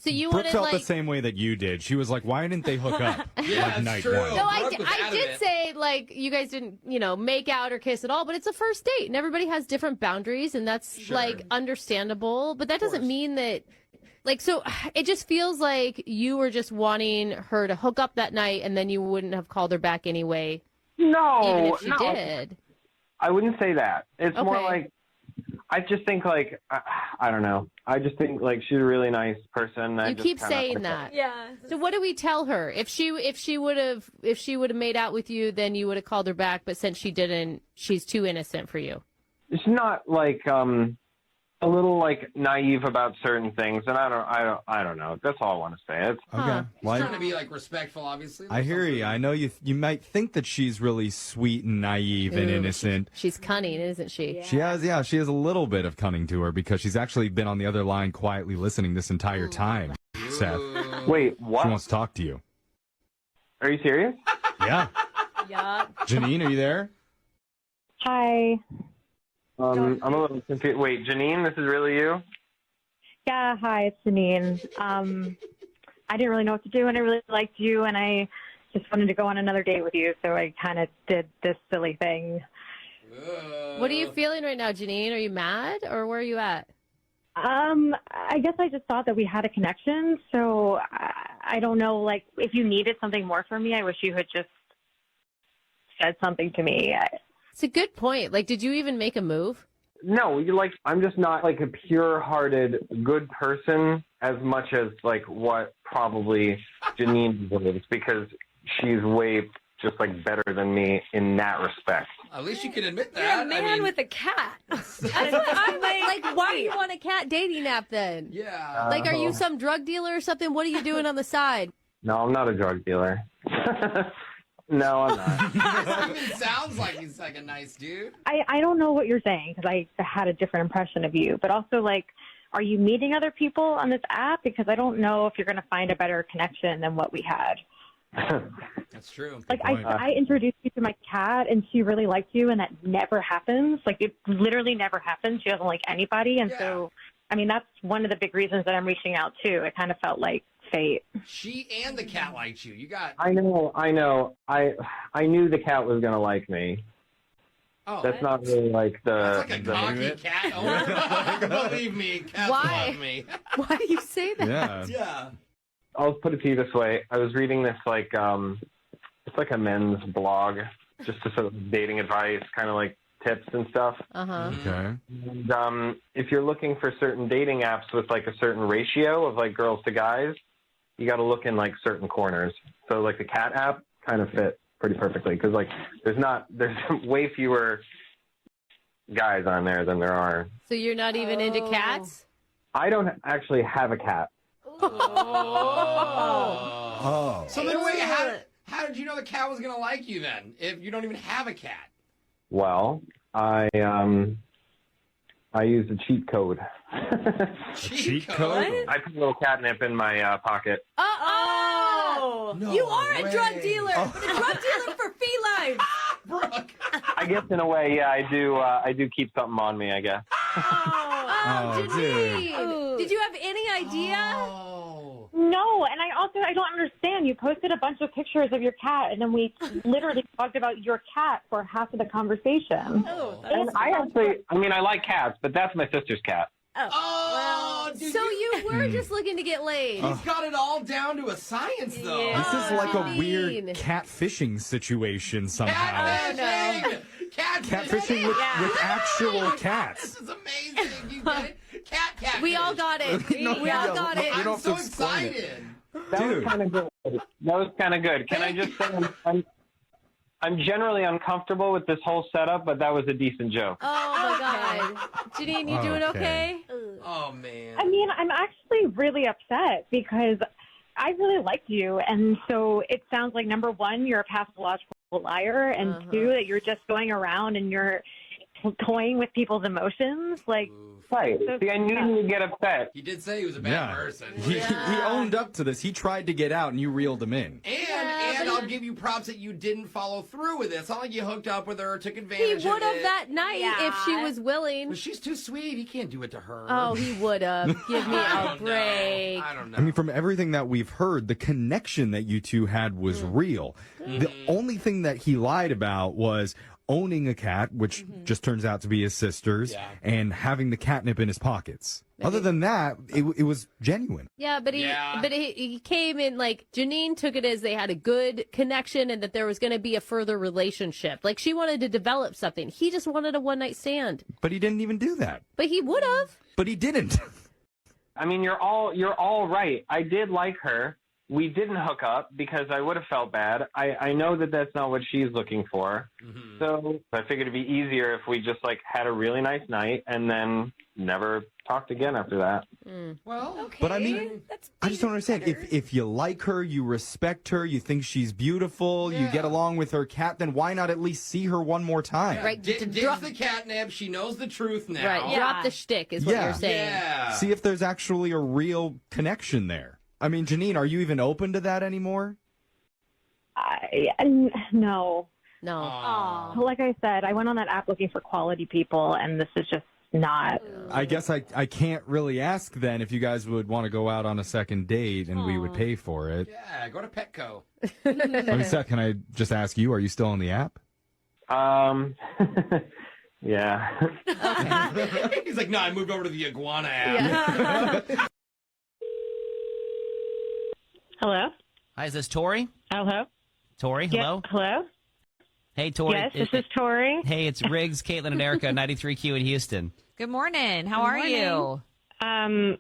so you Brooke wanted, felt like... the same way that you did. She was like, why didn't they hook up like night one? No, I did say, like, you guys didn't, make out or kiss at all, but it's a first date, and everybody has different boundaries, and that's, like, understandable, but that doesn't mean that, like, so it just feels like you were just wanting her to hook up that night, and then you wouldn't have called her back anyway. No, even if she no. did. I wouldn't say that. It's more Okay. like, I just think, like, I don't know. I just think, like, she's a really nice person. I You just keep kinda- saying that. Yeah. So what do we tell her? If she would have made out with you, then you would have called her back. But since she didn't, she's too innocent for you. It's not like, a little like naive about certain things, and I don't know. That's all I want to say. It's, Okay. He's trying to be like respectful, obviously. I hear you. I know you might think that she's really sweet and naive and innocent. She's cunning, isn't she? She has a little bit of cunning to her because she's actually been on the other line quietly listening this entire time, Seth. Wait, what? She wants to talk to you. Are you serious? Yeah. Yeah. Janine, are you there? Hi. I'm a little confused. Wait, Janine, this is really you? Yeah, hi, it's Janine. I didn't really know what to do, and I really liked you, and I just wanted to go on another date with you, so I kind of did this silly thing. What are you feeling right now, Janine? Are you mad, or where are you at? I guess I just thought that we had a connection, so I don't know, like, if you needed something more from me, I wish you had just said something to me. It's a good point. Like, did you even make a move? No, I'm just not like a pure-hearted good person as much as like what probably Janine believes, because she's way just like better than me in that respect. At least you can admit that. You're a man with a cat. I'm like, why do you want a cat dating app then? Yeah. Like, are you some drug dealer or something? What are you doing on the side? No, I'm not a drug dealer. No, I'm not. It sounds like he's like a nice dude. I don't know what you're saying, because I had a different impression of you, but also, like, are you meeting other people on this app? Because I don't know if you're going to find a better connection than what we had. That's true. Like, I introduced you to my cat, and she really liked you, and that never happens. Like, it literally never happens. She doesn't like anybody, and so, I mean, that's one of the big reasons that I'm reaching out, too. It kind of felt like fate. She and the cat liked you. You got. I know. I knew the cat was gonna like me. Oh, that's not really like the. That's like a cocky cat owner. Believe me, cats love me. Why do you say that? Yeah. I'll put it to you this way. I was reading this like it's like a men's blog, just to sort of dating advice, kind of like tips and stuff. Uh-huh. Okay. And if you're looking for certain dating apps with like a certain ratio of like girls to guys, you got to look in like certain corners. So like the cat app kind of fit pretty perfectly, because like there's way fewer guys on there than there are. So you're not even into cats? I don't actually have a cat. Oh. So then wait, how did you know the cat was gonna like you then, if you don't even have a cat? Well, I used a cheat code. Cheat code? I put a little catnip in my pocket. Oh! No you are a drug way. dealer, but a drug dealer for felines. Brooke. I guess in a way, yeah, I do keep something on me, I guess. Oh, Janine, did you have any idea? Oh. No, and I don't understand. You posted a bunch of pictures of your cat, and then we literally talked about your cat for half of the conversation. Oh, And I like cats, but that's my sister's cat. Oh, dude, So you were just looking to get laid. He's got it all down to a science, though. Yeah. This is like a Janine. weird catfishing situation somehow. Catfishing! Catfishing with actual cats. This is amazing. You get it? Cat. We all got it. We all got it. You don't I'm have so to explain it. excited. That was kind of good. That was kind of good. Can I just say I'm generally uncomfortable with this whole setup, but that was a decent joke. Oh, my God. Janine, you doing okay? Oh, man. I mean, I'm actually really upset because I really liked you, and so it sounds like, number one, you're a pathological liar, and two, that you're just going around and you're toying with people's emotions. Like, right. See, I knew you would get upset. He did say he was a bad person. He owned up to this. He tried to get out, and you reeled him in. And I'll give you props that you didn't follow through with it. It's not like you hooked up with her or took advantage He would of have it. that night if she was willing. But she's too sweet. He can't do it to her. Oh, he would have. Give me a break. I don't know. I mean, from everything that we've heard, the connection that you two had was real. The only thing that he lied about was owning a cat, which just turns out to be his sister's, and having the catnip in his pockets. Other than that, it was genuine. Yeah, but he came in like Janine took it as they had a good connection and that there was going to be a further relationship. Like she wanted to develop something. He just wanted a one night stand. But he didn't even do that. But he would have. But he didn't. I mean, you're all right. I did like her, we didn't hook up because I would have felt bad. I know that that's not what she's looking for. Mm-hmm. So I figured it'd be easier if we just like had a really nice night and then never talked again after that. Well, Okay. But I mean, I just don't understand. If you like her, you respect her, you think she's beautiful, you get along with her cat, then why not at least see her one more time? Right. Ditch the catnip. She knows the truth now. Right. Drop the shtick is what you're saying. Yeah. See if there's actually a real connection there. I mean, Janine, are you even open to that anymore? No. No. Like I said, I went on that app looking for quality people, and this is just not. I guess I can't really ask then if you guys would want to go out on a second date and we would pay for it. Yeah, go to Petco. I mean, Seth, can I just ask you, are you still on the app? Yeah. He's like, no, I moved over to the iguana app. Yeah. Hello? Hi, is this Tori? Hello? Tori, hello? Hello? Hey, Tori. Yes, this is Tori. Hey, it's Riggs, Caitlin, and Erica, 93Q in Houston. Good morning. How are you? I'm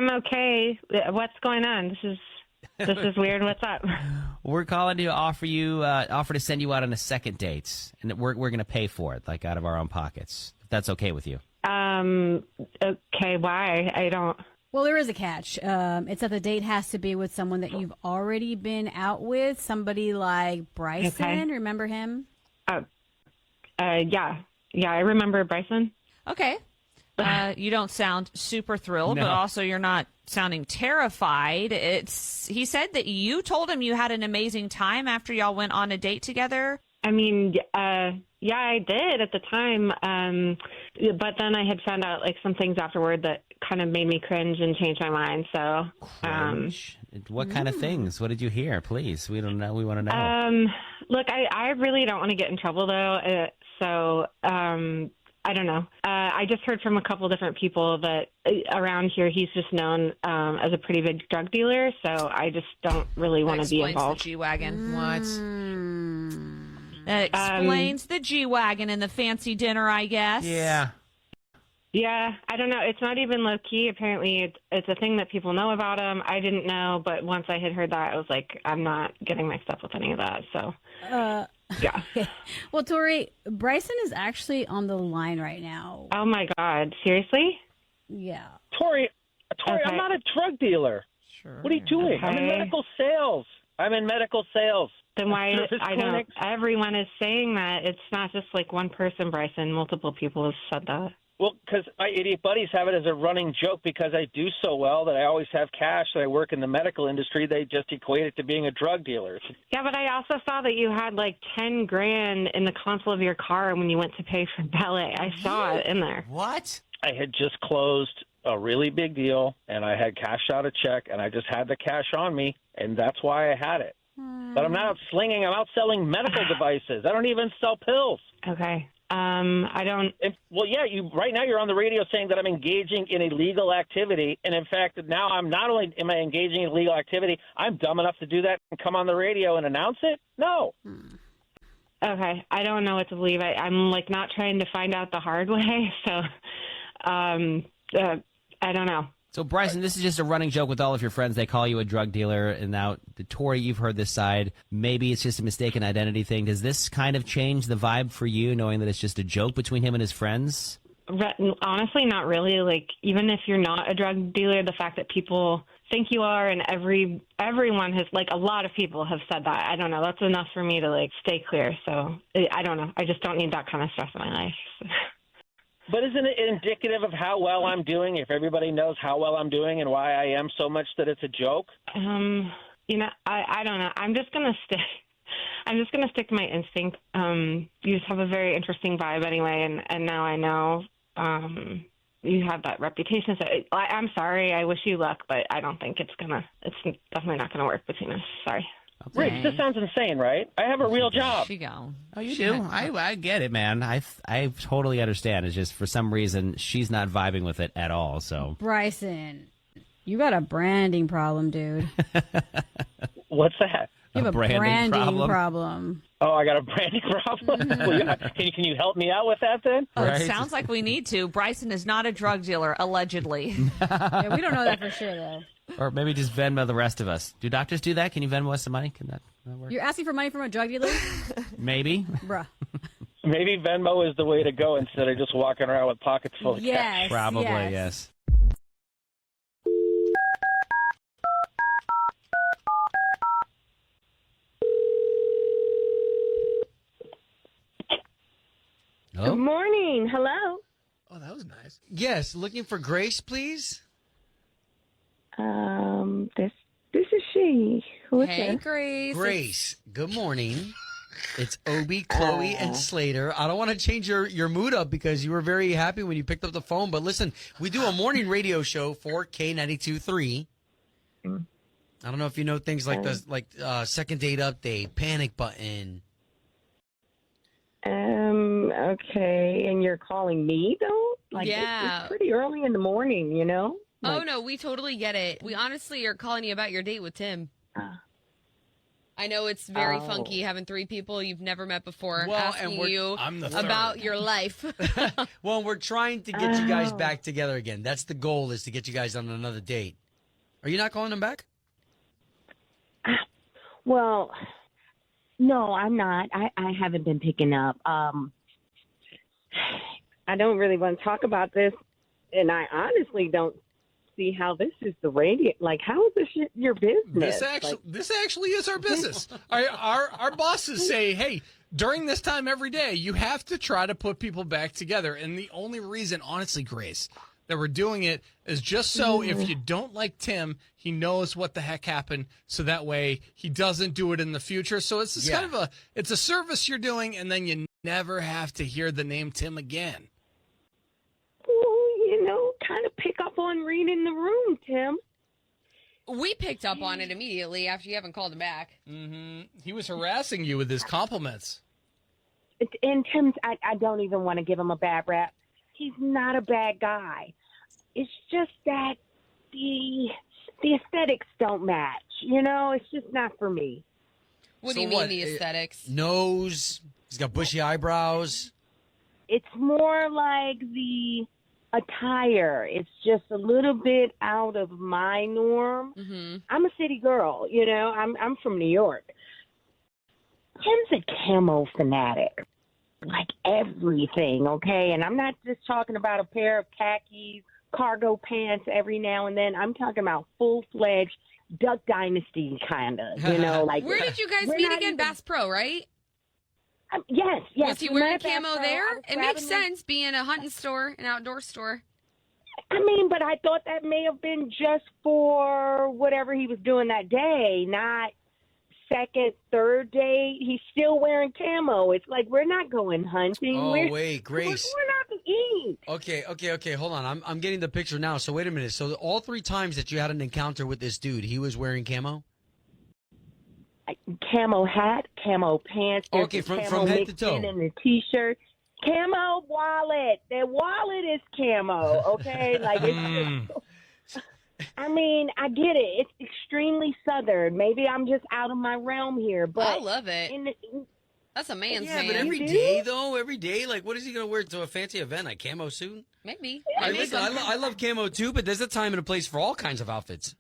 okay. What's going on? This is weird. What's up? We're calling to offer to send you out on a second date, and we're going to pay for it, like out of our own pockets. If that's okay with you. Okay, why? I don't. Well, there is a catch. It's that the date has to be with someone that you've already been out with. Somebody like Bryson. Okay. Remember him? Yeah, I remember Bryson. Okay. You don't sound super thrilled, No. but also you're not sounding terrified. He said that you told him you had an amazing time after y'all went on a date together. I mean, yeah, I did at the time. But then I had found out like some things afterward that kind of made me cringe and change my mind. So, Cringe? What kind of things? What did you hear? Please, we don't know. We want to know. look, I really don't want to get in trouble though. So, I don't know. I just heard from a couple different people that around here he's just known as a pretty big drug dealer. So I just don't really want to be involved. The G-Wagon. That explains the G-Wagon and the fancy dinner, I guess. Yeah. Yeah, I don't know. It's not even low key. Apparently, it's a thing that people know about him. I didn't know, but once I had heard that, I was like, I'm not getting mixed up with any of that. So, yeah. Okay. Well, Tori, Bryson is actually on the line right now. Oh my God! Seriously? Yeah. Tori, Okay. I'm not a drug dealer. Sure. What are you doing? I'm in Okay. medical sales. Then why? Surface I don't. clinics. Everyone is saying that. It's not just like one person, Bryson. Multiple people have said that. Well, because my idiot buddies have it as a running joke because I do so well that I always have cash and I work in the medical industry. They just equate it to being a drug dealer. Yeah, but I also saw that you had like 10 grand in the console of your car when you went to pay for ballet. I saw it in there. What? I had just closed a really big deal and I had cashed out a check and I just had the cash on me and that's why I had it. But I'm not out slinging. I'm out selling medical devices. I don't even sell pills. Okay. I don't. Well, yeah, right now you're on the radio saying that I'm engaging in illegal activity, and in fact, now I'm not only am I engaging in illegal activity, I'm dumb enough to do that and come on the radio and announce it. No. Okay, I don't know what to believe. I'm like not trying to find out the hard way, so I don't know. So, Bryson, this is just a running joke with all of your friends. They call you a drug dealer, and now, Tori, you've heard this side. Maybe it's just a mistaken identity thing. Does this kind of change the vibe for you, knowing that it's just a joke between him and his friends? Honestly, not really. Like, even if you're not a drug dealer, the fact that people think you are, and everyone has, like, a lot of people have said that. I don't know. That's enough for me to, like, stay clear. So, I don't know. I just don't need that kind of stress in my life. But isn't it indicative of how well I'm doing if everybody knows how well I'm doing and why I am so much that it's a joke? You know, I don't know. I'm just gonna stick to my instinct. You just have a very interesting vibe anyway, and now I know you have that reputation. So I'm sorry. I wish you luck, but I don't think it's definitely not gonna work between us. Sorry. Rich, this sounds insane, right? I have a real job. Oh, you do? I get it, man. I totally understand. It's just for some reason she's not vibing with it at all. So, Bryson, you got a branding problem, dude. What's that? You have a branding problem. Oh, I got a branding problem? Well, can you help me out with that then? Oh, it sounds like we need to. Bryson is not a drug dealer, allegedly. Yeah, we don't know that for sure, though. Or maybe just Venmo the rest of us. Do doctors do that? Can you Venmo us some money? Can that work? You're asking for money from a drug dealer? Maybe. Bruh. Maybe Venmo is the way to go instead of just walking around with pockets full of cash. Yes. Probably, yes. Hello? Good morning. Hello. Oh, that was nice. Yes, looking for Grace, please. This is she. Who is Hey, this? Grace. Grace, good morning. It's Obi, Chloe, and Slater. I don't want to change your mood up because you were very happy when you picked up the phone. But listen, we do a morning radio show for K92.3. I don't know if you know things like second date update, panic button. Okay, and you're calling me though? Like, Yeah. it's pretty early in the morning, you know? Oh, no, we totally get it. We honestly are calling you about your date with Tim. I know it's very funky having three people you've never met before asking you about your life. Well, we're trying to get you guys back together again. That's the goal, is to get you guys on another date. Are you not calling them back? Well, no, I'm not. I haven't been picking up. I don't really want to talk about this, and I honestly don't see how this is the radio. Like, how is this your business? This actually is our business. Our bosses say, hey, during this time every day, you have to try to put people back together. And the only reason, honestly, Grace, that we're doing it is just so if you don't like Tim, he knows what the heck happened, so that way he doesn't do it in the future. So it's just kind of it's a service you're doing, and then you never have to hear the name Tim again. Well, you know, kind of pick up on reading the room, Tim. We picked up on it immediately after you haven't called him back. Mm-hmm. He was harassing you with his compliments. And Tim's, I don't even want to give him a bad rap. He's not a bad guy. It's just that the aesthetics don't match. You know, it's just not for me. What do you mean the aesthetics? Nose. He's got bushy eyebrows. It's more like the attire. It's just a little bit out of my norm. Mm-hmm. I'm a city girl, you know. I'm from New York. Tim's a camo fanatic. Like everything, okay? And I'm not just talking about a pair of khakis, cargo pants every now and then. I'm talking about full-fledged Duck Dynasty kind of, you know. Like, where did you guys meet again? Bass Pro, right? Yes. Was he wearing camo there? It makes sense, being a hunting store, an outdoor store. I mean, but I thought that may have been just for whatever he was doing that day, not second, third date. He's still wearing camo. It's like, we're not going hunting. Oh, wait, Grace. We're not to eat. Okay. Hold on. I'm getting the picture now. So wait a minute. So all three times that you had an encounter with this dude, he was wearing camo? Camo hat, camo pants. Okay, from head to toe. And the T-shirt. Camo wallet. Their wallet is camo, okay? Like, it's just, I mean, I get it. It's extremely Southern. Maybe I'm just out of my realm here, but I love it. That's a man's man. Yeah, but every day, though, like, what is he going to wear to a fancy event? A camo suit? Maybe. I love camo, too, but there's a time and a place for all kinds of outfits.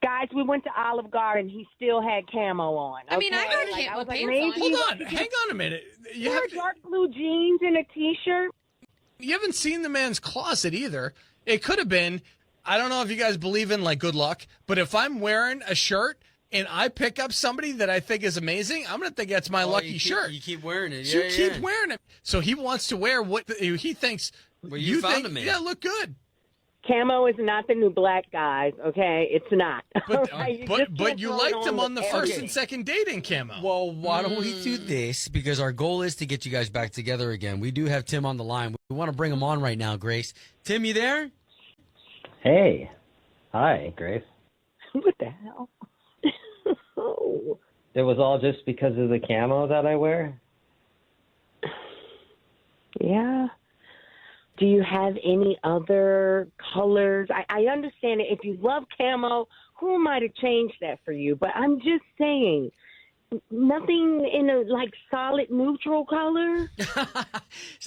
Guys, we went to Olive Garden. He still had camo on. Okay? I mean, I got camo pants on. Hold on. Hang on a minute. You have dark blue jeans and a T-shirt. You haven't seen the man's closet either. It could have been, I don't know if you guys believe in, like, good luck, but if I'm wearing a shirt and I pick up somebody that I think is amazing, I'm going to think that's my lucky shirt. You keep wearing it. You keep wearing it. So he wants to wear what he thinks you found think, him in. Yeah, look good. Camo is not the new black, guys, okay? It's not. But you liked him on the first and second date in camo. Well, why don't we do this? Because our goal is to get you guys back together again. We do have Tim on the line. We want to bring him on right now, Grace. Tim, you there? Hey. Hi, Grace. What the hell? Oh. It was all just because of the camo that I wear? Yeah. Do you have any other colors? I understand it. If you love camo, who am I to change that for you? But I'm just saying, Nothing in a like solid neutral color.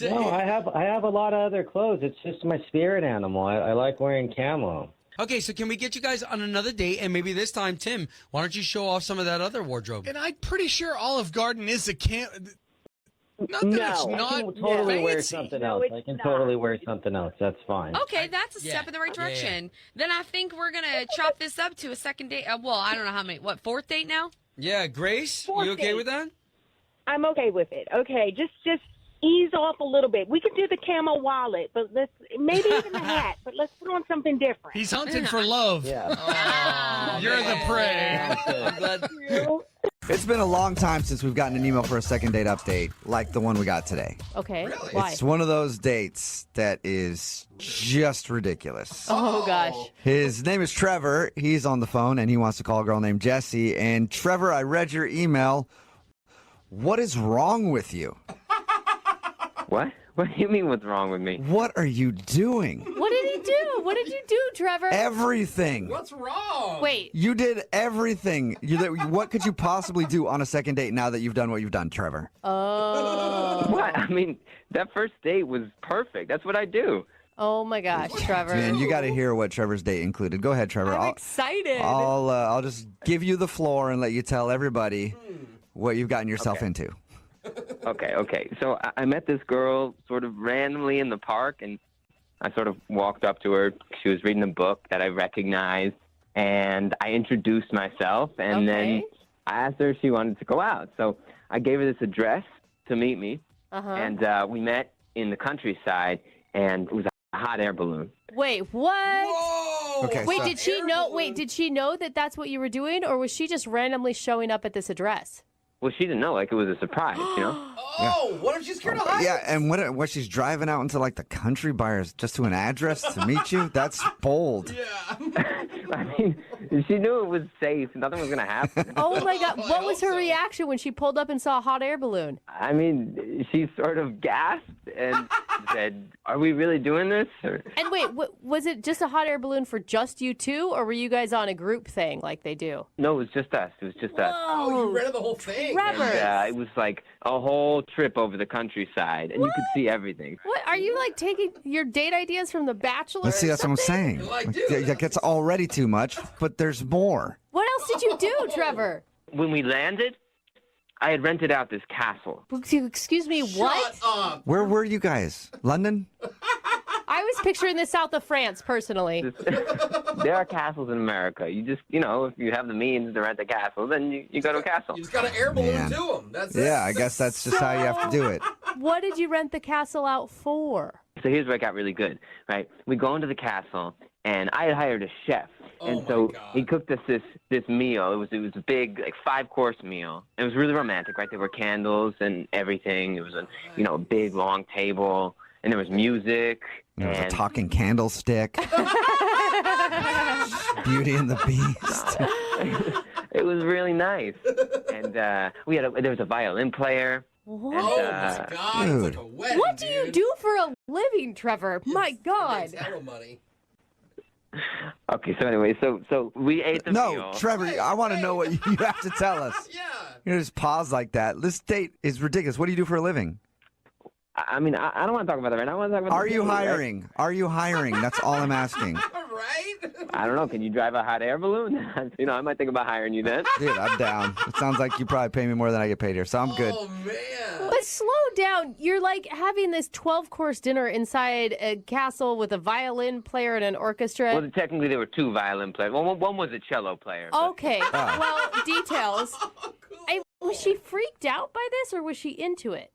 No, I have a lot of other clothes. It's just my spirit animal. I like wearing camo. Okay, so can we get you guys on another date? And maybe this time, Tim, why don't you show off some of that other wardrobe? And I'm pretty sure Olive Garden is a camp. Not that No, it's I not can totally wear fancy. something No, else. it's I can not. totally wear something else. That's fine. Okay, that's a step in the right direction. Then I think we're going to chop this up to a second date. Well, I don't know how many. What, fourth date now? Yeah, Grace, Fourth you okay date. with that? I'm okay with it. Okay, just ease off a little bit. We could do the camo wallet, but maybe even the hat, but let's put on something different. He's hunting for love. Yeah. You're the prey. I'm glad. It's been a long time since we've gotten an email for a second date update like the one we got today. Okay. Why? It's one of those dates that is just ridiculous. Oh, gosh. His name is Trevor. He's on the phone, and he wants to call a girl named Jessie. And Trevor, I read your email. What is wrong with you? What? What do you mean what's wrong with me? What are you doing? What did he do? What did you do, Trevor? Everything. What's wrong? Wait. You did everything. What could you possibly do on a second date now that you've done what you've done, Trevor? Oh. What? I mean, that first date was perfect. That's what I do. Oh, my gosh, Trevor. Man, you got to hear what Trevor's date included. Go ahead, Trevor. I'm excited. I'll just give you the floor and let you tell everybody what you've gotten yourself into. Okay. So I met this girl sort of randomly in the park, and I sort of walked up to her. She was reading a book that I recognized, and I introduced myself, and then I asked her if she wanted to go out. So I gave her this address to meet me, and we met in the countryside, and it was a hot air balloon. Wait, what? Whoa! Okay, Wait, so- did she know? Wait, did she know that that's what you were doing, or was she just randomly showing up at this address? Well, she didn't know. Like, it was a surprise, you know? Oh, what if she's scared of heights? Yeah, and what she's driving out into like the country by just to an address to meet you? That's bold. I mean, she knew it was safe. Nothing was going to happen. Oh my God! What was her reaction when she pulled up and saw a hot air balloon? I mean, she sort of gasped and said, "Are we really doing this?" And wait, was it just a hot air balloon for just you two, or were you guys on a group thing like they do? No, it was just us. It was just us. Oh, you read the whole thing. Trevor. And, it was like a whole trip over the countryside, and you could see everything. What are you like taking your date ideas from The Bachelor? Let's see, or that's what I'm something? saying. Like, Like, dude. that gets already too much, but there's more. What else did you do, Trevor? When we landed, I had rented out this castle. Excuse me, what? Shut up. Where were you guys? London? I was picturing the south of France, personally. There are castles in America. You just, if you have the means to rent a castle, then you go to a castle. You just got an air balloon Man. to them. That's it. Yeah, I guess that's just how you have to do it. What did you rent the castle out for? So here's where it got really good, right? We go into the castle, and I had hired a chef, and so he cooked us this meal. It was a big, like 5-course meal. It was really romantic, right? There were candles and everything. It was a big long table, and there was music. There was a and talking candlestick. Beauty and the Beast. it was really nice, and there was a violin player. What? Oh my God! It's like a wedding, What do you do for a living, Trevor? My God. It's hella money. Okay, so anyway, so we ate the No, meal. Trevor, I want to know what you have to tell us. Yeah. You just pause like that. This date is ridiculous. What do you do for a living? I mean, I don't want to talk about that right now. I want to talk about. Are you hiring? Are you hiring? That's all I'm asking. Right? I don't know. Can you drive a hot air balloon? I might think about hiring you then. Dude, I'm down. It sounds like you probably pay me more than I get paid here, so I'm good. Oh man. But slow down. You're like having this 12-course dinner inside a castle with a violin player and an orchestra. Well, technically there were 2 violin players. Well, one was a cello player. but- Okay. Well, details. Was she freaked out by this, or was she into it?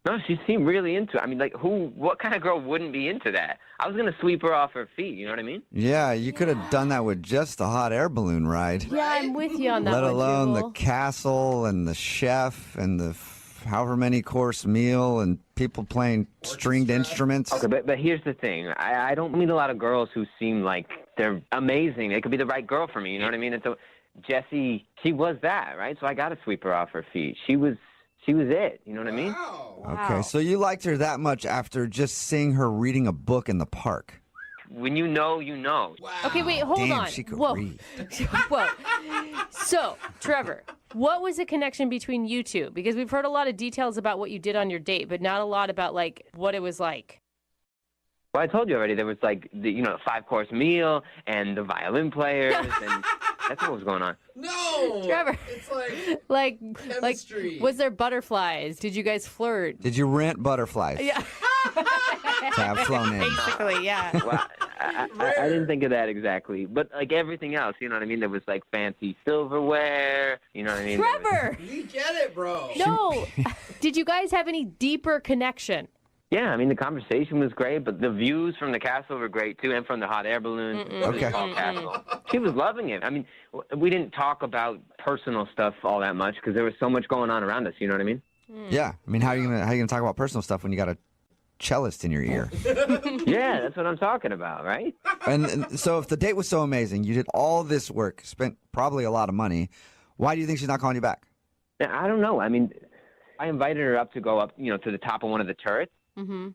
No, she seemed really into it. I mean, like, what kind of girl wouldn't be into that? I was going to sweep her off her feet, you know what I mean? Yeah, you could have done that with just a hot air balloon ride. Yeah, I'm with you on that Let one, alone the Jubal. castle and the chef and the however many course meal and people playing stringed instruments. Okay, but here's the thing. I don't meet a lot of girls who seem like they're amazing. They could be the right girl for me, you know what I mean? And so Jessie, she was that, right? So I got to sweep her off her feet. She was it, you know what I mean? Okay, so you liked her that much after just seeing her reading a book in the park. When you know, you know. Okay, wait, hold Damn, on. she could Whoa. read. Whoa. So, Trevor, what was the connection between you two? Because we've heard a lot of details about what you did on your date, but not a lot about like what it was like. Well, I told you already. There was like the 5-course meal and the violin players, and that's what was going on. No, Trevor. It's like chemistry. was there butterflies? Did you guys flirt? Did you rent butterflies? Yeah. To have flown in. Basically, yeah. Well, I didn't think of that exactly, but like everything else, you know what I mean? There was like fancy silverware, you know what I mean? Trevor! We get it, bro. No. Did you guys have any deeper connection? Yeah, I mean, the conversation was great, but the views from the castle were great, too, and from the hot air balloon. Okay. Castle. She was loving it. I mean, we didn't talk about personal stuff all that much because there was so much going on around us, you know what I mean? Yeah. I mean, how are you gonna talk about personal stuff when you got a cellist in your ear? Yeah, that's what I'm talking about, right? And so if the date was so amazing, you did all this work, spent probably a lot of money, why do you think she's not calling you back? I don't know. I mean, I invited her up to go up, to the top of one of the turrets. Mm-hmm.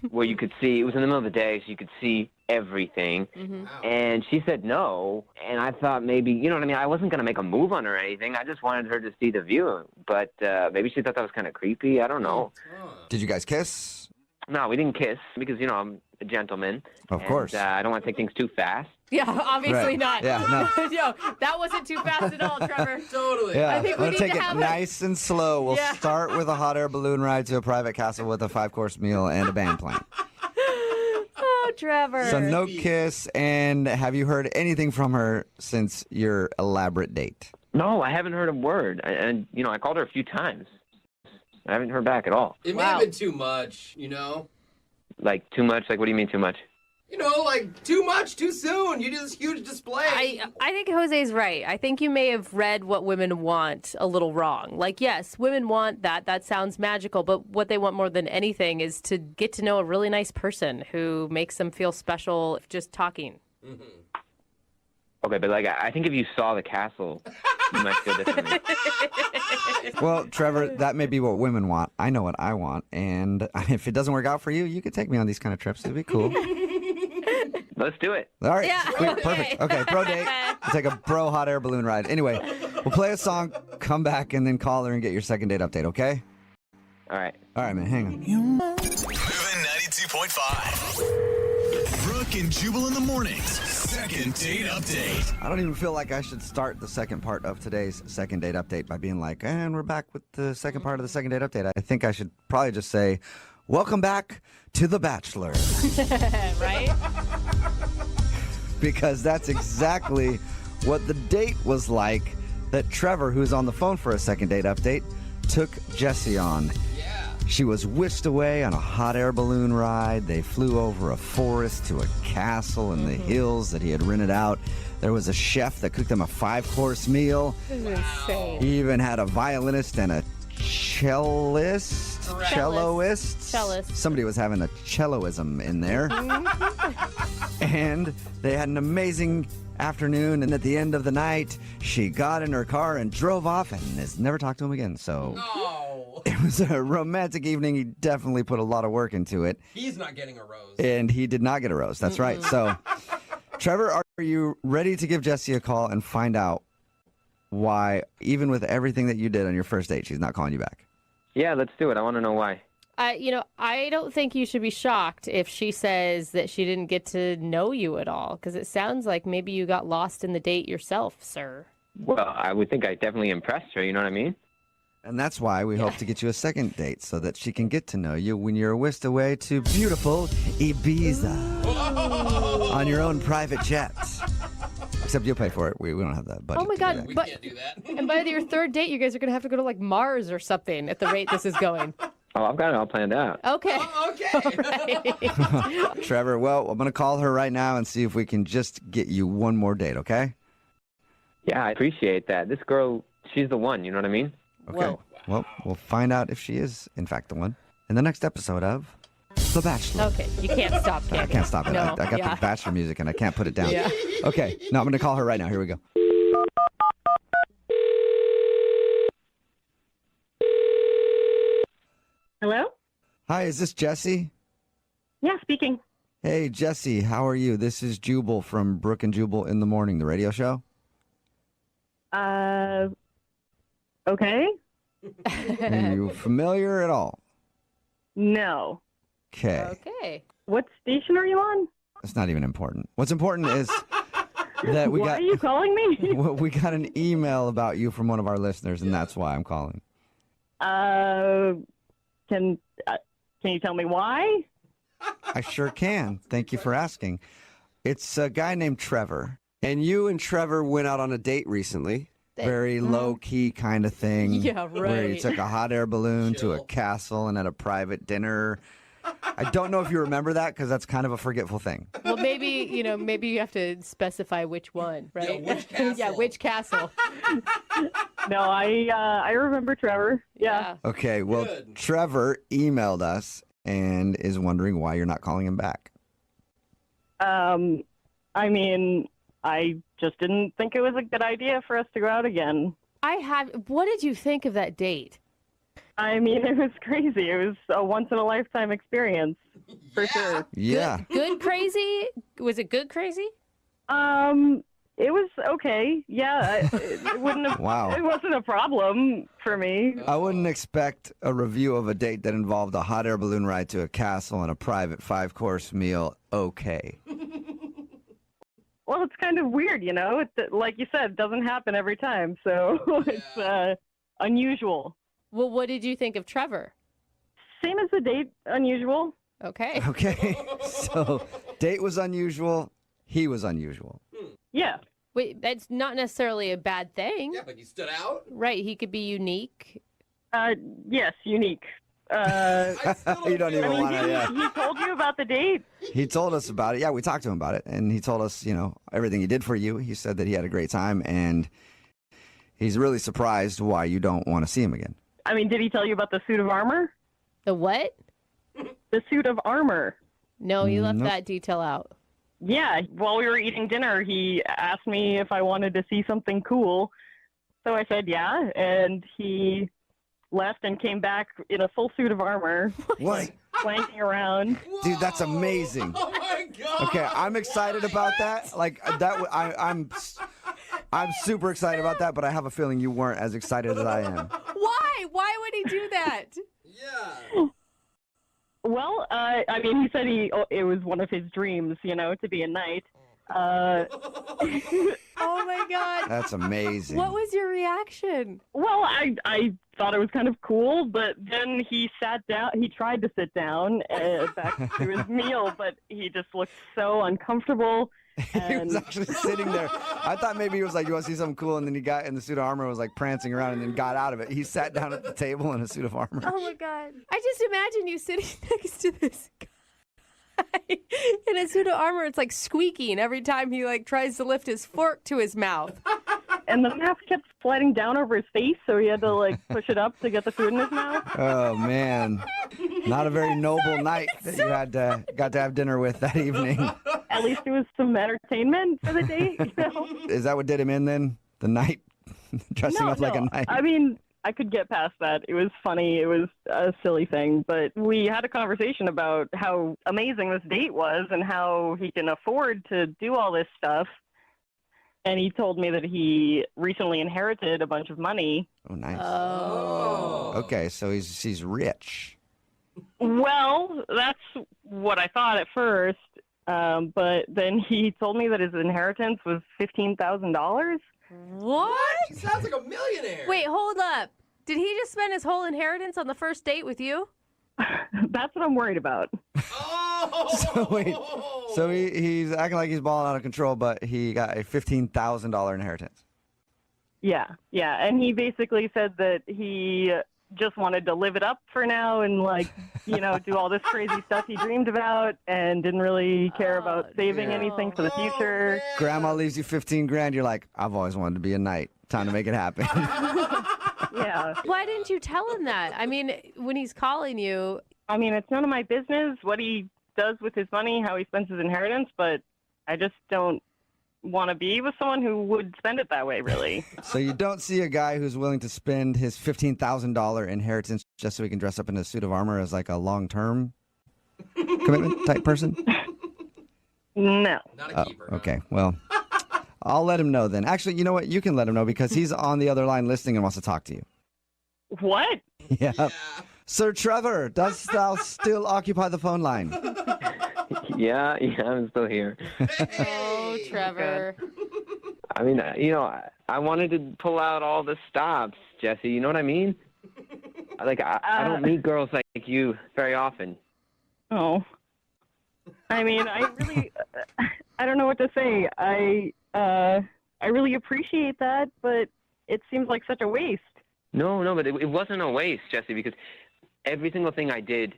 Where you could see, it was in the middle of the day, so you could see everything. Mm-hmm. And she said no. And I thought maybe, you know what I mean? I wasn't going to make a move on her or anything. I just wanted her to see the view. But maybe she thought that was kind of creepy. I don't know. Did you guys kiss? No, we didn't kiss because, I'm a gentleman. Of course. I don't want to take things too fast. Yeah, obviously Right. not. Yeah, no. Yo, that wasn't too fast at all, Trevor. Totally. Yeah, I think we we'll need take to it have nice and slow. We'll Yeah. start with a hot air balloon ride to a private castle with a 5-course meal and a band playing. Oh, Trevor. So no kiss, and have you heard anything from her since your elaborate date? No, I haven't heard a word. And, I called her a few times. I haven't heard back at all. It may have been too much, Like, too much? Like, what do you mean too much? Like too much, too soon. You do this huge display. I think Jose's right. I think you may have read what women want a little wrong. Like, yes, women want that. That sounds magical. But what they want more than anything is to get to know a really nice person who makes them feel special just talking. Mm-hmm. Okay, but I think if you saw the castle, you might feel differently. Well, Trevor, that may be what women want. I know what I want, and if it doesn't work out for you, you could take me on these kind of trips. It'd be cool. Let's do it. All right, Yeah, sweet, okay. perfect. Okay, bro date. We'll take a bro hot air balloon ride. Anyway, we'll play a song, come back, and then call her and get your second date update, okay? All right. All right, man, hang on. Moving 92.5. Brooke and Jubal in the mornings. Second date update. I don't even feel like I should start the second part of today's second date update by being like, and we're back with the second part of the second date update. I think I should probably just say, welcome back to The Bachelor. Right? Because that's exactly what the date was like that Trevor, who's on the phone for a second date update, took Jessie on. She was whisked away on a hot air balloon ride. They flew over a forest to a castle in the hills that he had rented out. There was a chef that cooked them a 5-course meal. This is insane. He even had a violinist and a cellist. Celloist. Somebody was having a celloism in there. And they had an amazing afternoon, and at the end of the night, she got in her car and drove off and has never talked to him again. So it was a romantic evening. He definitely put a lot of work into it. He's not getting a rose. And he did not get a rose. That's right. So, Trevor, are you ready to give Jessie a call and find out why, even with everything that you did on your first date, she's not calling you back? Yeah, let's do it. I want to know why. I don't think you should be shocked if she says that she didn't get to know you at all, because it sounds like maybe you got lost in the date yourself, sir. Well, I would think I definitely impressed her, you know what I mean? And that's why we hope to get you a second date so that she can get to know you when you're whisked away to beautiful Ibiza on your own private jet. Except you'll pay for it. We don't have that budget. Oh my to do God! that. We can't do that. And by your third date, you guys are gonna have to go to like Mars or something at the rate this is going. Oh, I've got it all planned out. Okay. Trevor, well, I'm going to call her right now and see if we can just get you one more date, okay? Yeah, I appreciate that. This girl, she's the one, you know what I mean? Okay. Well, we'll find out if she is, in fact, the one in the next episode of The Bachelor. Okay, you can't stop. I can't stop it. No, I got the Bachelor music and I can't put it down. Yeah. Okay. No, I'm going to call her right now. Here we go. Hello? Hi, is this Jessie? Yeah, speaking. Hey, Jessie, how are you? This is Jubal from Brooke and Jubal in the Morning, the radio show. Okay. Are you familiar at all? No. Okay. Okay. What station are you on? It's not even important. What's important is that we Why got are you calling me? we got an email about you from one of our listeners, and that's why I'm calling. Can you tell me why? I sure can. Thank you for asking. It's a guy named Trevor. And you and Trevor went out on a date recently. Very low key kind of thing. Yeah, Where you right. took a hot air balloon to a castle and had a private dinner. I don't know if you remember that because that's kind of a forgetful thing. Well, maybe you have to specify which one, right? Yeah, which castle? Yeah, which castle? No, I remember Trevor. Yeah. Okay, well, Trevor emailed us and is wondering why you're not calling him back. I mean, I just didn't think it was a good idea for us to go out again. What did you think of that date? I mean, it was crazy. It was a once-in-a-lifetime experience, for sure. Yeah. Good crazy? Was it good crazy? It was okay. Yeah, it wouldn't have. Wow. It wasn't a problem for me. I wouldn't expect a review of a date that involved a hot air balloon ride to a castle and a private 5-course meal okay. Well, it's kind of weird, you know. Like you said, it doesn't happen every time, so it's unusual. Well, what did you think of Trevor? Same as the date, unusual. Okay. Okay, so date was unusual. He was unusual. Yeah. Wait, that's not necessarily a bad thing. Yeah, but he stood out. Right, he could be unique. Yes, unique. You don't even want to, yeah. He told you about the date? He told us about it. Yeah, we talked to him about it, and he told us, everything he did for you. He said that he had a great time, and he's really surprised why you don't want to see him again. I mean, did he tell you about the suit of armor? The what? The suit of armor. No, he left Nope. that detail out. Yeah, while we were eating dinner, he asked me if I wanted to see something cool. So I said yeah, and he left and came back in a full suit of armor. What? Flanking around. Dude, that's amazing. Oh my god. Okay, I'm excited about that. Like that, I'm super excited about that. But I have a feeling you weren't as excited as I am. Why? Why would he do that? Yeah. Well, I mean, he said it was one of his dreams, to be a knight. Oh my god. That's amazing. What was your reaction? Well, I thought it was kind of cool, but then he sat down. He tried to sit down back to his meal, but he just looked so uncomfortable. He was actually sitting there. I thought maybe he was like, "You want to see something cool?" And then he got in the suit of armor, and was like prancing around, and then got out of it. He sat down at the table in a suit of armor. Oh my god. I just imagine you sitting next to this guy in a suit of armor. It's like squeaking every time he tries to lift his fork to his mouth. And the mask kept sliding down over his face, so he had to push it up to get the food in his mouth. Oh man, not a very noble night that you got to have dinner with that evening. At least it was some entertainment for the date. Is that what did him in then? The night, dressing up like a knight. I mean, I could get past that. It was funny. It was a silly thing, but we had a conversation about how amazing this date was and how he can afford to do all this stuff. And he told me that he recently inherited a bunch of money. Oh, nice. Oh. Okay, so he's rich. Well, that's what I thought at first. But then he told me that his inheritance was $15,000. What? He sounds like a millionaire. Wait, hold up. Did he just spend his whole inheritance on the first date with you? That's what I'm worried about. So wait, so he's acting like he's balling out of control, but he got a $15,000 inheritance. Yeah. And he basically said that he just wanted to live it up for now and do all this crazy stuff he dreamed about and didn't really care about saving anything for the future. Grandma leaves you 15 grand. You're like, I've always wanted to be a knight. Time to make it happen. Yeah. Why didn't you tell him that? I mean, when he's calling you. I mean, it's none of my business what he does with his money, how he spends his inheritance, but I just don't want to be with someone who would spend it that way, really. So you don't see a guy who's willing to spend his $15,000 inheritance just so he can dress up in a suit of armor as like a long-term commitment type person? No. Not a keeper. Okay, well, I'll let him know then. Actually, you know what? You can let him know because he's on the other line listening and wants to talk to you. What? Yeah. Sir Trevor, does thou still occupy the phone line? Yeah, I'm still here. Oh, Trevor. I mean, I wanted to pull out all the stops, Jesse. You know what I mean? I don't meet girls like you very often. Oh. I mean, I really, I don't know what to say. I really appreciate that, but it seems like such a waste. No, but it wasn't a waste, Jesse, because every single thing I did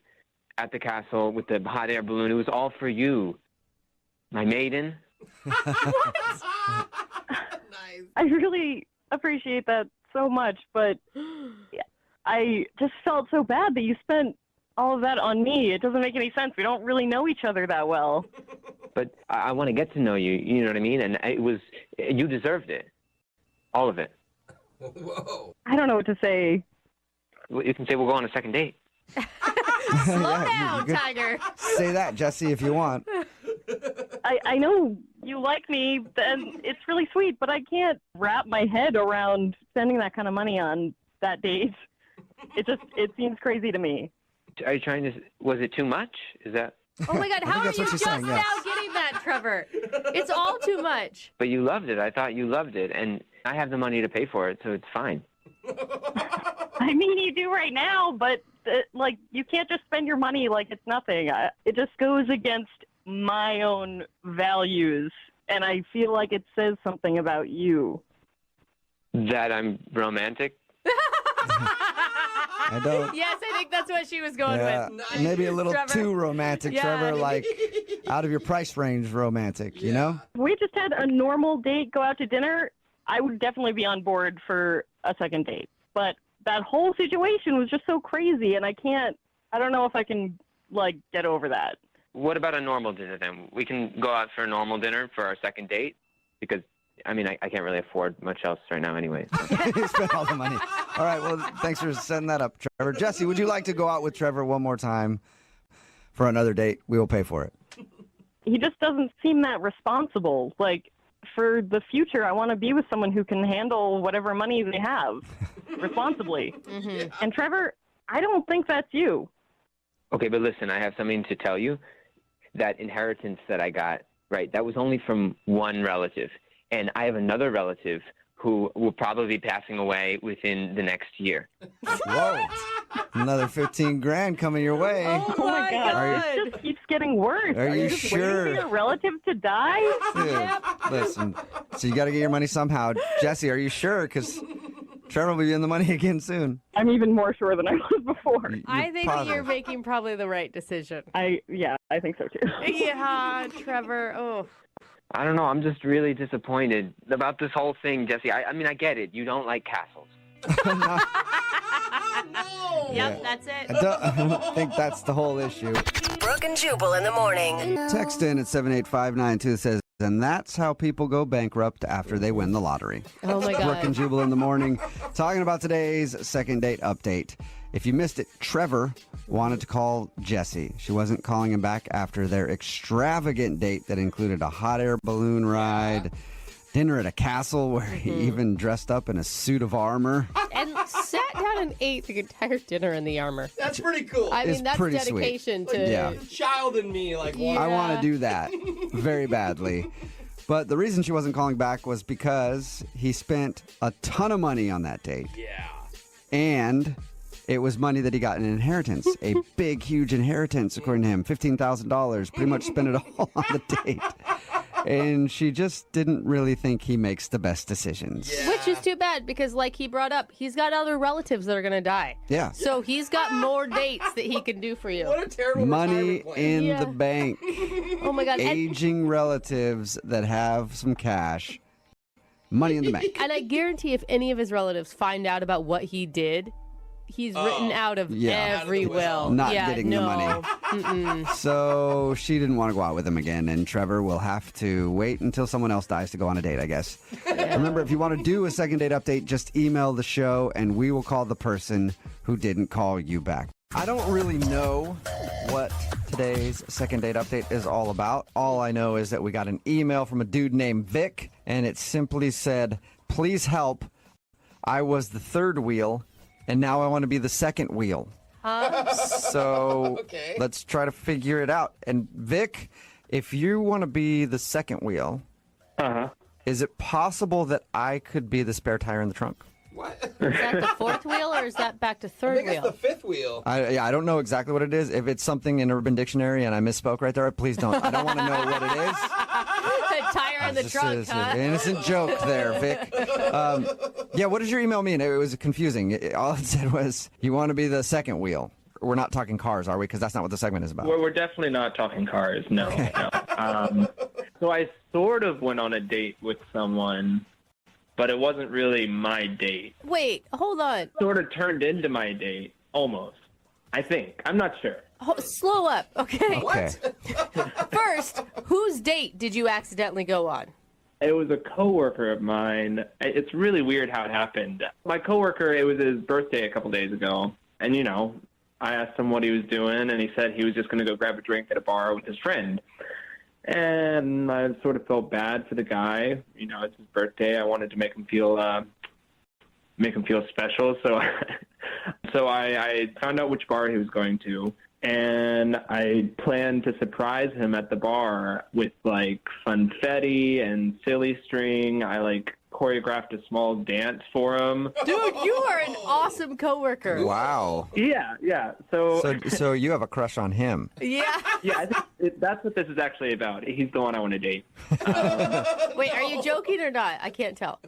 at the castle with the hot air balloon, it was all for you, my maiden. I really appreciate that so much, but I just felt so bad that you spent all of that on me. It doesn't make any sense. We don't really know each other that well. But I want to get to know you, you know what I mean? And you deserved it. All of it. Whoa. I don't know what to say. You can say we'll go on a second date. Slow down, Tiger. Say that, Jesse, if you want. I know you like me, and it's really sweet, but I can't wrap my head around spending that kind of money on that date. It seems crazy to me. Are you trying to? Was it too much? Is that? Oh my God! How are you just now getting that, Trevor? It's all too much. But you loved it. I thought you loved it, and I have the money to pay for it, so it's fine. I mean, you do right now, but you can't just spend your money like it's nothing. It just goes against my own values, and I feel like it says something about you. That I'm romantic? I don't. Yes, I think that's what she was going with. Maybe a little Trevor. too romantic, Yeah. Trevor, like out of your price range romantic, you know? If we just had a normal date, go out to dinner, I would definitely be on board for a second date. But that whole situation was just so crazy, and I don't know if I can, get over that. What about a normal dinner then? We can go out for a normal dinner for our second date? Because, I mean, I can't really afford much else right now anyway. So. You spent all the money. All right, well, thanks for setting that up, Trevor. Jesse, would you like to go out with Trevor one more time for another date? We will pay for it. He just doesn't seem that responsible. For the future, I want to be with someone who can handle whatever money they have responsibly. Mm-hmm. And Trevor, I don't think that's you. Okay, but listen, I have something to tell you. That inheritance that I got, right, that was only from one relative. And I have another relative who will probably be passing away within the next year. Whoa. Another 15 grand coming your way. Oh my God. It just keeps getting worse. Are you just sure? waiting for your relative to die? Dude, listen, so you got to get your money somehow. Jesse, are you sure? Because Trevor will be in the money again soon. I'm even more sure than I was before. I think that you're making probably the right decision. I think so too. Yeah, Trevor. Oh. I don't know. I'm just really disappointed about this whole thing, Jesse. I mean, I get it. You don't like castles. Yep, that's it. I don't think that's the whole issue. Brooke and Jubal in the morning. Text in at 78592 says, and that's how people go bankrupt after they win the lottery. Oh my God. Brooke and Jubal in the morning, talking about today's second date update. If you missed it, Trevor wanted to call Jesse. She wasn't calling him back after their extravagant date that included a hot air balloon ride, dinner at a castle where he even dressed up in a suit of armor. And sat down and ate the entire dinner in the armor. That's pretty cool. I It's mean, that's pretty dedication sweet. to... Yeah. Child in me, like, I want to do that very badly. But the reason she wasn't calling back was because he spent a ton of money on that date. Yeah. And it was money that he got in inheritance. A big, huge inheritance, according to him. $15,000. Pretty much spent it all on the date. And she just didn't really think he makes the best decisions. Yeah. Which is too bad because, like he brought up, he's got other relatives that are going to die. Yeah. So he's got more dates that he can do for you. What a terrible Money in Yeah. the bank. Oh my God. Aging relatives that have some cash. Money in the bank. And I guarantee if any of his relatives find out about what he did, he's written out of every will. Not getting the money. Mm-mm. So she didn't want to go out with him again, and Trevor will have to wait until someone else dies to go on a date, I guess. Remember, if you want to do a second date update, just email the show, and we will call the person who didn't call you back. I don't really know what today's second date update is all about. All I know is that we got an email from a dude named Vic, and it simply said, "Please help. I was the third wheel and now I want to be the second wheel. Huh? So let's try to figure it out. And Vic, if you want to be the second wheel, is it possible that I could be the spare tire in the trunk? What? Is that the fourth wheel or is that back to third I think wheel? it's the fifth wheel. I don't know exactly what it is. If it's something in Urban Dictionary and I misspoke right there, please don't. I don't want to know what it is. The tire in the This trunk, is huh? an innocent joke there, Vic. Yeah, what does your email mean? It was confusing. All it said was, you want to be the second wheel. We're not talking cars, are we? Because that's not what the segment is about. We're definitely not talking cars. No. No. So I sort of went on a date with someone, but it wasn't really my date. Wait, hold on. Sort of turned into my date, almost. I think. I'm not sure. Slow up, okay? Okay. First, whose date did you accidentally go on? It was a coworker of mine. It's really weird how it happened. My coworker, it was his birthday a couple days ago, and I asked him what he was doing, and he said he was just going to go grab a drink at a bar with his friend. And I sort of felt bad for the guy. It's his birthday. I wanted to make him feel special. So I found out which bar he was going to, and I planned to surprise him at the bar with like funfetti and silly string. I choreographed a small dance for him. Dude, you are an awesome coworker. Wow. Yeah. So you have a crush on him. Yeah. Yeah, I think that's what this is actually about. He's the one I want to date. Wait, are you joking or not? I can't tell.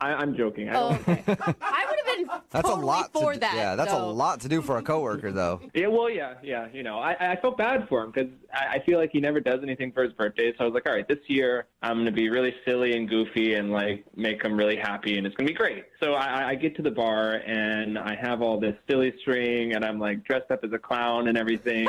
I'm joking. Okay. I would have been That's totally a lot for to, that. Yeah, that's though. a lot to do for a coworker, though. Yeah, well, yeah. I felt bad for him because I feel like he never does anything for his birthday. So I was like, all right, this year I'm going to be really silly and goofy and make him really happy, and it's going to be great. So I get to the bar and I have all this silly string, and I'm dressed up as a clown and everything.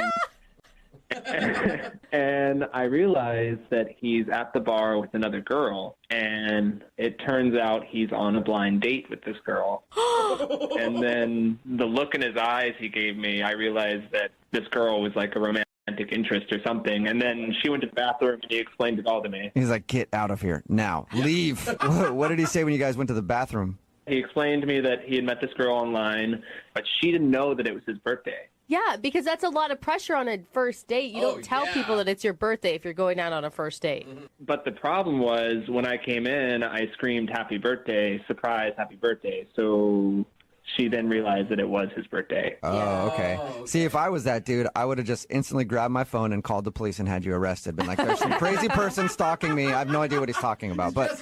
And I realize that he's at the bar with another girl, and it turns out he's on a blind date with this girl. And then the look in his eyes he gave me, I realized that this girl was like a romantic interest or something. And then she went to the bathroom and he explained it all to me. He's like, get out of here now. Leave. What did he say when you guys went to the bathroom? He explained to me that he had met this girl online, but she didn't know that it was his birthday. Yeah, because that's a lot of pressure on a first date. You don't tell people that it's your birthday if you're going out on a first date. But the problem was when I came in, I screamed, "Happy birthday, surprise, happy birthday." So she then realized that it was his birthday. Oh, okay. See, if I was that dude, I would have just instantly grabbed my phone and called the police and had you arrested. Been like, there's some crazy person stalking me. I have no idea what he's talking about. But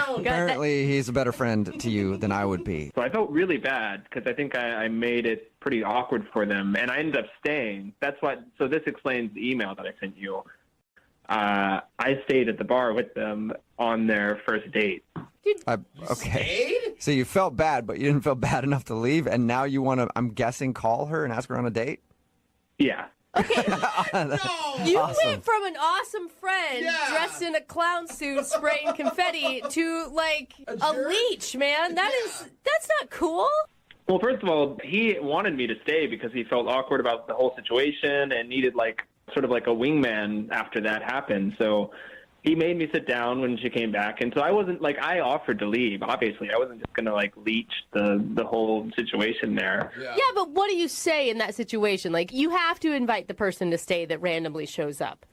apparently he's a better friend to you than I would be. So I felt really bad because I think I made it pretty awkward for them, and I ended up staying. So this explains the email that I sent you. I stayed at the bar with them on their first date. Okay. So you felt bad, but you didn't feel bad enough to leave, and now you want to, I'm guessing, call her and ask her on a date? Yeah. You went from an awesome friend dressed in a clown suit spraying confetti to a leech, man. That's not cool. Well, first of all, he wanted me to stay because he felt awkward about the whole situation and needed sort of like a wingman after that happened. So he made me sit down when she came back. And so I wasn't I offered to leave. Obviously, I wasn't just going to leech the whole situation there. Yeah, but what do you say in that situation? You have to invite the person to stay that randomly shows up.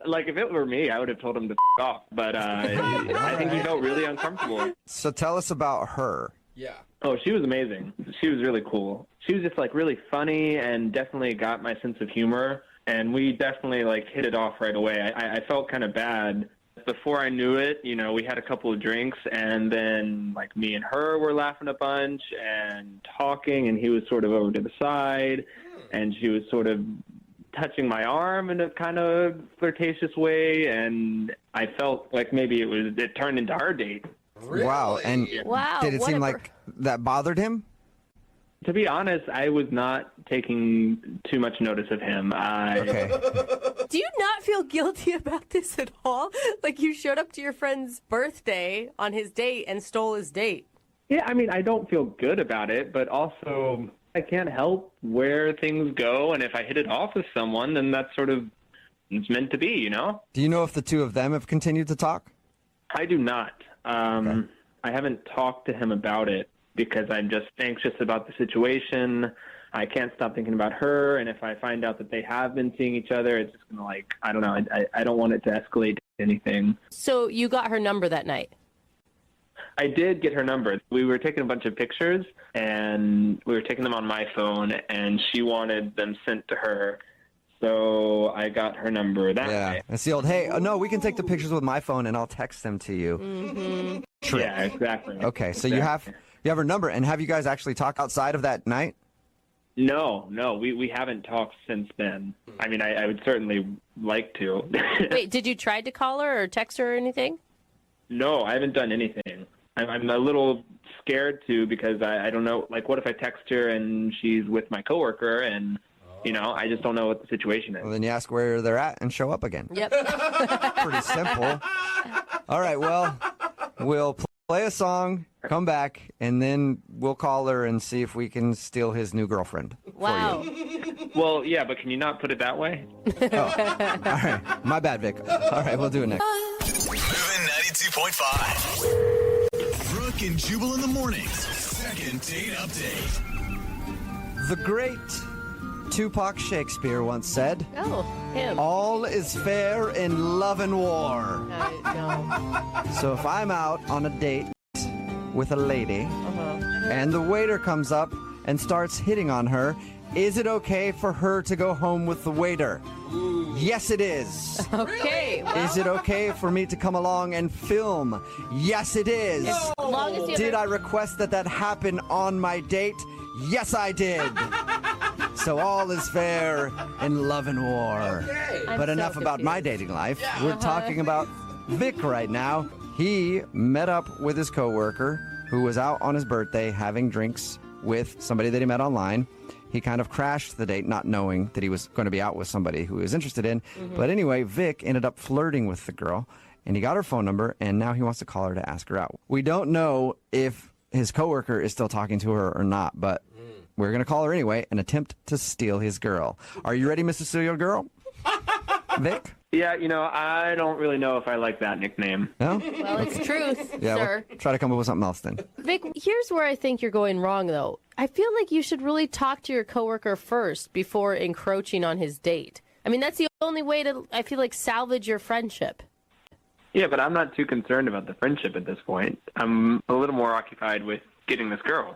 If it were me, I would have told him to off. But I think he felt really uncomfortable. So tell us about her. Yeah. Oh, she was amazing. She was really cool. She was just really funny and definitely got my sense of humor. And we definitely hit it off right away. I felt kind of bad. Before I knew it, we had a couple of drinks, and then me and her were laughing a bunch and talking, and he was sort of over to the side, and she was sort of touching my arm in a kind of flirtatious way, and I felt like maybe it turned into our date. Really? Wow. And did it seem like that bothered him? To be honest, I was not taking too much notice of him. Do you not feel guilty about this at all? You showed up to your friend's birthday on his date and stole his date. Yeah, I mean, I don't feel good about it, but also I can't help where things go. And if I hit it off with someone, then that's it's meant to be, you know? Do you know if the two of them have continued to talk? I do not. I haven't talked to him about it. because I'm just anxious about the situation. I can't stop thinking about her, and if I find out that they have been seeing each other, it's just gonna I don't know. I don't want it to escalate to anything. So you got her number that night? I did get her number. We were taking a bunch of pictures, and we were taking them on my phone, and she wanted them sent to her. So I got her number that night. It's the old, hey, no, we can take the pictures with my phone and I'll text them to you. Mm-hmm. Trick. Yeah, exactly. Okay, so you have her number, and have you guys actually talked outside of that night? No, we haven't talked since then. I mean, I would certainly like to. Wait, did you try to call her or text her or anything? No, I haven't done anything. I'm a little scared too because I don't know. Like, what if I text her and she's with my coworker and, I just don't know what the situation is. Well, then you ask where they're at and show up again. Yep. Pretty simple. All right, well, we'll play a song, come back, and then we'll call her and see if we can steal his new girlfriend. Wow. For you. Well, yeah, but can you not put it that way? All right. My bad, Vic. All right, we'll do it next. Moving 92.5. Brooke and Jubal in the mornings. Second date update. The great Tupac Shakespeare once said, Oh, him. all is fair in love and war. No. So if I'm out on a date with a lady and the waiter comes up and starts hitting on her, is it okay for her to go home with the waiter? Yes, it is. Okay. Is it okay for me to come along and film? Yes, it is. As long as you Did I request that happen on my date? Yes, I did. So all is fair in love and war. But enough about my dating life. We're talking about Vic right now. He met up with his coworker who was out on his birthday having drinks with somebody that he met online. He kind of crashed the date, not knowing that he was going to be out with somebody who he was interested in. But anyway, Vic ended up flirting with the girl, and he got her phone number, and now he wants to call her to ask her out. We don't know if his coworker is still talking to her or not, but we're going to call her anyway and attempt to steal his girl. Are you ready, Mr. Steal Your Girl? Vic? Yeah, I don't really know if I like that nickname. No? Well, it's truth, Yeah, sir. we'll try to come up with something else then. Vic, here's where I think you're going wrong, though. I feel like you should really talk to your coworker first before encroaching on his date. I mean, that's the only way to, I feel like, salvage your friendship. Yeah, but I'm not too concerned about the friendship at this point. I'm a little more occupied with getting this girl.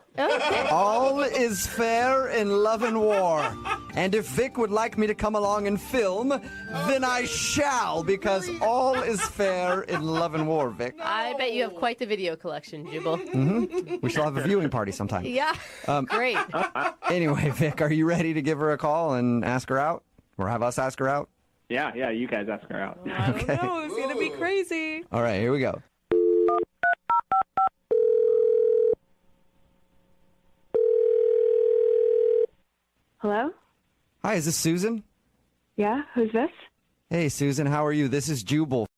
All is fair in love and war. And if Vic would like me to come along and film, then I shall, because all is fair in love and war, Vic. I bet you have quite the video collection, Jubal. We shall have a viewing party sometime. Yeah, great. Anyway, Vic, are you ready to give her a call and ask her out? Or have us ask her out? Yeah, you guys ask her out. Okay. No, it's going to be crazy. All right, here we go. Hello? Hi, is this Susan? Yeah, who's this? Hey, Susan, how are you? This is Jubal